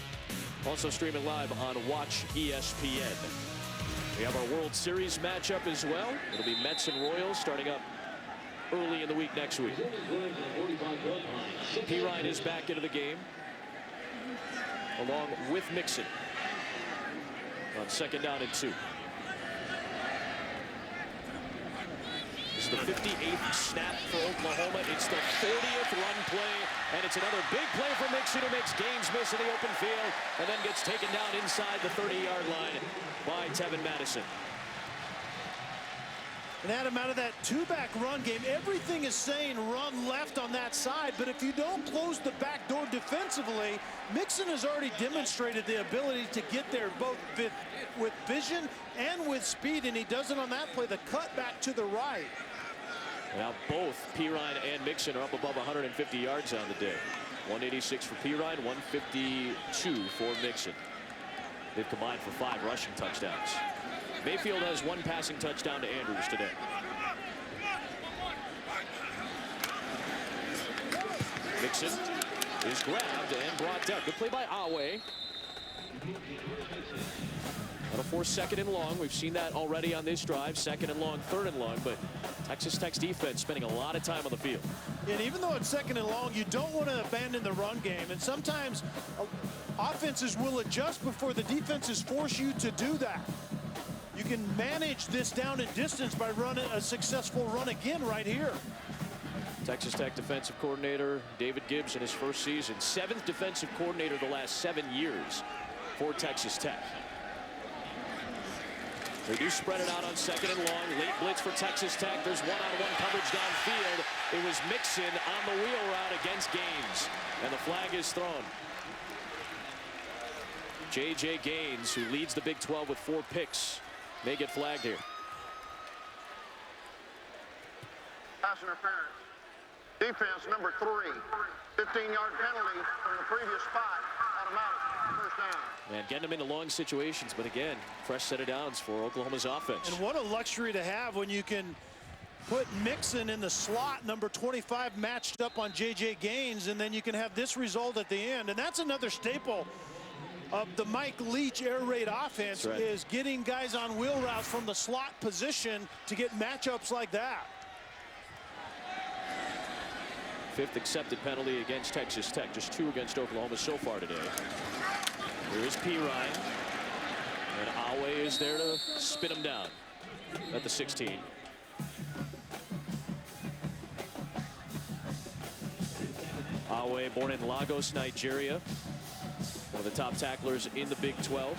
Also streaming live on Watch ESPN. We have our World Series matchup as well. It'll be Mets and Royals starting up early in the week next week. Pirine is back into the game, along with Mixon on 2nd down and 2. This is the 58th snap for Oklahoma. It's the 40th run play, and it's another big play for Mixon, who makes Gaines miss in the open field and then gets taken down inside the 30-yard line by Tevin Madison. And Adam, out of that two-back run game, everything is saying run left on that side, but if you don't close the back door defensively, Mixon has already demonstrated the ability to get there both with vision and with speed, and he does it on that play, the cut back to the right. Now both Pirine and Mixon are up above 150 yards on the day. 186 for Pirine, 152 for Mixon. They've combined for 5 rushing touchdowns. Mayfield has 1 passing touchdown to Andrews today. Mixon is grabbed and brought down. Good play by Awe. That'll force 2nd and long. We've seen that already on this drive. 2nd and long, 3rd and long, but Texas Tech's defense spending a lot of time on the field. And even though it's 2nd and long, you don't want to abandon the run game. And sometimes offenses will adjust before the defenses force you to do that. You can manage this down in distance by running a successful run again right here. Texas Tech defensive coordinator David Gibbs in his first season. 7th defensive coordinator the last 7 years for Texas Tech. They do spread it out on 2nd and long. Late blitz for Texas Tech. There's one-on-one coverage downfield. It was Mixon on the wheel route against Gaines. And the flag is thrown. J.J. Gaines, who leads the Big 12 with 4 picks, may get flagged here. Pass interference. Defense number 3. 15-yard penalty from the previous spot. Automatic. First down. And getting them into long situations, but again, fresh set of downs for Oklahoma's offense. And what a luxury to have when you can put Mixon in the slot, number 25, matched up on J.J. Gaines, and then you can have this result at the end. And that's another staple of the Mike Leach air raid offense, right, is getting guys on wheel routes from the slot position to get matchups like that. 5th accepted penalty against Texas Tech. Just 2 against Oklahoma so far today. Here is Pirine. And Awe is there to spin him down at the 16. Awe, born in Lagos, Nigeria. One of the top tacklers in the Big 12.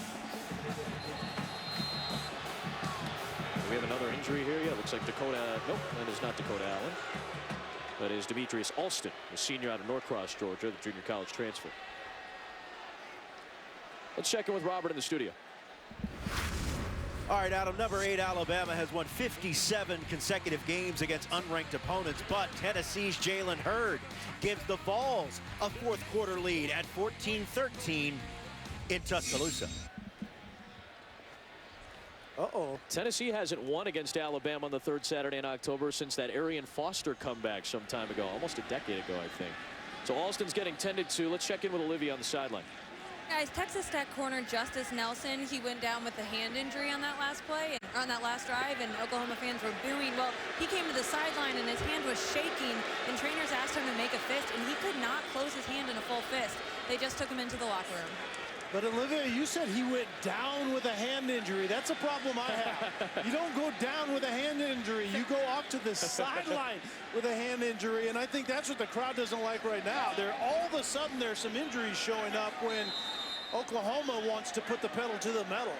We have another injury here. Yeah, looks like Dakota. Nope, that is not Dakota Allen. That is Demetrius Alston, a senior out of Norcross, Georgia, the junior college transfer. Let's check in with Robert in the studio. All right, Adam, number 8 Alabama has won 57 consecutive games against unranked opponents, but Tennessee's Jalen Hurd gives the Vols a 4th quarter lead at 14-13 in Tuscaloosa. Tennessee hasn't won against Alabama on the 3rd Saturday in October since that Arian Foster comeback some time ago, almost a decade ago, I think. So Alston's getting tended to. Let's check in with Olivia on the sideline. Guys, Texas Tech corner Justice Nelson, he went down with a hand injury on that last play, on that last drive, and Oklahoma fans were booing. Well, he came to the sideline and his hand was shaking, and trainers asked him to make a fist, and he could not close his hand in a full fist. They just took him into the locker room. But Olivia, you said he went down with a hand injury. That's a problem I have. You don't go down with a hand injury. You go off to the sideline with a hand injury, and I think that's what the crowd doesn't like right now. All of a sudden, there's some injuries showing up when Oklahoma wants to put the pedal to the metal.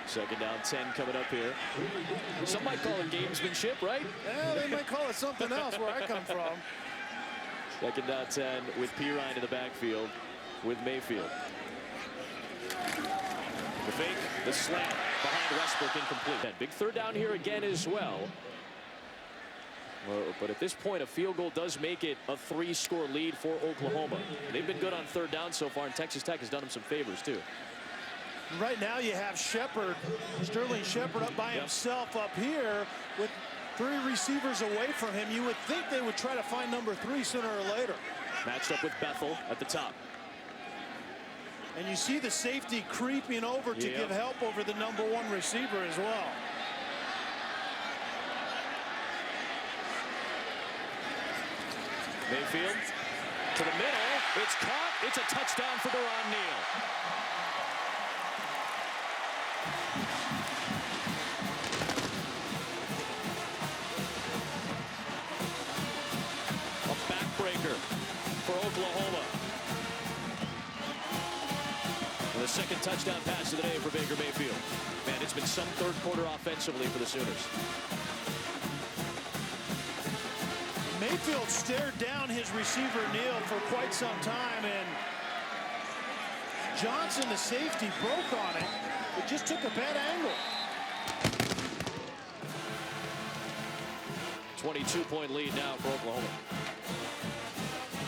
2nd down, 10 coming up here. Some might call it gamesmanship, right? Yeah, they might call it something else where I come from. 2nd down, 10 with Pirine in the backfield with Mayfield. The fake, the slant behind Westbrook, incomplete. Big 3rd down here again as well. But at this point, a field goal does make it a 3-score lead for Oklahoma. They've been good on 3rd down so far, and Texas Tech has done them some favors too. Right now you have Shepard, Sterling Shepard up by himself up here with 3 receivers away from him. You would think they would try to find number 3 sooner or later. Matched up with Bethel at the top. And you see the safety creeping over to give help over the number 1 receiver as well. Mayfield to the middle. It's caught. It's a touchdown for Deron Neal. A backbreaker for Oklahoma. And the second touchdown pass of the day for Baker Mayfield. Man, it's been some third quarter offensively for the Sooners. Mayfield stared down his receiver Neal for quite some time, and Johnson, the safety, broke on it. It just took a bad angle. 22-point lead now for Oklahoma.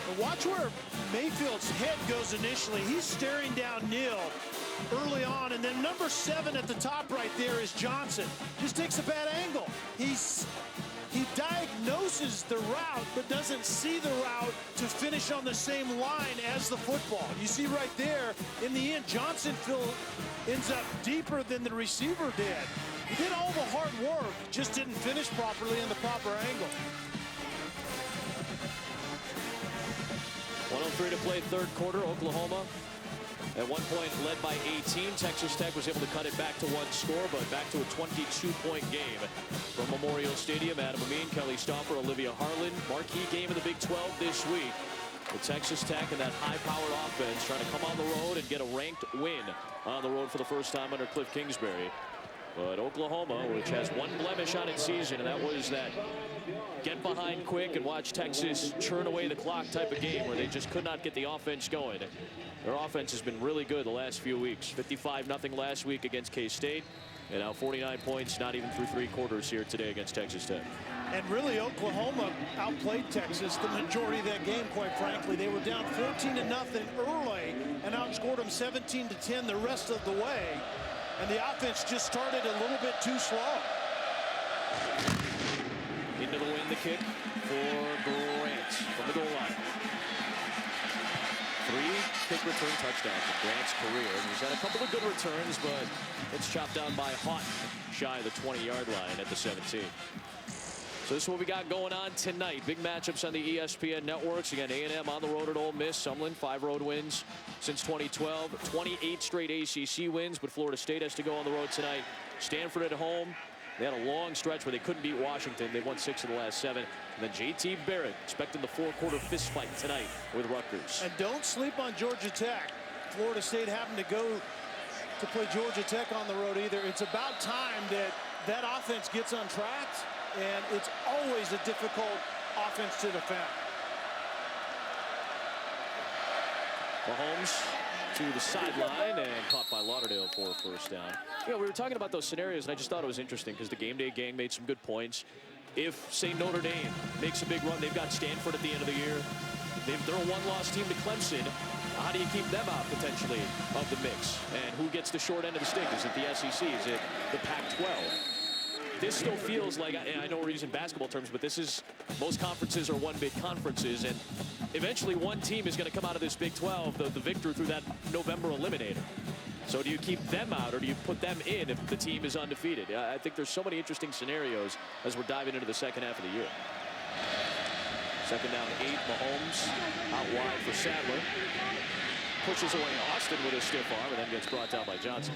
And watch where Mayfield's head goes initially. He's staring down Neal early on, and then number 7 at the top right there is Johnson. Just takes a bad angle. He diagnoses the route, but doesn't see the route to finish on the same line as the football. You see right there, in the end, Johnson ends up deeper than the receiver did. He did all the hard work, just didn't finish properly in the proper angle. 1:03 to play third quarter. Oklahoma at one point led by 18. Texas Tech was able to cut it back to 1 score, but back to a 22-point game from Memorial Stadium. Adam Amin, Kelly Stauffer, Olivia Harlan. Marquee game of the Big 12 this week. With Texas Tech and that high-powered offense trying to come on the road and get a ranked win on the road for the first time under Cliff Kingsbury. But Oklahoma, which has one blemish on its season, and that was that get behind quick and watch Texas churn away the clock type of game where they just could not get the offense going. Their offense has been really good the last few weeks. 55-0 last week against K-State, and now 49 points, not even through 3 quarters here today against Texas Tech. And really, Oklahoma outplayed Texas the majority of that game, quite frankly. They were down 14-0 early and outscored them 17-10 the rest of the way. And the offense just started a little bit too slow. Into the win, the kick for Grant from the goal line. 3 kick return touchdowns in Grant's career. He's had a couple of good returns, but it's chopped down by Haughton, shy of the 20-yard line at the 17. So this is what we got going on tonight. Big matchups on the ESPN networks. Again, A&M on the road at Ole Miss. Sumlin, 5 road wins since 2012. 28 straight ACC wins, but Florida State has to go on the road tonight. Stanford at home. They had a long stretch where they couldn't beat Washington. They won 6 of the last 7. And then J.T. Barrett expecting the 4-quarter fist fight tonight with Rutgers. And don't sleep on Georgia Tech. Florida State happened to go to play Georgia Tech on the road either. It's about time that offense gets on track. And it's always a difficult offense to defend. Mahomes to the sideline and caught by Lauderdale for a first down. You know, we were talking about those scenarios, and I just thought it was interesting because the Game Day gang made some good points. If, say, Notre Dame makes a big run, they've got Stanford at the end of the year. They're a one-loss team to Clemson. How do you keep them out potentially of the mix? And who gets the short end of the stick? Is it the SEC? Is it the Pac-12? This still feels like, and I know we're using basketball terms, but this is, most conferences are one-big conferences, and eventually one team is going to come out of this Big 12, the victor through that November eliminator. So do you keep them out, or do you put them in if the team is undefeated? I think there's so many interesting scenarios as we're diving into the second half of the year. Second down 8, Mahomes out wide for Sadler. Pushes away Austin with a stiff arm and then gets brought down by Johnson.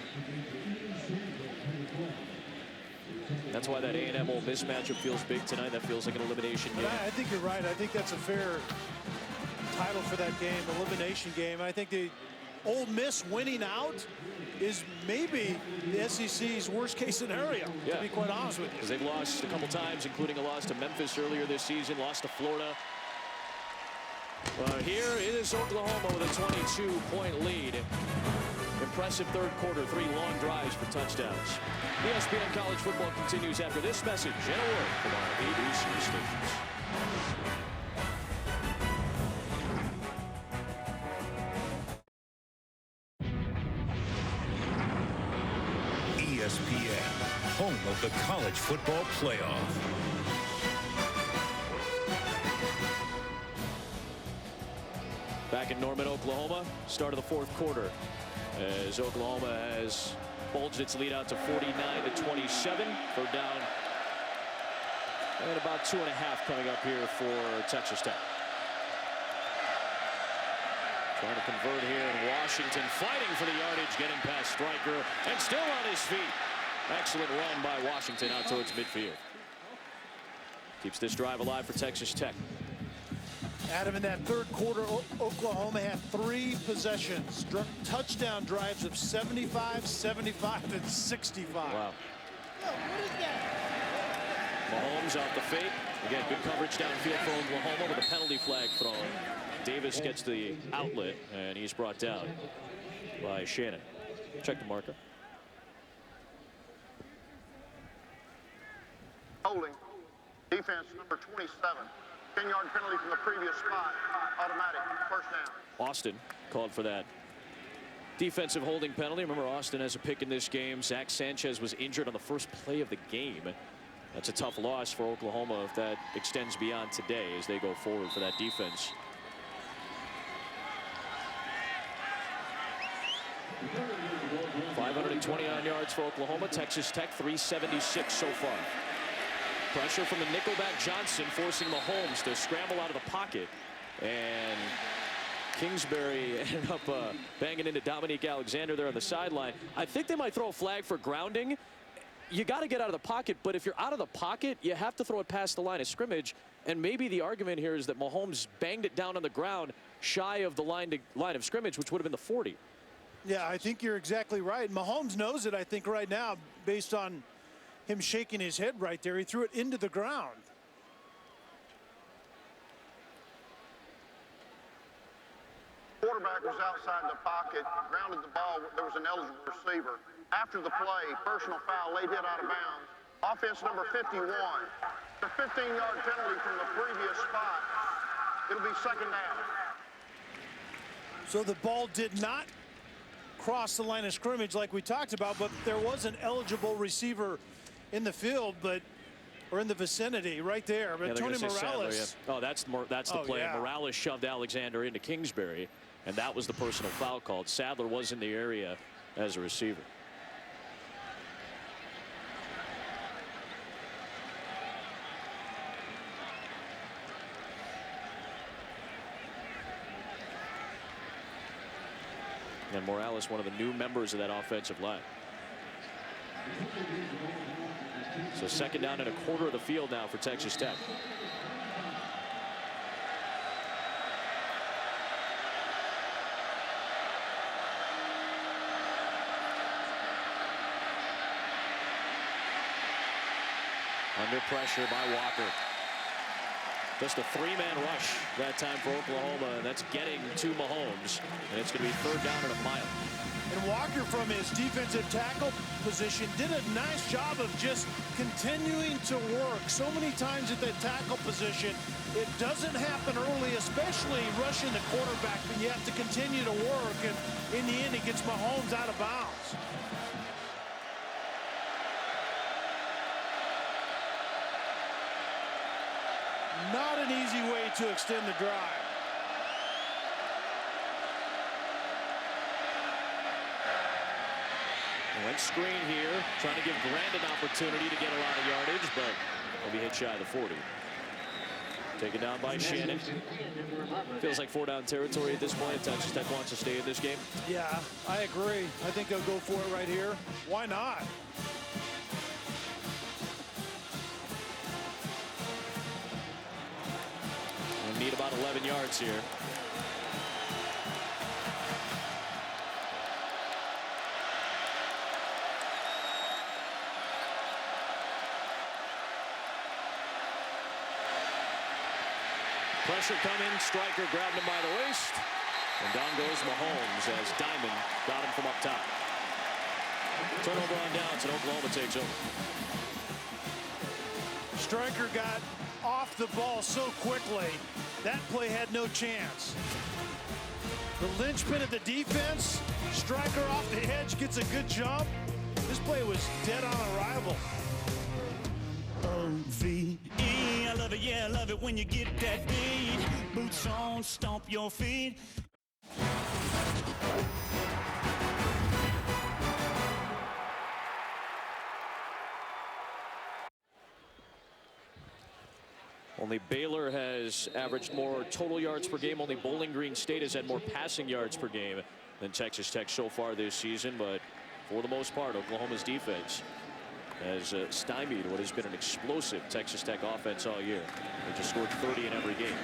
That's why that A&M Ole Miss matchup feels big tonight. That feels like an elimination game. I think you're right. I think that's a fair title for that game, elimination game. I think the Ole Miss winning out is maybe the SEC's worst case scenario, to be quite honest with you. Because they've lost a couple times, including a loss to Memphis earlier this season, lost to Florida. Here is Oklahoma with a 22-point lead. Impressive third quarter, 3 long drives for touchdowns. ESPN College Football continues after this message and a word from our ABC stations. ESPN, home of the college football playoff. Back in Norman, Oklahoma, start of the fourth quarter, as Oklahoma has bulged its lead out to 49-27. Third down and about 2.5 coming up here for Texas Tech. Trying to convert here, and Washington fighting for the yardage, getting past Stryker, and still on his feet. Excellent run by Washington out towards midfield. Keeps this drive alive for Texas Tech. Adam, in that third quarter, Oklahoma had 3 possessions, touchdown drives of 75, 75, and 65. Wow. Mahomes off the fake. Again, good coverage downfield for Oklahoma with a penalty flag thrown. Davis gets the outlet, and he's brought down by Shannon. Check the marker. Holding. Defense number 27. 10-yard penalty from the previous spot. Automatic. First down. Austin called for that defensive holding penalty. Remember, Austin has a pick in this game. Zach Sanchez was injured on the first play of the game. That's a tough loss for Oklahoma if that extends beyond today as they go forward for that defense. .529 yards for Oklahoma. Texas Tech 376 so far. Pressure from the nickelback Johnson, forcing Mahomes to scramble out of the pocket, and Kingsbury ended up banging into Dominique Alexander there on the sideline. I think they might throw a flag for grounding. You got to get out of the pocket, but if you're out of the pocket, you have to throw it past the line of scrimmage. And maybe the argument here is that Mahomes banged it down on the ground shy of the line of scrimmage, which would have been the 40. Yeah, I think you're exactly right. Mahomes knows it, I think, right now, based on him shaking his head right there. He threw it into the ground. Quarterback was outside the pocket, grounded the ball. There was an eligible receiver. After the play, personal foul, late hit out of bounds. Offense number 51. The 15-yard penalty from the previous spot. It'll be second down. So the ball did not cross the line of scrimmage like we talked about, but there was an eligible receiver in the field, or in the vicinity right there. But Tony Morales. Sadler, yeah. Oh, that's the play. Yeah. Morales shoved Alexander into Kingsbury, and that was the personal foul called. Sadler was in the area as a receiver. And Morales, one of the new members of that offensive line. So second down and a quarter of the field now for Texas Tech. Under pressure by Walker. Just a 3-man rush that time for Oklahoma, and that's getting to Mahomes. And it's going to be third down and a mile. And Walker, from his defensive tackle position, did a nice job of just continuing to work. So many times at that tackle position, it doesn't happen early, especially rushing the quarterback, but you have to continue to work, and in the end, it gets Mahomes out of bounds. Not an easy way to extend the drive. Went screen here, trying to give Grant an opportunity to get a lot of yardage, but he'll be hit shy of the 40. Taken down by Shannon. Feels like 4-down territory at this point. Texas Tech wants to stay in this game. Yeah, I agree. I think they'll go for it right here. Why not? We'll need about 11 yards here. Pressure coming, Stryker grabbed him by the waist, and down goes Mahomes as Diamond got him from up top. Turnover on downs, and Oklahoma takes over. Stryker got off the ball so quickly, that play had no chance. The linchpin of the defense, Stryker off the edge, gets a good jump. This play was dead on arrival. O-V-E, I love it, yeah, I love it when you get that beat. Boots on, stomp your feet. Well, Only Baylor has averaged more total yards per game. Only Bowling Green State has had more passing yards per game than Texas Tech so far this season. But for the most part, Oklahoma's defense has stymied what has been an explosive Texas Tech offense all year. They just scored 30 in every game.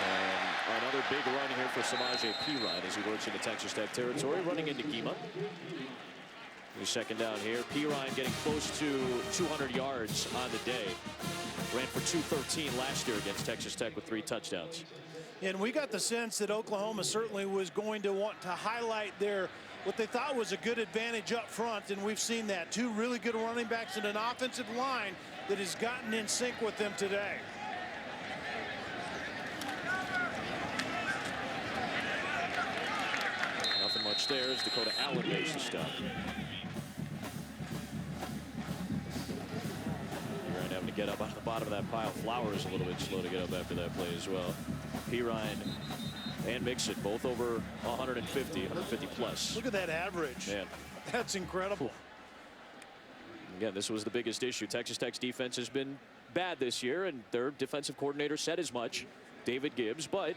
And another big run here for Samaje Perine as he works into Texas Tech territory, running into Gima. His second down here. Perine getting close to 200 yards on the day. Ran for 213 last year against Texas Tech with 3 touchdowns. And we got the sense that Oklahoma certainly was going to want to highlight their what they thought was a good advantage up front, and we've seen that. 2 really good running backs and an offensive line that has gotten in sync with them today. Nothing much there as Dakota Allen makes the stop. Having to get up on the bottom of that pile. Flowers a little bit slow to get up after that play as well. Perine and Mixon both over 150 plus. Look at that average. Man, that's incredible. Again, this was the biggest issue. Texas Tech's defense has been bad this year, and their defensive coordinator said as much, David Gibbs. But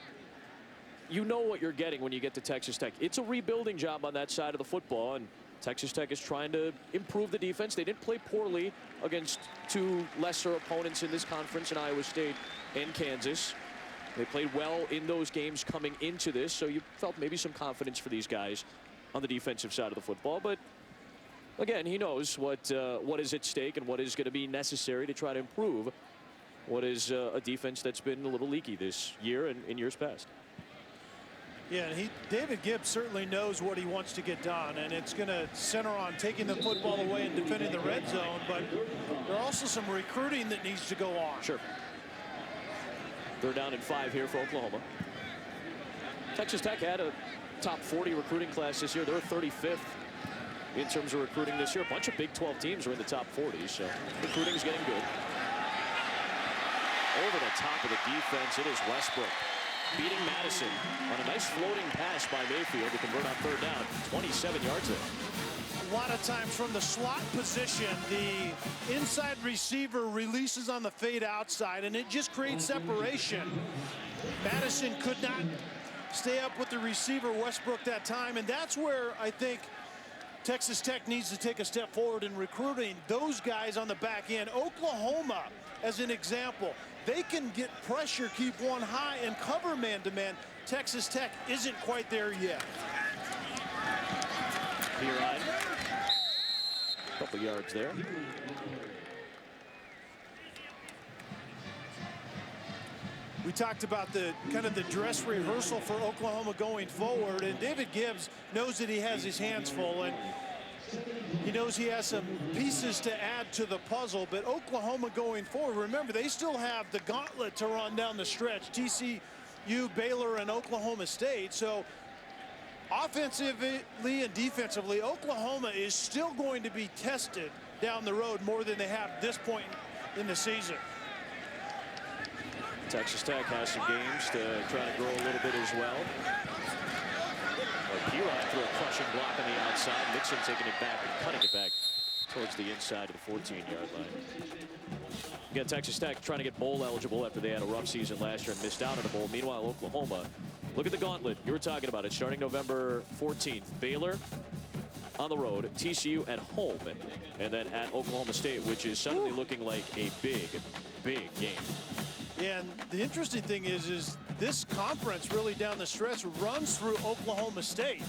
you know what you're getting when you get to Texas Tech. It's a rebuilding job on that side of the football, and Texas Tech is trying to improve the defense. They didn't play poorly against 2 lesser opponents in this conference in Iowa State and Kansas. They played well in those games coming into this, so you felt maybe some confidence for these guys on the defensive side of the football. But again, he knows what is at stake and what is going to be necessary to try to improve what is a defense that's been a little leaky this year and in years past. Yeah, and David Gibbs certainly knows what he wants to get done, and it's going to center on taking the football away and defending the red zone, but there are also some recruiting that needs to go on. Sure. 3rd down and 5 here for Oklahoma. Texas Tech had a top 40 recruiting class this year. They're 35th in terms of recruiting this year. A bunch of Big 12 teams are in the top 40, so recruiting is getting good. Over the top of the defense, it is Westbrook beating Madison on a nice floating pass by Mayfield to convert on 3rd down. 27 yards there. A lot of times from the slot position, the inside receiver releases on the fade outside, and it just creates separation. Madison could not stay up with the receiver, Westbrook, that time, and that's where I think Texas Tech needs to take a step forward in recruiting those guys on the back end. Oklahoma, as an example, they can get pressure, keep one high, and cover man-to-man. Texas Tech isn't quite there yet. Perine. Couple yards there. We talked about the kind of the dress rehearsal for Oklahoma going forward, and David Gibbs knows that he has his hands full, and he knows he has some pieces to add to the puzzle. But Oklahoma going forward, remember, they still have the gauntlet to run down the stretch. TCU, Baylor, and Oklahoma State. So offensively and defensively, Oklahoma is still going to be tested down the road more than they have at this point in the season. Texas Tech has some games to try to grow a little bit as well. Perine threw a crushing block on the outside. Mixon taking it back and cutting it back towards the inside of the 14-yard line. Again, Texas Tech trying to get bowl eligible after they had a rough season last year and missed out on a bowl. Meanwhile, Oklahoma, look at the gauntlet. You were talking about it. Starting November 14th, Baylor on the road, TCU at home, and then at Oklahoma State, which is suddenly looking like a big, big game. Yeah, and the interesting thing is this conference really down the stretch runs through Oklahoma State.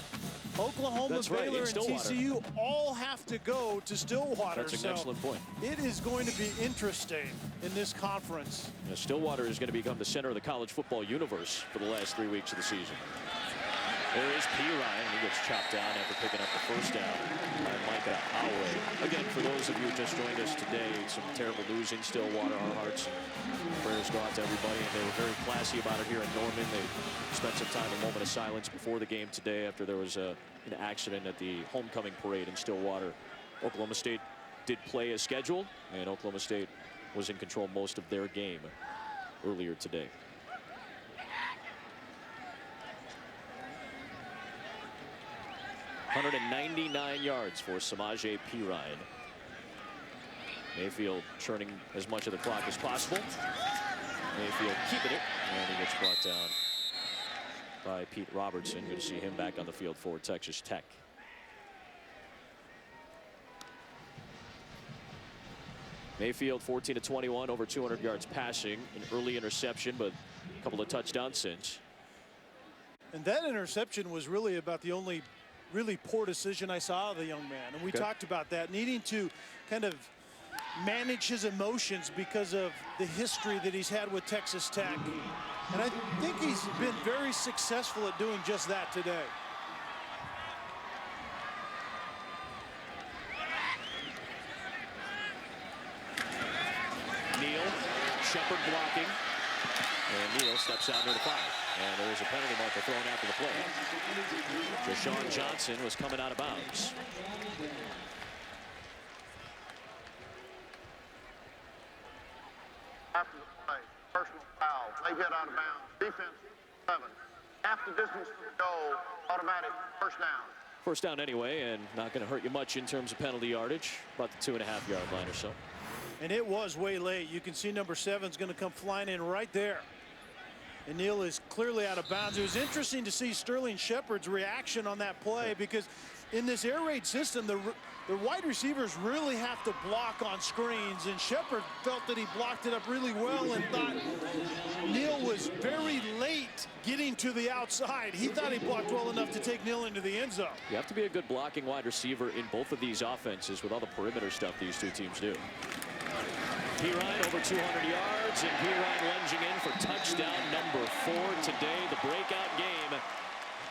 Oklahoma, That's right, Baylor, and Stillwater. TCU all have to go to Stillwater. That's an excellent point. It is going to be interesting in this conference. Now, Stillwater is going to become the center of the college football universe for the last 3 weeks of the season. There is Perine. He gets chopped down after picking up the 1st down by Micah Howard. Again, for those of you who just joined us today, some terrible news in Stillwater. Our hearts and prayers go out to everybody. And they were very classy about it here in Norman. They spent some time, a moment of silence before the game today after there was an accident at the homecoming parade in Stillwater. Oklahoma State did play as scheduled, and Oklahoma State was in control most of their game earlier today. .199 yards for Samaje Perine. Mayfield churning as much of the clock as possible. Mayfield keeping it, and he gets brought down by Pete Robertson. Good to see him back on the field for Texas Tech. Mayfield 14 of 21, over 200 yards passing, an early interception, but a couple of touchdowns since. And that interception was really about the only really poor decision I saw of the young man. And we talked about that, needing to kind of manage his emotions because of the history that he's had with Texas Tech. And I think he's been very successful at doing just that today. Neal, Shepard blocking, and Neal steps out near the 5. And there is a penalty marker thrown after the play. Deshaun Johnson was coming out of bounds. After the play, personal foul, they get out of bounds. Defense 7. Half the distance to the goal, automatic first down. First down anyway, and not going to hurt you much in terms of penalty yardage, about the 2.5-yard line or so. And it was way late. You can see number 7 is going to come flying in right there. And Neal is clearly out of bounds. It was interesting to see Sterling Shepard's reaction on that play, because in this air raid system, the wide receivers really have to block on screens, and Shepard felt that he blocked it up really well and thought Neal was very late getting to the outside. He thought he blocked well enough to take Neal into the end zone. You have to be a good blocking wide receiver in both of these offenses with all the perimeter stuff these two teams do. Pirine over 200 yards, and Pirine lunging in for touchdown number 4 today. The breakout game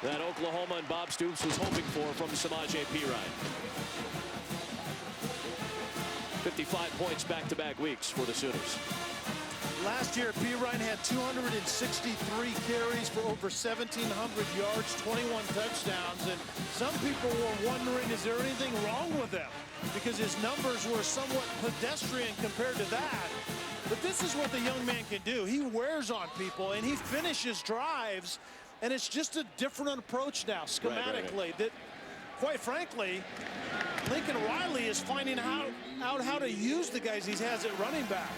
that Oklahoma and Bob Stoops was hoping for from Samaje Pirine. 55 points back-to-back weeks for the Sooners. Last year, Pirine had 263 carries for over 1,700 yards, 21 touchdowns, and some people were wondering, is there anything wrong with him? Because his numbers were somewhat pedestrian compared to that. But this is what the young man can do. He wears on people, and he finishes drives, and it's just a different approach now, schematically, that, quite frankly, Lincoln Riley is finding out how to use the guys he has at running back.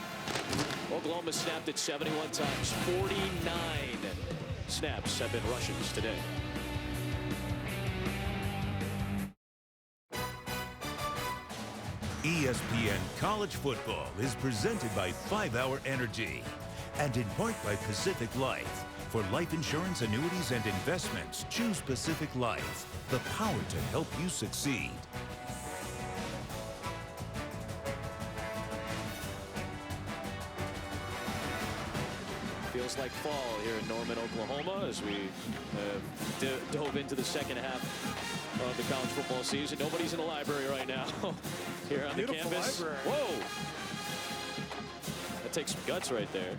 Oklahoma snapped it 71 times. 49 snaps have been Russians today. ESPN College Football is presented by 5-Hour Energy and in part by Pacific Life. For life insurance, annuities, and investments, choose Pacific Life, the power to help you succeed. Feels like fall here in Norman, Oklahoma, as we dove into the second half of the college football season. Nobody's in the library right now here on the campus. Library. Whoa! That takes some guts right there.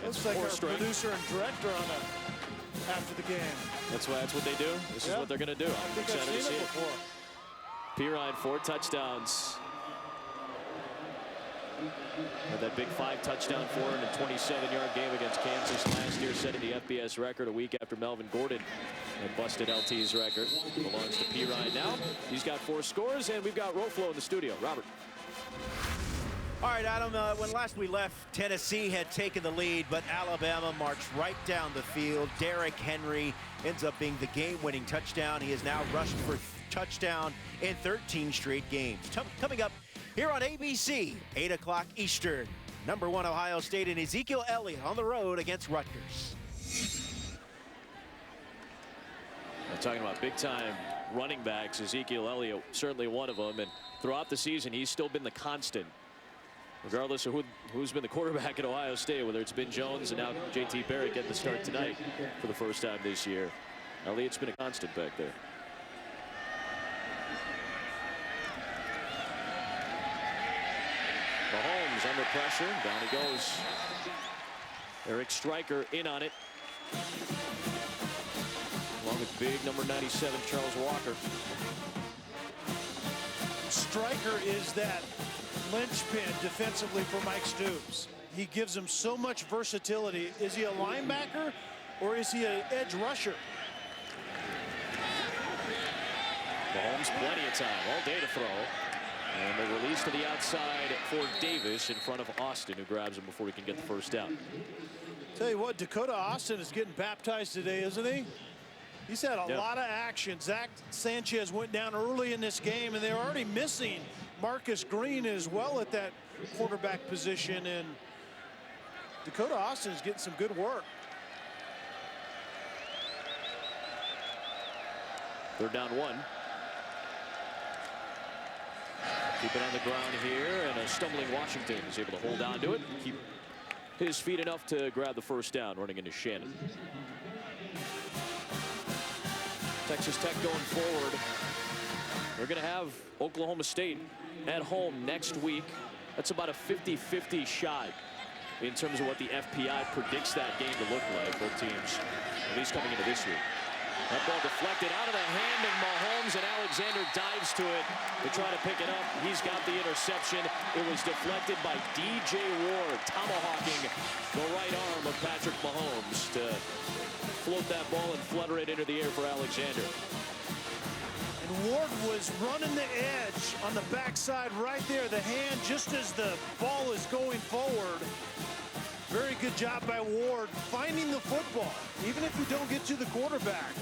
Looks like our producer and director on after the game. That's what they do. This is what they're going to do. I'm excited to see it. Pirine, 4 touchdowns. Had that big 5-touchdown, 427-yard game against Kansas last year, setting the FBS record a week after Melvin Gordon and busted LT's record. Belongs to Pirine now. He's got 4 scores, and we've got Roflo in the studio. Robert. All right, Adam, when last we left, Tennessee had taken the lead, but Alabama marched right down the field. Derrick Henry ends up being the game-winning touchdown. He has now rushed for touchdown in 13 straight games. Coming up here on ABC, 8 o'clock Eastern. Number 1 Ohio State and Ezekiel Elliott on the road against Rutgers. We're talking about big-time running backs. Ezekiel Elliott, certainly one of them, and throughout the season, he's still been the constant. Regardless of who's been the quarterback at Ohio State, whether it's Ben Jones and now J.T. Barrett getting the start tonight for the first time this year. Elliott's been a constant back there. Mahomes under pressure. Down he goes. Eric Stryker in on it. Along with big number 97, Charles Walker. Stryker is that linchpin defensively for Mike Stoops. He gives him so much versatility. Is he a linebacker or is he an edge rusher? Mahomes plenty of time all day to throw. And the release to the outside for Davis in front of Austin, who grabs him before he can get the first down. Tell you what, Dakota Austin is getting baptized today, isn't he? He's had a lot of action. Zach Sanchez went down early in this game, and they're already missing Marcus Green as well at that quarterback position. And Dakota Austin is getting some good work. Third down 1. Keep it on the ground here, and a stumbling Washington is able to hold on to it. Keep his feet enough to grab the first down, running into Shannon. Texas Tech going forward. They're going to have Oklahoma State at home next week. That's about a 50-50 shot in terms of what the FPI predicts that game to look like. Both teams, at least coming into this week. That ball deflected out of the hand of Mahomes, and Alexander dives to it to try to pick it up. He's got the interception. It was deflected by DJ Ward, tomahawking the right arm of Patrick Mahomes to float that ball and flutter it into the air for Alexander. And Ward was running the edge on the backside right there, the hand just as the ball is going forward. Very good job by Ward finding the football, even if you don't get to the quarterback.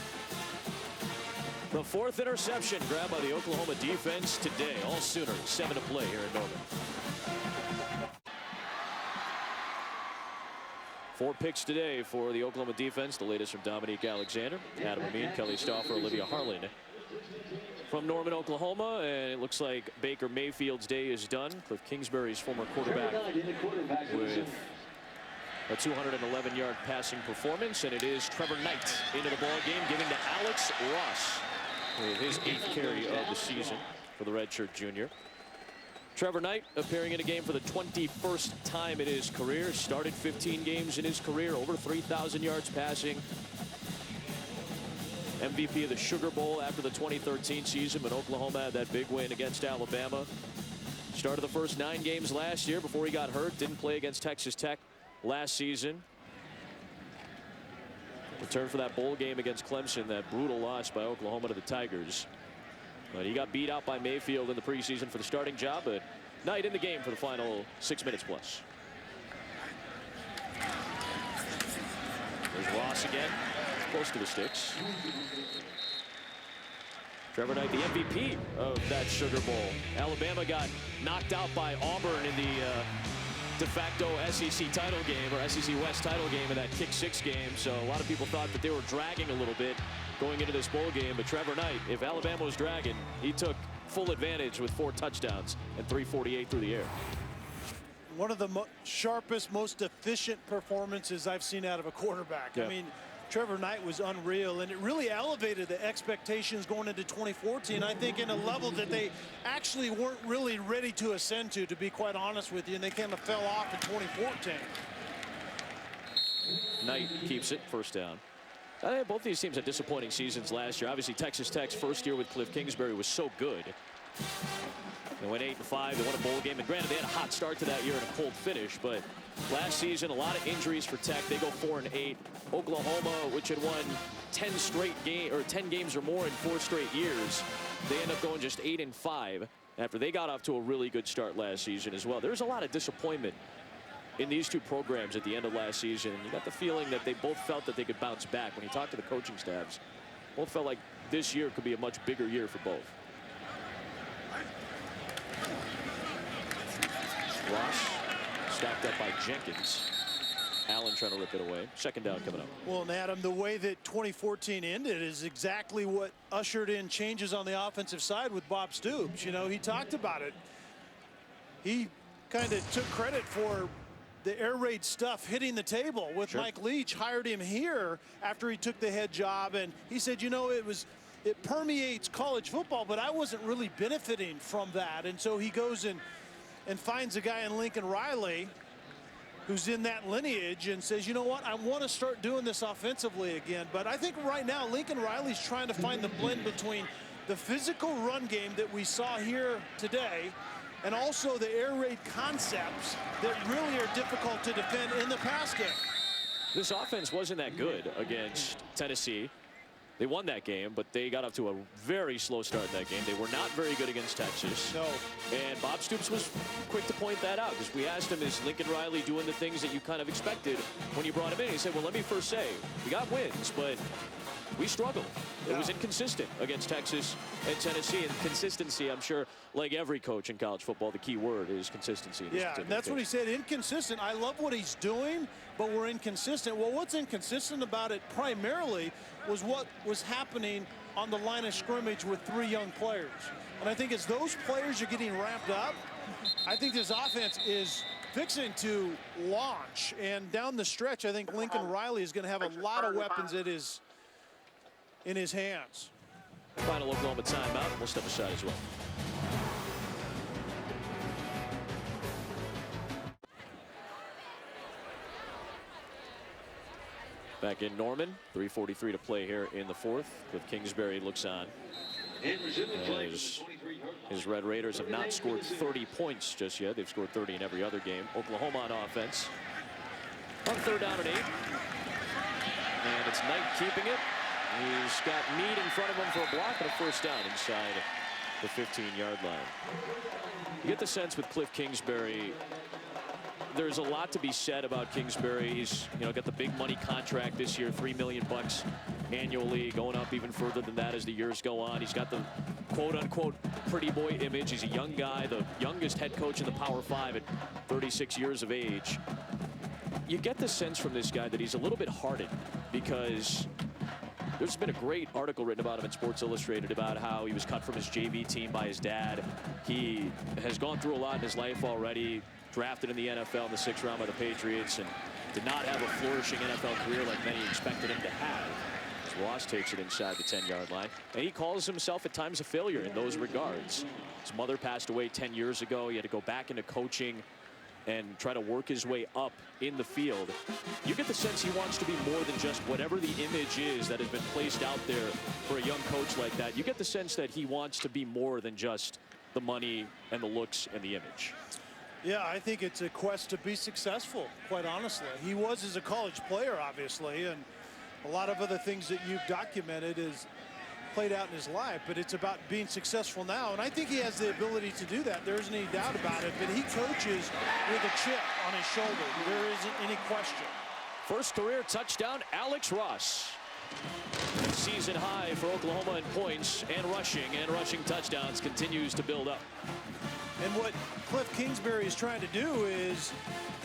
The 4th interception grabbed by the Oklahoma defense today. All Sooners, 7 to play here in Norman. 4 picks today for the Oklahoma defense. The latest from Dominique Alexander, Adam Amin, Kelly Stauffer, Olivia Harlan from Norman, Oklahoma. And it looks like Baker Mayfield's day is done. Cliff Kingsbury's former quarterback with a 211-yard passing performance, and it is Trevor Knight into the ball game, giving to Alex Ross with his 8th carry of the season for the redshirt junior. Trevor Knight appearing in a game for the 21st time in his career. Started 15 games in his career, over 3,000 yards passing. MVP of the Sugar Bowl after the 2013 season when Oklahoma had that big win against Alabama. Started the first 9 games last year before he got hurt. Didn't play against Texas Tech last season. Returned for that bowl game against Clemson, that brutal loss by Oklahoma to the Tigers. But he got beat out by Mayfield in the preseason for the starting job, but Knight in the game for the final 6 minutes plus. There's Ross again, close to the sticks. Trevor Knight, the MVP of that Sugar Bowl. Alabama got knocked out by Auburn in the de facto SEC title game, or SEC West title game, in that kick 6 game. So a lot of people thought that they were dragging a little bit going into this bowl game. But Trevor Knight, if Alabama was dragging, he took full advantage with 4 touchdowns and 348 through the air. One of the sharpest, most efficient performances I've seen out of a quarterback. Yeah. I mean, Trevor Knight was unreal, and it really elevated the expectations going into 2014, I think, in a level that they actually weren't really ready to ascend to be quite honest with you, and they kind of fell off in 2014. Knight keeps it, first down. I think both these teams had disappointing seasons last year. Obviously, Texas Tech's first year with Cliff Kingsbury was so good. They went 8-5. They won a bowl game, and granted, they had a hot start to that year and a cold finish. But last season, a lot of injuries for Tech. They go 4-8. Oklahoma, which had won 10 games or more in 4 straight years, they end up going just 8-5 after they got off to a really good start last season as well. There's a lot of disappointment in these 2 programs at the end of last season, and you got the feeling that they both felt that they could bounce back. When you talk to the coaching staffs, both felt like this year could be a much bigger year for both. Ross stacked up by Jenkins. Allen trying to rip it away. Second down coming up. Well, and Adam, the way that 2014 ended is exactly what ushered in changes on the offensive side with Bob Stoops. You know, he talked about it. He kind of took credit for the air raid stuff hitting the table with Mike Leach. Hired him here after he took the head job, and he said, you know, it permeates college football, but I wasn't really benefiting from that. And so he goes and finds a guy in Lincoln Riley who's in that lineage and says, you know what, I want to start doing this offensively again. But I think right now Lincoln Riley's trying to find the blend between the physical run game that we saw here today and also the air raid concepts that really are difficult to defend in the pass game. This offense wasn't that good against Tennessee. They won that game, but they got up to a very slow start in that game. They were not very good against Texas. No. And Bob Stoops was quick to point that out, because we asked him, is Lincoln Riley doing the things that you kind of expected when you brought him in? He said, well, let me first say, we got wins, but we struggled. It was inconsistent against Texas and Tennessee. And consistency, I'm sure, like every coach in college football, the key word is consistency. Yeah, and that's what he said, inconsistent. I love what he's doing, but we're inconsistent. Well, what's inconsistent about it primarily was what was happening on the line of scrimmage with 3 young players. And I think as those players are getting ramped up, I think this offense is fixing to launch. And down the stretch, I think Lincoln Riley is going to have a lot of weapons in his hands. Final Oklahoma timeout. We'll step aside as well. Back in Norman, 3:43 to play here in the fourth. Cliff Kingsbury looks on. His Red Raiders have not scored 30 points just yet. They've scored 30 in every other game. Oklahoma on offense. On 3rd down and 8. And it's Knight keeping it. He's got Meade in front of him for a block and a 1st down inside the 15-yard line. You get the sense with Cliff Kingsbury, there's a lot to be said about Kingsbury. He's, got the big money contract this year, $3 million annually, going up even further than that as the years go on. He's got the quote-unquote pretty boy image. He's a young guy, the youngest head coach in the Power 5 at 36 years of age. You get the sense from this guy that he's a little bit hardened, because there's been a great article written about him in Sports Illustrated about how he was cut from his JV team by his dad. He has gone through a lot in his life already, drafted in the NFL in the 6th round by the Patriots, and did not have a flourishing NFL career like many expected him to have. As Ross takes it inside the 10-yard line, and he calls himself at times a failure in those regards. His mother passed away 10 years ago. He had to go back into coaching and try to work his way up in the field. You get the sense he wants to be more than just whatever the image is that has been placed out there for a young coach like that. You get the sense that he wants to be more than just the money and the looks and the image. Yeah, I think it's a quest to be successful, quite honestly. He was as a college player, obviously, and a lot of other things that you've documented is played out in his life, but it's about being successful now, and I think he has the ability to do that. There isn't any doubt about it, but he coaches with a chip on his shoulder. There isn't any question. First career touchdown, Alex Ross. Season high for Oklahoma in points and rushing touchdowns continues to build up. And what Cliff Kingsbury is trying to do is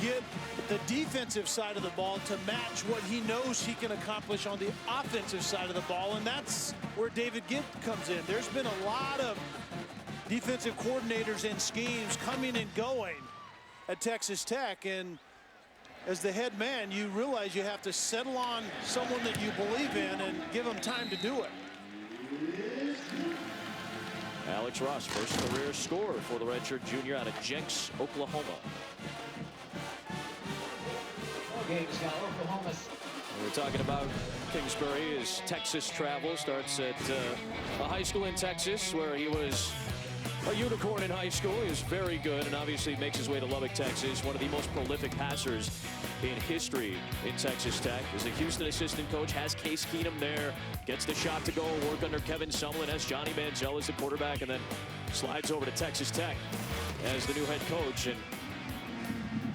get the defensive side of the ball to match what he knows he can accomplish on the offensive side of the ball, and that's where David Gibb comes in. There's been a lot of defensive coordinators and schemes coming and going at Texas Tech, and as the head man, you realize you have to settle on someone that you believe in and give them time to do it. Alex Ross, first career scorer for the redshirt junior out of Jenks, Oklahoma. We're talking about Kingsbury. His Texas travel starts at a high school in Texas where he was a unicorn in high school. He was very good, and obviously makes his way to Lubbock, Texas. One of the most prolific passers in history in Texas Tech. Is the Houston assistant coach, has Case Keenum there, gets the shot to go, work under Kevin Sumlin, has Johnny Manziel as the quarterback, and then slides over to Texas Tech as the new head coach. And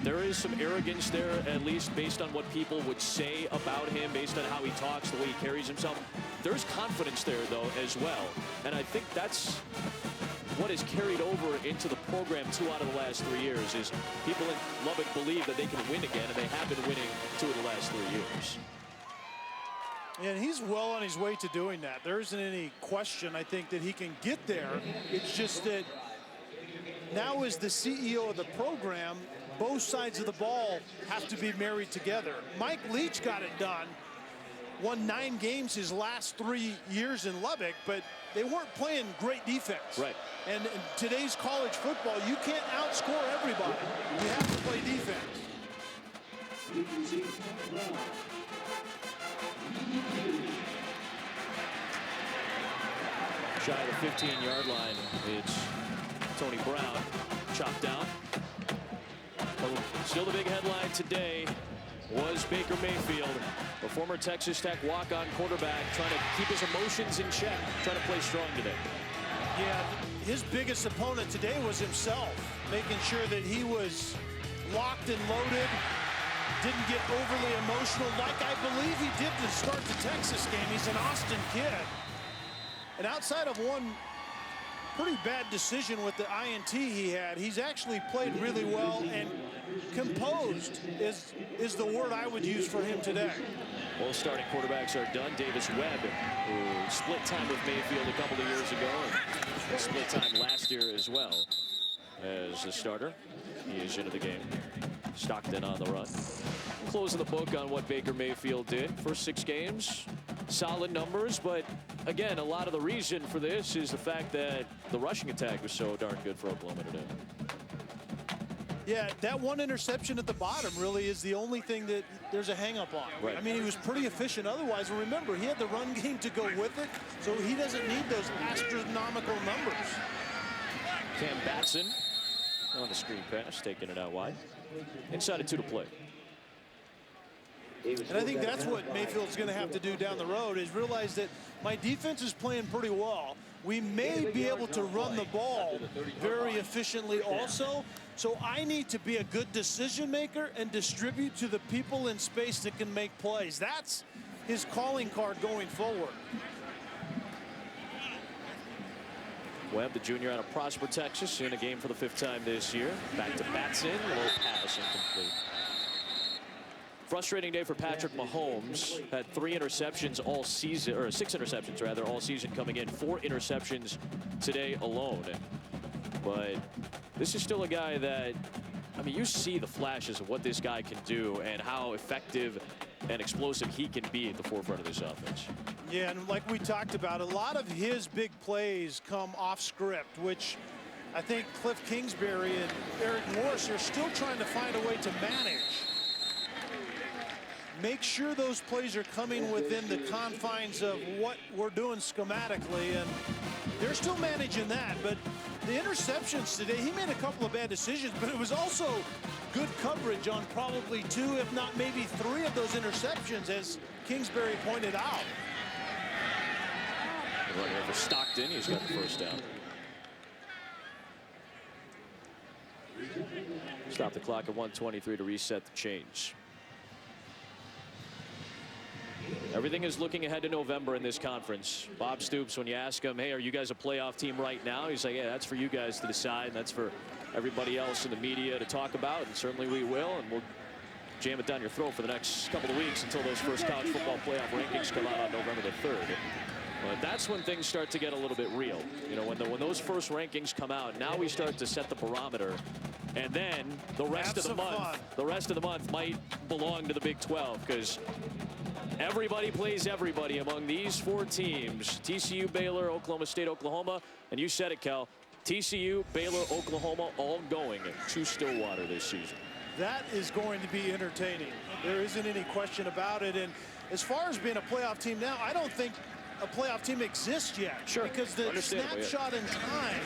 there is some arrogance there, at least based on what people would say about him, based on how he talks, the way he carries himself. There's confidence there, though, as well. And I think that's what has carried over into the program 2 out of the last 3 years, is people in Lubbock believe that they can win again, and they have been winning 2 of the last 3 years. And he's well on his way to doing that. There isn't any question, I think, that he can get there. It's just that now as the CEO of the program, both sides of the ball have to be married together. Mike Leach got it done, won 9 games his last 3 years in Lubbock, but they weren't playing great defense. Right. And in today's college football, you can't outscore everybody. You have to play defense. Shy of the 15-yard line, it's Tony Brown, chopped down. Still the big headline today. was Baker Mayfield, the former Texas Tech walk-on quarterback, trying to keep his emotions in check, trying to play strong today. Yeah, his biggest opponent today was himself, making sure that he was locked and loaded, didn't get overly emotional like I believe he did to start the Texas game. He's an Austin kid. And outside of one pretty bad decision with the INT he had, he's actually played really well, and composed is the word I would use for him today. Both starting quarterbacks are done. Davis Webb, who split time with Mayfield a couple of years ago, and split time last year as well as a starter. He is into the game. Stockton on the run. Closing the book on what Baker Mayfield did. First 6 games, solid numbers, but again, a lot of the reason for this is the fact that the rushing attack was so darn good for Oklahoma today. Yeah, that one interception at the bottom really is the only thing that there's a hang-up on. Right. I mean, he was pretty efficient otherwise. And remember, he had the run game to go with it, so he doesn't need those astronomical numbers. Cam Batson on the screen pass, taking it out wide. Inside of 2 to play. And I think that's what Mayfield's going to have to do down the road, is realize that my defense is playing pretty well. We may be able to run the ball very efficiently also. So I need to be a good decision maker and distribute to the people in space that can make plays. That's his calling card going forward. Webb, the junior out of Prosper, Texas, in a game for the 5th time this year. Back to Batson, low pass incomplete. Frustrating day for Patrick Mahomes. Had 3 interceptions all season, or 6 interceptions rather, all season coming in. 4 interceptions today alone. But this is still a guy that, I mean, you see the flashes of what this guy can do and how effective and explosive he can be at the forefront of this offense. Yeah, and like we talked about, a lot of his big plays come off script, which I think Cliff Kingsbury and Eric Morris are still trying to find a way to manage. Make sure those plays are coming within the confines of what we're doing schematically, and they're still managing that. But the interceptions today, he made a couple of bad decisions, but it was also good coverage on probably 2, if not maybe 3 of those interceptions, as Kingsbury pointed out. Right here for Stockton, he's got the first down. Stop the clock at 1:23 to reset the change. Everything is looking ahead to November in this conference. Bob Stoops, when you ask him, hey, are you guys a playoff team right now? He's like, yeah, that's for you guys to decide. And that's for everybody else in the media to talk about. And certainly we will. And we'll jam it down your throat for the next couple of weeks until those first college football playoff rankings come out on November the 3rd. But that's when things start to get a little bit real. You know, when those first rankings come out, now we start to set the barometer. And then the rest of the month might belong to the Big 12, because everybody plays everybody among these 4 teams. TCU, Baylor, Oklahoma State, Oklahoma. And you said it, Cal. TCU, Baylor, Oklahoma, all going to Stillwater this season. That is going to be entertaining. There isn't any question about it. And as far as being a playoff team now, I don't think a playoff team exists yet. Sure. Because the snapshot in time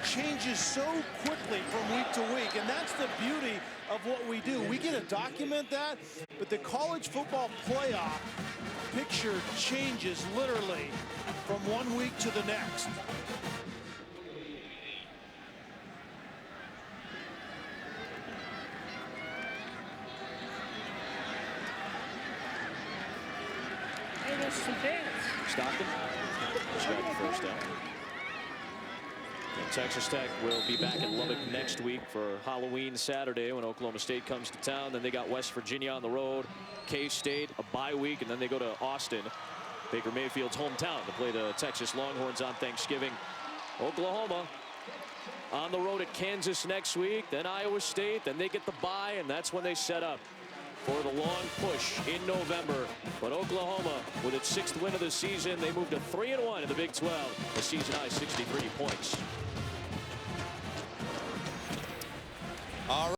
changes so quickly from week to week. And that's the beauty of what we do. We get to document that, but the college football playoff picture changes literally from one week to the next. Hey, there's some dance. Stockton, she's got the first down. And Texas Tech will be back in Lubbock next week for Halloween Saturday when Oklahoma State comes to town. Then they got West Virginia on the road, K-State, a bye week, and then they go to Austin, Baker Mayfield's hometown, to play the Texas Longhorns on Thanksgiving. Oklahoma on the road at Kansas next week, then Iowa State, then they get the bye, and that's when they set up for the long push in November. But Oklahoma, with its 6th win of the season, they moved to 3-1 in the Big 12. The season high 63 points. All right.